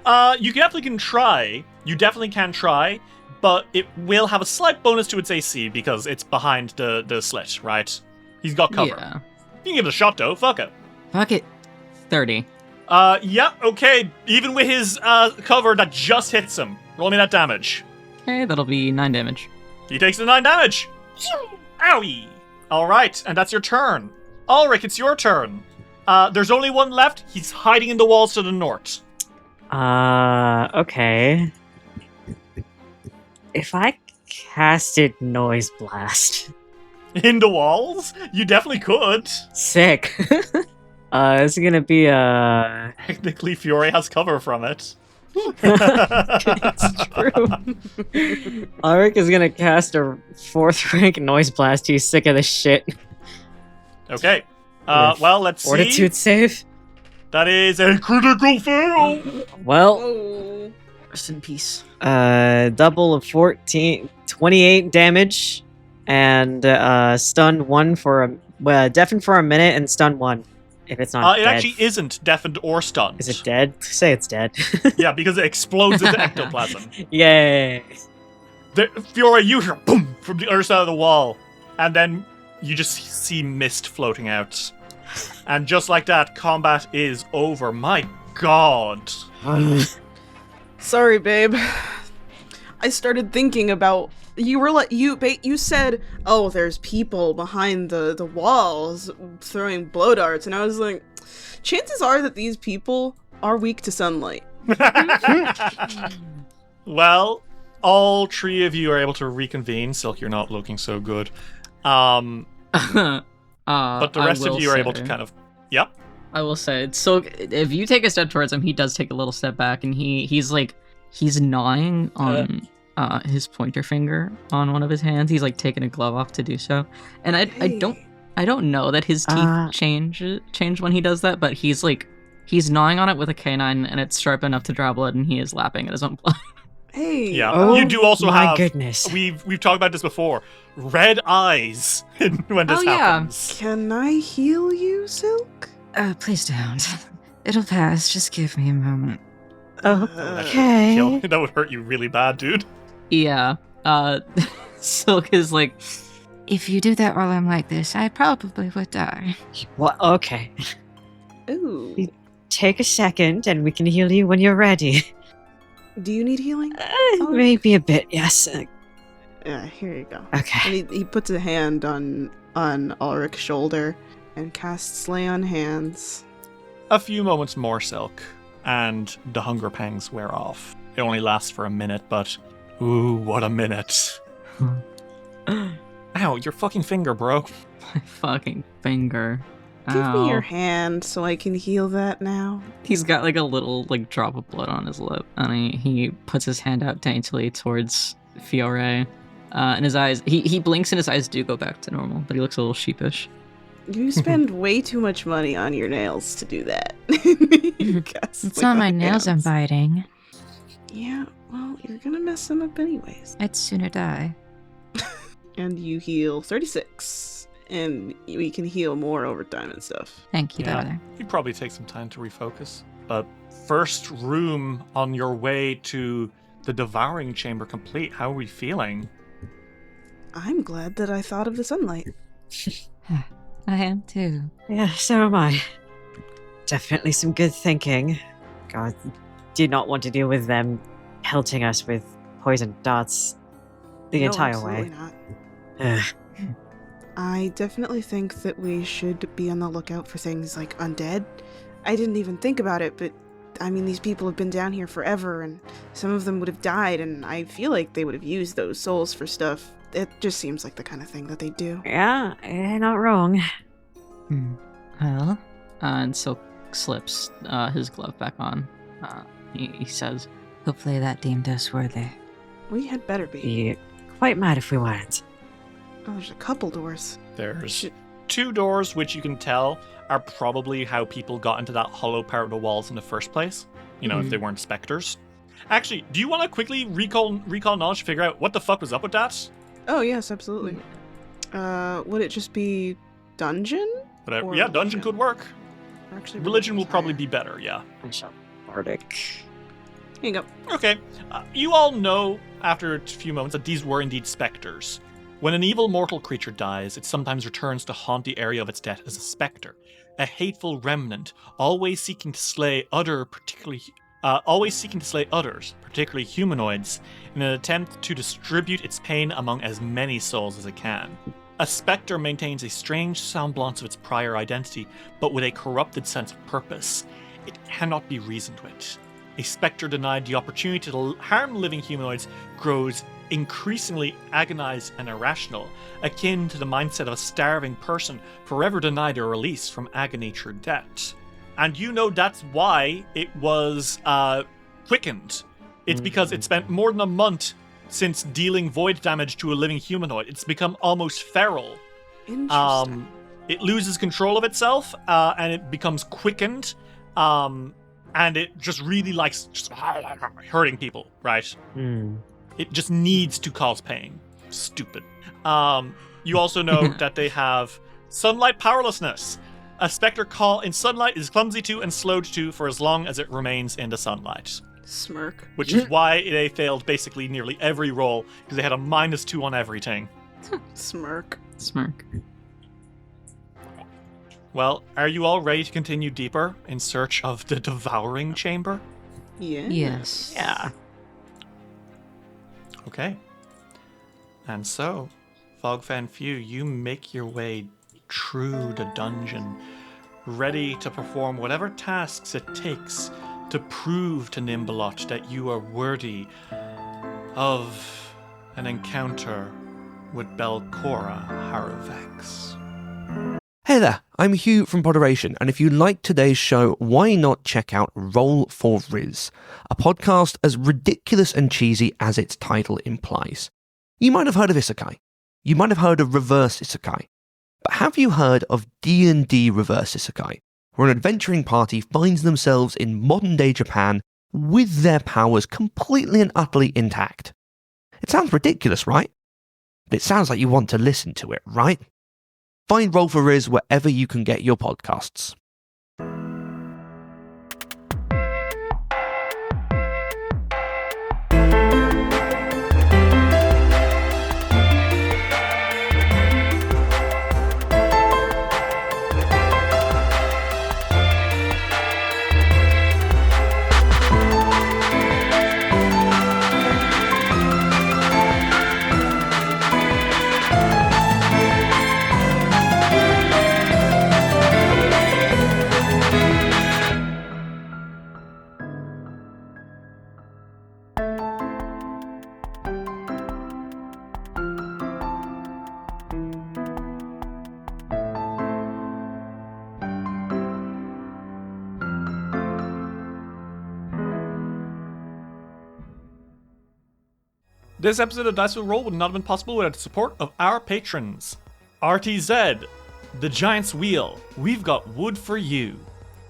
You definitely can try. You definitely can try, but it will have a slight bonus to its AC because it's behind the slit, right? He's got cover. Yeah. You can give it a shot though. Fuck it. Fuck it. 30. Yeah, okay. Even with his cover, that just hits him. Roll me that damage. Okay, that'll be 9 damage. He takes the 9 damage. Owie. All right, and that's your turn. Ulrich, it's your turn. There's only one left. He's hiding in the walls to the north. Okay. If I casted Noise Blast. In the walls? You definitely could. Sick. It's gonna be Technically, Fiore has cover from it. It's true. Ulrich is gonna cast a 4th rank Noise Blast. He's sick of this shit. Okay. With Well, let's see. Fortitude save. That is a critical fail. Well, Oh. Rest in peace. double of 14, 28 damage, and stun 1 for deafen for a minute and stun 1. If it's not It dead. actually isn't deafened or stunned. Is it dead? Say it's dead. Yeah, because it explodes into ectoplasm. Yay! Fiore, you hear boom from the other side of the wall, and then you just see mist floating out. And just like that, combat is over. My god. Sorry, babe. I started thinking about you were like you said, "Oh, there's people behind the walls throwing blow darts," and I was like, chances are that these people are weak to sunlight. Well, all 3 of you are able to reconvene. Silk, you're not looking so good. But the rest of you are able to kind of. Yep. I will say, so if you take a step towards him, he does take a little step back, and he's gnawing on his pointer finger on one of his hands. He's like taking a glove off to do so, and I don't know that his teeth change when he does that, but he's gnawing on it with a canine, and it's sharp enough to draw blood, and he is lapping at his own blood. Hey. Yeah. Oh you do also my have. goodness. We've talked about this before. Red eyes when this Oh, yeah. happens. Can I heal you, Silk? Please don't. It'll pass. Just give me a moment. Okay. That would hurt you really bad, dude. Yeah. Silk is like, If you do that while I'm like this, I probably would die. What? Okay. Ooh. Take a second, and we can heal you when you're ready. Do you need healing? Maybe a bit. Yes. Yeah, here you go. Okay. And he puts a hand on Ulrich's shoulder and casts Lay on Hands. A few moments more, Silk, and the hunger pangs wear off. It only lasts for a minute, but ooh, what a minute. Ow, your fucking finger, bro. my fucking finger. Give me your Ow. hand so I can heal that now. He's got like a little like drop of blood on his lip, and he puts his hand out daintily towards Fiore. And his eyes, he blinks and his eyes do go back to normal, but he looks a little sheepish. You spend way too much money on your nails to do that. You cast It's Lay not on my nails I'm Hands. biting. Yeah, well, you're gonna mess them up anyways. I'd sooner die. And you heal 36. And we can heal more over time and stuff. Thank you, Yeah. brother. You probably take some time to refocus. But first room on your way to the devouring chamber complete. How are we feeling? I'm glad that I thought of the sunlight. I am too. Yeah, so am I. Definitely some good thinking. God, did not want to deal with them pelting us with poison darts the No, entire absolutely way. not. Ugh. I definitely think that we should be on the lookout for things like undead. I didn't even think about it, but I mean, these people have been down here forever, and some of them would have died, and I feel like they would have used those souls for stuff. It just seems like the kind of thing that they do. Yeah, not wrong. Well, and Silk slips his glove back on. He says, Hopefully that deemed us worthy. We had better be. Be quite mad if we weren't. Oh, there's a couple doors. There's 2 doors, which you can tell are probably how people got into that hollow part of the walls in the first place. You know, if they weren't specters. Actually, do you want to quickly recall knowledge to figure out what the fuck was up with that? Oh, yes, absolutely. Would it just be dungeon? Whatever. Or Yeah, dungeon religion? could work. Or actually, Religion will probably higher. be better, yeah. Bardic. Here you go. Okay. You all know, after a few moments, that these were indeed specters. When an evil mortal creature dies, it sometimes returns to haunt the area of its death as a specter, a hateful remnant, always seeking to slay others, particularly humanoids, in an attempt to distribute its pain among as many souls as it can. A specter maintains a strange semblance of its prior identity, but with a corrupted sense of purpose. It cannot be reasoned with. A specter denied the opportunity to harm living humanoids grows increasingly agonized and irrational, akin to the mindset of a starving person forever denied a release from agony through death. And you know that's why it was quickened. It's because it spent more than a month since dealing void damage to a living humanoid. It's become almost feral. Interesting. It loses control of itself, and it becomes quickened, and it just really likes just hurting people, right? It just needs to cause pain. Stupid. You also know that they have sunlight powerlessness. A specter caught in sunlight is clumsy to and slowed to for as long as it remains in the sunlight. Smirk. Which is why they failed basically nearly every roll, because they had a -2 on everything. Smirk. smirk. Well, are you all ready to continue deeper in search of the devouring chamber? Yeah. Yes. Yeah. Okay. And so, Fogfen Few, you make your way through the dungeon, ready to perform whatever tasks it takes to prove to Nimbalot that you are worthy of an encounter with Belcorra Haravex. Hey there, I'm Hugh from Moderation, and if you like today's show, why not check out Roll for Riz, a podcast as ridiculous and cheesy as its title implies. You might have heard of Isekai. You might have heard of Reverse Isekai. But have you heard of D&D Reverse Isekai, where an adventuring party finds themselves in modern-day Japan with their powers completely and utterly intact? It sounds ridiculous, right? But it sounds like you want to listen to it, right? Find Roll for Riz wherever you can get your podcasts. This episode of Dice Will Roll would not have been possible without the support of our patrons. RTZ, The Giant's Wheel, We've Got Wood for You.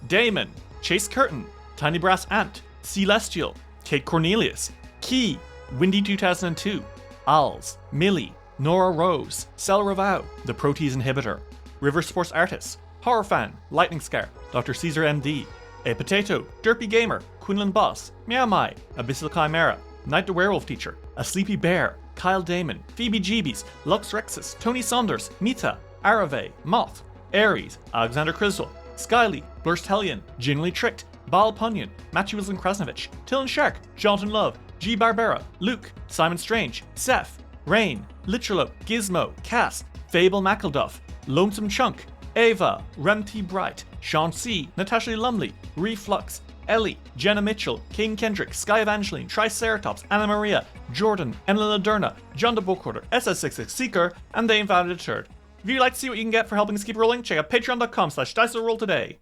Damon, Chase Curtin, Tiny Brass Ant, Celestial, Kate Cornelius, Key, Windy 2002, Als, Millie, Nora Rose, Cel Ravau, The Protease Inhibitor, River Sports Artist, Horror Fan, Lightning Scar, Dr. Caesar MD, A Potato, Derpy Gamer, Quinlan Boss, Meow Mai, Abyssal Chimera, Night the Werewolf Teacher, A Sleepy Bear, Kyle Damon, Phoebe Jeebies, Lux Rexus, Tony Saunders, Mita, Arave, Moth, Aries, Alexander Criswell, Skyly, Blurst Hellion, Ginly Tricked, Baal Punyon, Matthew Wilson Krasnovich, Tillen Shark, Jonathan Love, G. Barbera, Luke, Simon Strange, Seth, Rain, Literalo, Gizmo, Cass, Fable McElduff, Lonesome Chunk, Ava, Rem T. Bright, Sean C., Natasha Lumley, Reflux, Ellie, Jenna Mitchell, King Kendrick, Sky Evangeline, Triceratops, Anna Maria, Jordan, Enlil Aderna, John the Bookhoarder, SS66 Seeker, and the Invalid Turd. If you'd like to see what you can get for helping us keep rolling, check out patreon.com/diceroll today.